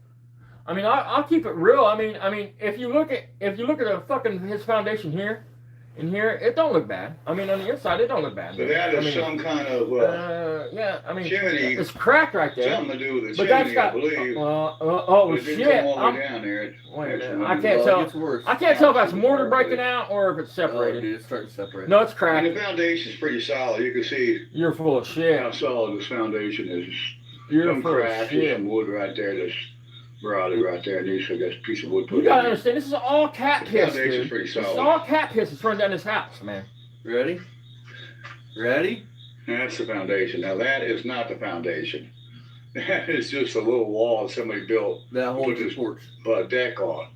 [SPEAKER 2] I mean, I'll keep it real. I mean, if you look at a fucking his foundation here, and here, it don't look bad. I mean, on the inside, it don't look bad.
[SPEAKER 3] So that is some kind of
[SPEAKER 2] yeah. I mean,
[SPEAKER 3] chimney,
[SPEAKER 2] it's cracked right there.
[SPEAKER 3] something to do with the
[SPEAKER 2] But that's
[SPEAKER 3] chimney,
[SPEAKER 2] got.
[SPEAKER 3] I believe.
[SPEAKER 2] Oh
[SPEAKER 3] But it didn't
[SPEAKER 2] shit!
[SPEAKER 3] come all the way down there.
[SPEAKER 2] Wait a minute.
[SPEAKER 3] Actually,
[SPEAKER 2] I can't tell.
[SPEAKER 1] It gets worse.
[SPEAKER 2] I can't tell if that's mortar breaking out or if it's
[SPEAKER 1] Oh,
[SPEAKER 2] separated.
[SPEAKER 1] dude, it's starting to separate.
[SPEAKER 2] No, it's
[SPEAKER 3] And
[SPEAKER 2] cracked.
[SPEAKER 3] the foundation's pretty solid. You can see
[SPEAKER 2] You're full of shit.
[SPEAKER 3] how solid this foundation is.
[SPEAKER 2] You're
[SPEAKER 3] Some
[SPEAKER 2] full of
[SPEAKER 3] cracks and
[SPEAKER 2] shit.
[SPEAKER 3] some wood right there that's rotted right there. And you still got a piece of wood put
[SPEAKER 2] You gotta
[SPEAKER 3] in there.
[SPEAKER 2] understand, this is all cat
[SPEAKER 3] The
[SPEAKER 2] piss,
[SPEAKER 3] foundation's
[SPEAKER 2] dude.
[SPEAKER 3] pretty
[SPEAKER 2] This
[SPEAKER 3] solid.
[SPEAKER 2] is all cat piss that's running down this house, man.
[SPEAKER 1] Ready? Ready?
[SPEAKER 3] That's the foundation. Now that is not the foundation. That is just a little wall that somebody built
[SPEAKER 1] That holds
[SPEAKER 3] Put
[SPEAKER 1] your
[SPEAKER 3] this-
[SPEAKER 1] porch.
[SPEAKER 3] a deck on.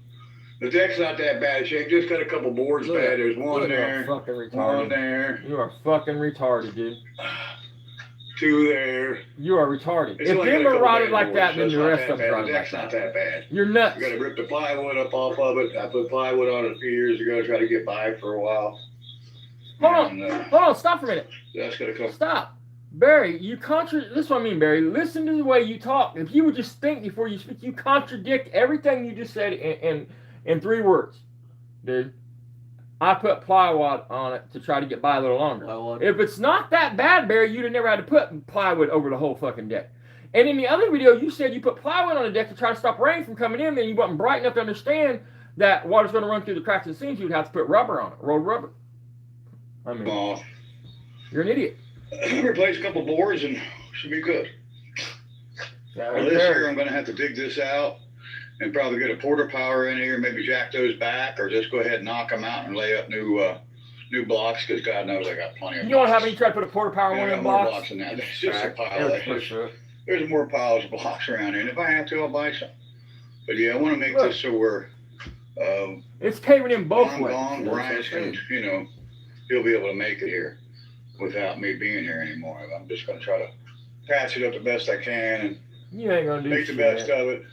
[SPEAKER 3] The deck's not that bad shape. Just got a couple boards
[SPEAKER 1] Look,
[SPEAKER 3] bad. There's one
[SPEAKER 1] look,
[SPEAKER 2] You are
[SPEAKER 3] there,
[SPEAKER 2] fucking
[SPEAKER 3] one
[SPEAKER 2] retarded.
[SPEAKER 3] there,
[SPEAKER 2] You are fucking retarded, dude.
[SPEAKER 3] two there.
[SPEAKER 2] You are retarded.
[SPEAKER 3] It's
[SPEAKER 2] If
[SPEAKER 3] only
[SPEAKER 2] them
[SPEAKER 3] got a
[SPEAKER 2] are
[SPEAKER 3] couple
[SPEAKER 2] rotted
[SPEAKER 3] bad
[SPEAKER 2] like
[SPEAKER 3] boards,
[SPEAKER 2] that,
[SPEAKER 3] so
[SPEAKER 2] then
[SPEAKER 3] it's
[SPEAKER 2] the
[SPEAKER 3] not
[SPEAKER 2] rest
[SPEAKER 3] that
[SPEAKER 2] of them's
[SPEAKER 3] bad.
[SPEAKER 2] rotted
[SPEAKER 3] The
[SPEAKER 2] like
[SPEAKER 3] deck's not
[SPEAKER 2] that.
[SPEAKER 3] that bad.
[SPEAKER 2] You're nuts.
[SPEAKER 3] I gotta rip the plywood up off of it. I put plywood on it a few years ago to try to get by for a while.
[SPEAKER 2] Hold
[SPEAKER 3] And,
[SPEAKER 2] on, stop for a minute.
[SPEAKER 3] that's gonna come.
[SPEAKER 2] Stop. Barry, this is what I mean, Barry. Listen to the way you talk. If you would just think before you speak, you contradict everything you just said in 3 words. Dude, I put plywood on it to try to get by a little longer.
[SPEAKER 1] Plywood.
[SPEAKER 2] If it's not that bad, Barry, you'd have never had to put plywood over the whole fucking deck. And in the other video, you said you put plywood on the deck to try to stop rain from coming in, then you wasn't bright enough to understand that water's going to run through the cracks of the seams. You'd have to put rubber on it, rolled rubber. I mean,
[SPEAKER 3] Off.
[SPEAKER 2] you're an idiot.
[SPEAKER 3] Replace a couple boards and should be good.
[SPEAKER 2] Yeah,
[SPEAKER 3] Well, this year I'm gonna have to dig this out and probably get a porter power in here, maybe jack those back, or just go ahead and knock them out and lay up new blocks, because God knows I got plenty of.
[SPEAKER 2] You know what
[SPEAKER 3] blocks.
[SPEAKER 2] happened? You tried to put a porta power on
[SPEAKER 3] Yeah, I
[SPEAKER 2] one
[SPEAKER 3] got
[SPEAKER 2] of them
[SPEAKER 3] more
[SPEAKER 2] blocks?
[SPEAKER 3] blocks than that. It's just a pile.
[SPEAKER 2] Eric,
[SPEAKER 3] Of,
[SPEAKER 2] push through it.
[SPEAKER 3] there's more piles of blocks around here, and if I have to, I'll buy some. But yeah, I want to make
[SPEAKER 2] Look.
[SPEAKER 3] this so we're
[SPEAKER 2] It's caving in both
[SPEAKER 3] I'm
[SPEAKER 2] ways.
[SPEAKER 3] gone. Brian can, he'll be able to make it here without me being here anymore. I'm just gonna try to patch it up the best I can and
[SPEAKER 2] You ain't gonna do
[SPEAKER 3] make the
[SPEAKER 2] shit.
[SPEAKER 3] best of it.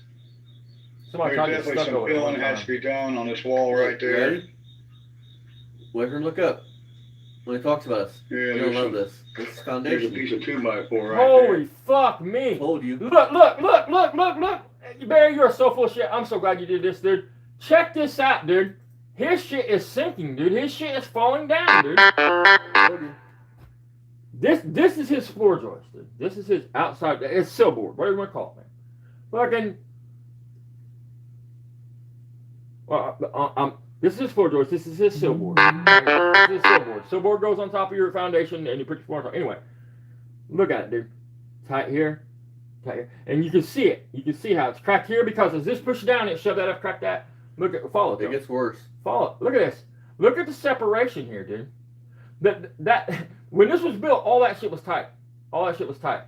[SPEAKER 2] Somebody
[SPEAKER 3] There's
[SPEAKER 2] tried to
[SPEAKER 3] definitely
[SPEAKER 2] stuck
[SPEAKER 3] some
[SPEAKER 2] over it one
[SPEAKER 3] filling that has
[SPEAKER 2] time.
[SPEAKER 3] to be done on this wall right there.
[SPEAKER 1] Ready? Wait for him to look up when he talks about us.
[SPEAKER 3] Yeah,
[SPEAKER 1] You're
[SPEAKER 3] there's,
[SPEAKER 1] gonna love
[SPEAKER 3] some,
[SPEAKER 1] this. This is
[SPEAKER 3] there's a
[SPEAKER 1] foundation.
[SPEAKER 3] piece of 2x4 right
[SPEAKER 2] Holy fuck me.
[SPEAKER 1] I told you.
[SPEAKER 2] Look. Barry, you're so full of shit. I'm so glad you did this, dude. Check this out, dude. His shit is sinking, dude. His shit is falling down, dude.
[SPEAKER 1] Told you.
[SPEAKER 2] This is his floor joist, dude. This is his outside. It's siltboard. Whatever you want to call it, man. Fucking. Well, this is his floor joist. This is his siltboard. This is his siltboard. Siltboard goes on top of your foundation, and you put your floor on top. Anyway, look at it, dude. Tight here, and you can see it. You can see how it's cracked here because as this pushes down, it shoved that up, cracked that. Look at follow it.
[SPEAKER 1] It
[SPEAKER 2] though.
[SPEAKER 1] gets worse.
[SPEAKER 2] Follow it. Look at this. Look at the separation here, dude. That when this was built, all that shit was tight. All that shit was tight.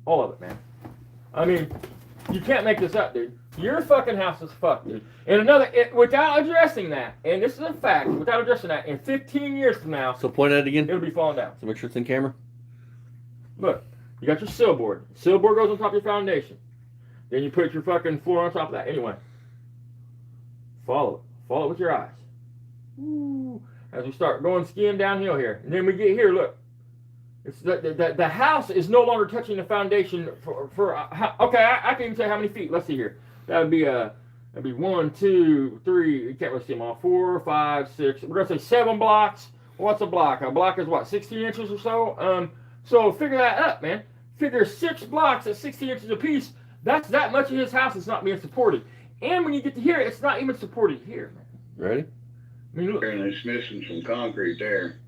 [SPEAKER 2] All of it, man. I mean, you can't make this up, dude. Your fucking house is fucked, dude. And without addressing that, and this is a fact, without addressing that, in 15 years from now,
[SPEAKER 1] So point at it again.
[SPEAKER 2] it'll be falling down.
[SPEAKER 1] So make sure it's in camera.
[SPEAKER 2] Look, you got your siltboard. Siltboard goes on top of your foundation. Then you put your fucking floor on top of that. Anyway, follow it. Follow it with your eyes. Ooh. As we start going skiing downhill here. And then we get here, look. It's the house is no longer touching the foundation okay, I can even say how many feet. Let's see here. That'd be 1, 2, 3. You can't really see them all. 4, 5, 6. We're gonna say 7 blocks. What's a block? A block is what, 16 inches or so? So figure that up, man. Figure 6 blocks at 16 inches apiece. That's that much of his house is not being supported. And when you get to here, it's not even supported here, man.
[SPEAKER 1] Ready?
[SPEAKER 2] I mean, look,
[SPEAKER 3] And it's missing some concrete there.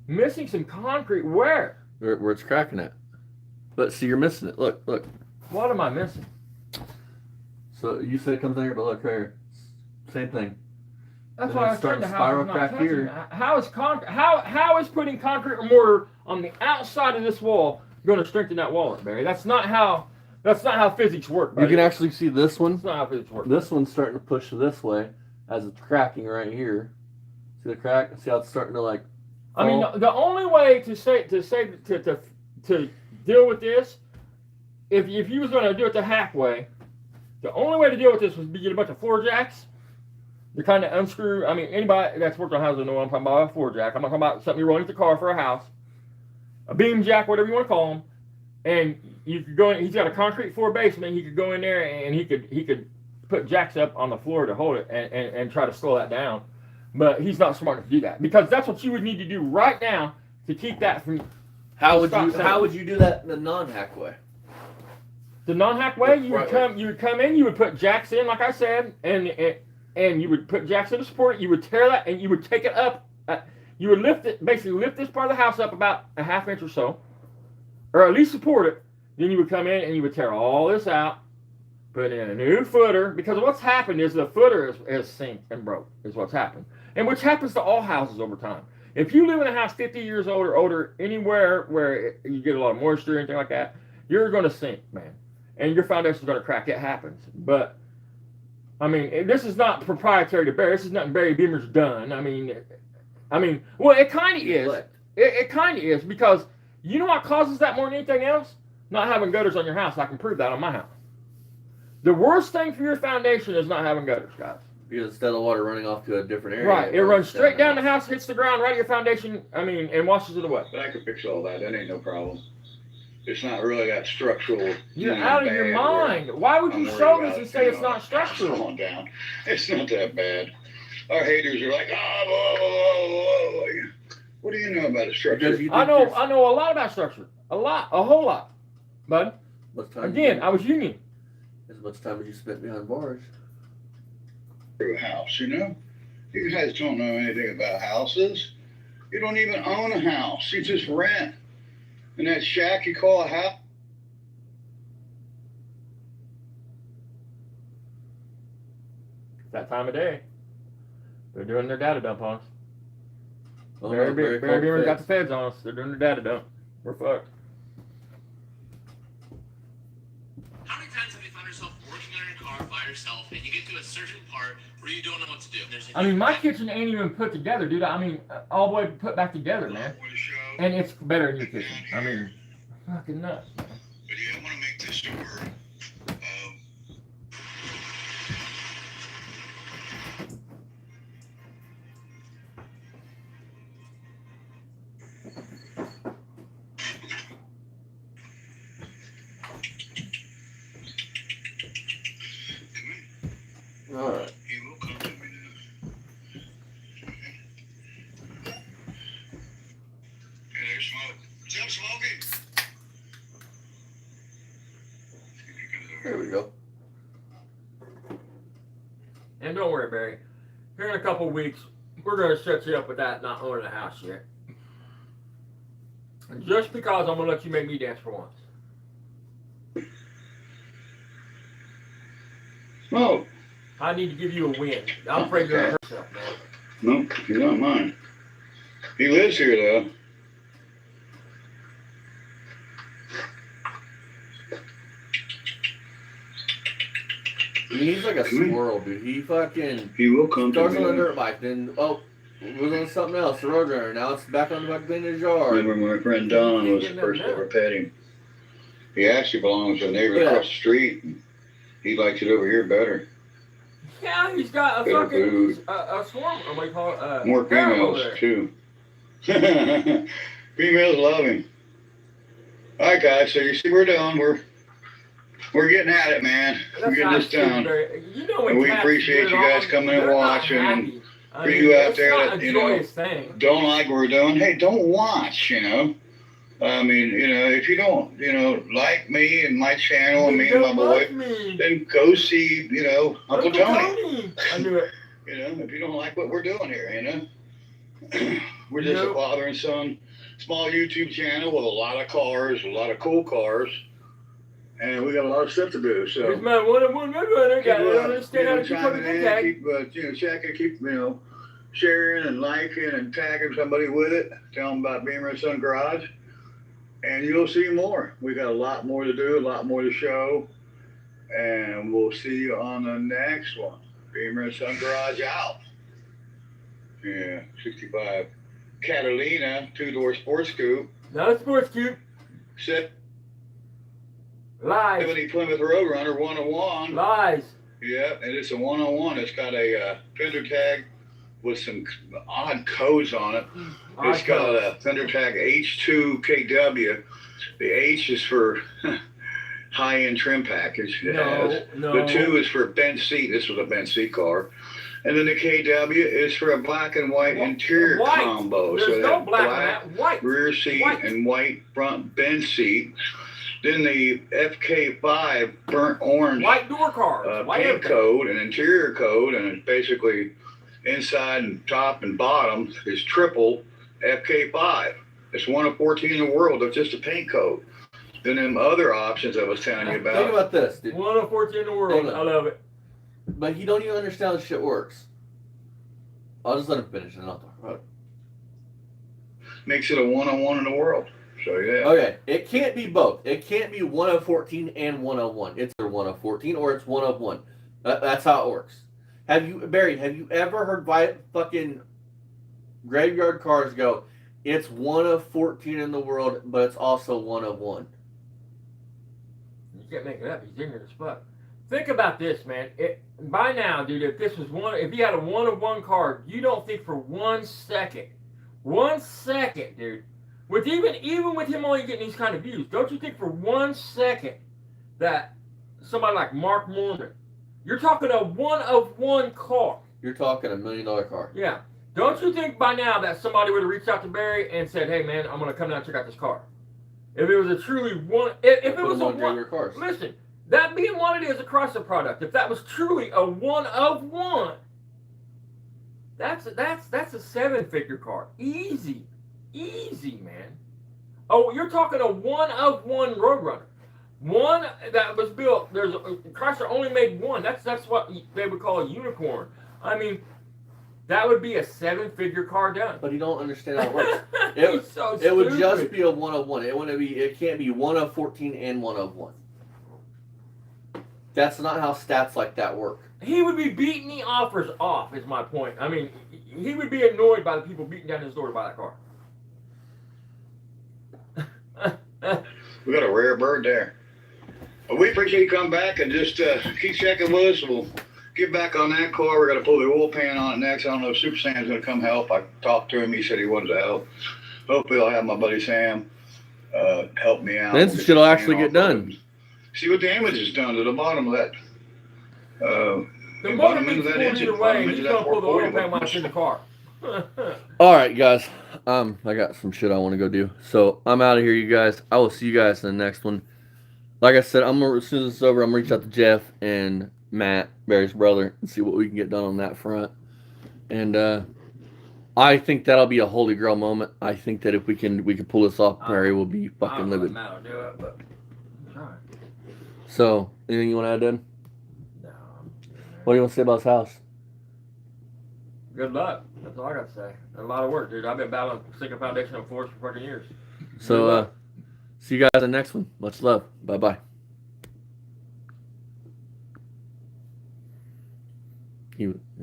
[SPEAKER 2] missing some concrete. Where?
[SPEAKER 1] Where it's cracking at. But see, you're missing it. Look.
[SPEAKER 2] What am I missing?
[SPEAKER 1] So you said it comes in here, but look right here. Same thing.
[SPEAKER 2] That's
[SPEAKER 1] And
[SPEAKER 2] why I
[SPEAKER 1] it's
[SPEAKER 2] was saying
[SPEAKER 1] starting
[SPEAKER 2] the
[SPEAKER 1] to
[SPEAKER 2] house
[SPEAKER 1] spiral
[SPEAKER 2] is not
[SPEAKER 1] crack
[SPEAKER 2] touching.
[SPEAKER 1] here.
[SPEAKER 2] How is putting concrete or mortar on the outside of this wall going to strengthen that wall, Barry? That's not how physics work.
[SPEAKER 1] You
[SPEAKER 2] Buddy.
[SPEAKER 1] can actually see this one.
[SPEAKER 2] That's not how physics work.
[SPEAKER 1] This one's starting to push this way as it's cracking right here. See the crack? See how it's starting to like.
[SPEAKER 2] I mean,
[SPEAKER 1] fall?
[SPEAKER 2] the only way to deal with this, if you was going to do it the hack way, the only way to deal with this was to get a bunch of floor jacks. To kind of unscrew. I mean, anybody that's worked on houses know I'm talking about a floor jack. I'm not talking about something you run into the car for a house, a beam jack, whatever you want to call them. And you could go in. He's got a concrete floor basement. He could go in there and he could put jacks up on the floor to hold it and try to slow that down. But he's not smart enough to do that because that's what you would need to do right now to keep that from.
[SPEAKER 1] How would you do that in the non-hack way?
[SPEAKER 2] The non-hack way,
[SPEAKER 1] The
[SPEAKER 2] you would
[SPEAKER 1] right way.
[SPEAKER 2] come in, you would put jacks in, like I said, and you would put jacks in to support it. You would tear that, and you would take it up. You would lift this part of the house up about a half inch or so, or at least support it. Then you would come in and you would tear all this out, put in a new footer, because what's happened is the footer is sinked and broke, is what's happened. And which happens to all houses over time. If you live in a house 50 years old or older, anywhere where you get a lot of moisture or anything like that, you're going to sink, man. And your foundation's going to crack. It happens. But, I mean, this is not proprietary to Barry. This is nothing Barry Beamer's done. I mean, well, it kind of is. It kind of is, because you know what causes that more than anything else? Not having gutters on your house. I can prove that on my house. The worst thing for your foundation is not having gutters, guys.
[SPEAKER 1] Because instead of water running off to a different area,
[SPEAKER 2] Right. It runs straight down the house, hits the ground, right at your foundation, and washes it away.
[SPEAKER 3] But I can fix all that. That ain't no problem. It's not really that structural.
[SPEAKER 2] You're out of your mind. Why would you show this and say it's not structural?
[SPEAKER 3] Calm down. It's not that bad. Our haters are like, oh, what do you know about a structure?
[SPEAKER 2] I know a lot about structure. A whole lot. Bud. Again, I was union.
[SPEAKER 1] As much time as you spent behind bars.
[SPEAKER 3] A house, you know? You guys don't know anything about houses. You don't even own a house. You just rent. And that shack you call a house.
[SPEAKER 2] It's that time of day. They're doing their data dump on us.
[SPEAKER 1] Oh,
[SPEAKER 2] Barry
[SPEAKER 1] no,
[SPEAKER 2] Beamer got the feds on us. They're doing their data dump. We're fucked.
[SPEAKER 10] How many times have you found yourself working on your car by yourself and you get to a certain part where you don't know what to do?
[SPEAKER 2] I mean, my kitchen ain't even put together, dude. I mean, all the way put back together, man. And it's better than your kitchen. I mean, fucking nuts, man.
[SPEAKER 3] But yeah, I want to make this door.
[SPEAKER 1] All right.
[SPEAKER 3] He will come to me now. Hey, there's smoke. Still smoking.
[SPEAKER 1] There we go.
[SPEAKER 2] And don't worry, Barry. Here in a couple weeks, we're going to set you up with that not owning a house yet. And just because I'm going to let you make me dance for once.
[SPEAKER 3] Smoke.
[SPEAKER 2] I need to give you a win. I'm afraid you're going to hurt yourself, man.
[SPEAKER 3] Nope, he's not mine. He lives here, though.
[SPEAKER 1] He's like a squirrel, dude. He fucking
[SPEAKER 3] He will come to
[SPEAKER 1] starts
[SPEAKER 3] me.
[SPEAKER 1] on a dirt bike, then was on something else, the road runner. Now it's back on the bike in his yard.
[SPEAKER 3] Remember when my friend Don was the first to ever pet him? He actually belongs to a neighbor across the street. He likes it over here better.
[SPEAKER 2] Yeah, he's got a
[SPEAKER 3] Better
[SPEAKER 2] fucking
[SPEAKER 3] food.
[SPEAKER 2] a swarm, or what do you call it?
[SPEAKER 3] More
[SPEAKER 2] harem over
[SPEAKER 3] females,
[SPEAKER 2] there.
[SPEAKER 3] too. Females love him. All right, guys, so you see we're done. We're getting at it, man. We're
[SPEAKER 2] That's
[SPEAKER 3] getting
[SPEAKER 2] not
[SPEAKER 3] this done.
[SPEAKER 2] true, you know, when
[SPEAKER 3] And we
[SPEAKER 2] cats
[SPEAKER 3] appreciate
[SPEAKER 2] get
[SPEAKER 3] you
[SPEAKER 2] it
[SPEAKER 3] guys
[SPEAKER 2] on,
[SPEAKER 3] coming and
[SPEAKER 2] they're not
[SPEAKER 3] watching. And
[SPEAKER 2] happy. I
[SPEAKER 3] for
[SPEAKER 2] mean,
[SPEAKER 3] you out
[SPEAKER 2] it's
[SPEAKER 3] there
[SPEAKER 2] not
[SPEAKER 3] that,
[SPEAKER 2] a
[SPEAKER 3] you know,
[SPEAKER 2] joyous thing.
[SPEAKER 3] don't like what we're doing, hey, don't watch, you know. I mean, you know, if you don't, you know, like me and my channel and me and my boy, then go see, you know, Uncle Tony.
[SPEAKER 2] I knew it.
[SPEAKER 3] You know, if you don't like what we're doing here, you know, we're just a father and son small YouTube channel with a lot of cars, a lot of cool cars, and we got a lot of stuff to do. So
[SPEAKER 2] Here's my one runner. Got to understand how to keep up
[SPEAKER 3] chiming
[SPEAKER 2] with the
[SPEAKER 3] in,
[SPEAKER 2] tag.
[SPEAKER 3] keep checking, keep sharing and liking and tagging somebody with it. Tell them about Beamer and Son Garage, and you'll see more. We got a lot more to do, a lot more to show, and we'll see you on the next one. Beamer and Son Garage out. Yeah, 65 Catalina 2-door sports coupe.
[SPEAKER 2] Not a sports coupe.
[SPEAKER 3] 70 Plymouth Roadrunner 101.
[SPEAKER 2] Lies.
[SPEAKER 3] Yeah, and it's a 101. It's got a fender tag with some odd codes on it. It's got a fender tag H2 KW. The H is for high-end trim package.
[SPEAKER 2] No.
[SPEAKER 3] The 2 is for bench seat. This was a bench seat car. And then the KW is for a black and white interior combo.
[SPEAKER 2] There's
[SPEAKER 3] so
[SPEAKER 2] no black on that. White.
[SPEAKER 3] Rear seat and white front bench seat. Then the FK5 burnt orange
[SPEAKER 2] white door cars,
[SPEAKER 3] paint code and interior code, and it's basically inside and top and bottom is triple FK5. It's 1 of 14 in the world. It's just a paint code. Then them other options I was telling you about.
[SPEAKER 1] Think about this, dude.
[SPEAKER 2] 1 of 14 in the world. I love it.
[SPEAKER 1] But he don't even understand how this shit works. I'll just let him finish and I'll talk about it.
[SPEAKER 3] Makes it a 101 in the world. So yeah.
[SPEAKER 1] Okay, it can't be both. It can't be 1 of 14 and 1 of 1. It's either 1 of 14 or it's 1 of 1. That's how it works. Barry, have you ever heard fucking graveyard cars go, it's 1 of 14 in the world, but it's also 1 of 1?
[SPEAKER 2] You can't make it up. He's ignorant as fuck. Think about this, man. By now, dude, if you had a 1 of 1 car, you don't think for 1 second, dude, with even with him only getting these kind of views, don't you think for 1 second that somebody like Mark Mormon, you're talking a 1 of 1 car.
[SPEAKER 1] You're talking $1 million car.
[SPEAKER 2] Yeah. Don't you think by now that somebody would have reached out to Barry and said, hey, man, I'm going to come down and check out this car? If it was a truly one, if it was a one,
[SPEAKER 1] cars.
[SPEAKER 2] Listen, that being what it is, a Chrysler product, if that was truly a 1 of 1, that's a 7-figure car. Easy, man. Oh, you're talking a 1 of 1 Roadrunner. One that was built. Chrysler only made one. That's what they would call a unicorn. I mean, that would be a 7-figure car done.
[SPEAKER 1] But you don't understand how it works. It would just be a 1 of 1. It can't be 1 of 14 and 1 of 1. That's not how stats like that work.
[SPEAKER 2] He would be beating the offers off, is my point. I mean, he would be annoyed by the people beating down his door to buy that car.
[SPEAKER 3] We got a rare bird there. Well, we appreciate you coming back and just keep checking with us. We'll get back on that car. We're going to pull the oil pan on it next. I don't know if Super Sam's going to come help. I talked to him. He said he wanted to help. Hopefully I'll have my buddy Sam help me out.
[SPEAKER 1] Then shit'll actually get done.
[SPEAKER 3] See what damage is done to the bottom of that.
[SPEAKER 2] The motor needs to pull either way, and he's going to pull the oil pan while it's in the car.
[SPEAKER 1] All right, guys. I got some shit I want to go do. So I'm out of here, you guys. I will see you guys in the next one. Like I said, as soon as it's over, I'm going to reach out to Jeff and Matt, Barry's brother, and see what we can get done on that front. And I think that'll be a holy grail moment. I think that if we can pull this off, Barry will be fucking livid.
[SPEAKER 2] Matt will do it, but
[SPEAKER 1] so, anything you want to add, Dan?
[SPEAKER 2] No.
[SPEAKER 1] What do you want to say about his house?
[SPEAKER 2] Good luck. That's all I got to say. A lot of work, dude. I've been battling single foundational floors for fucking years.
[SPEAKER 1] So, see you guys in the next one. Much love. Bye-bye.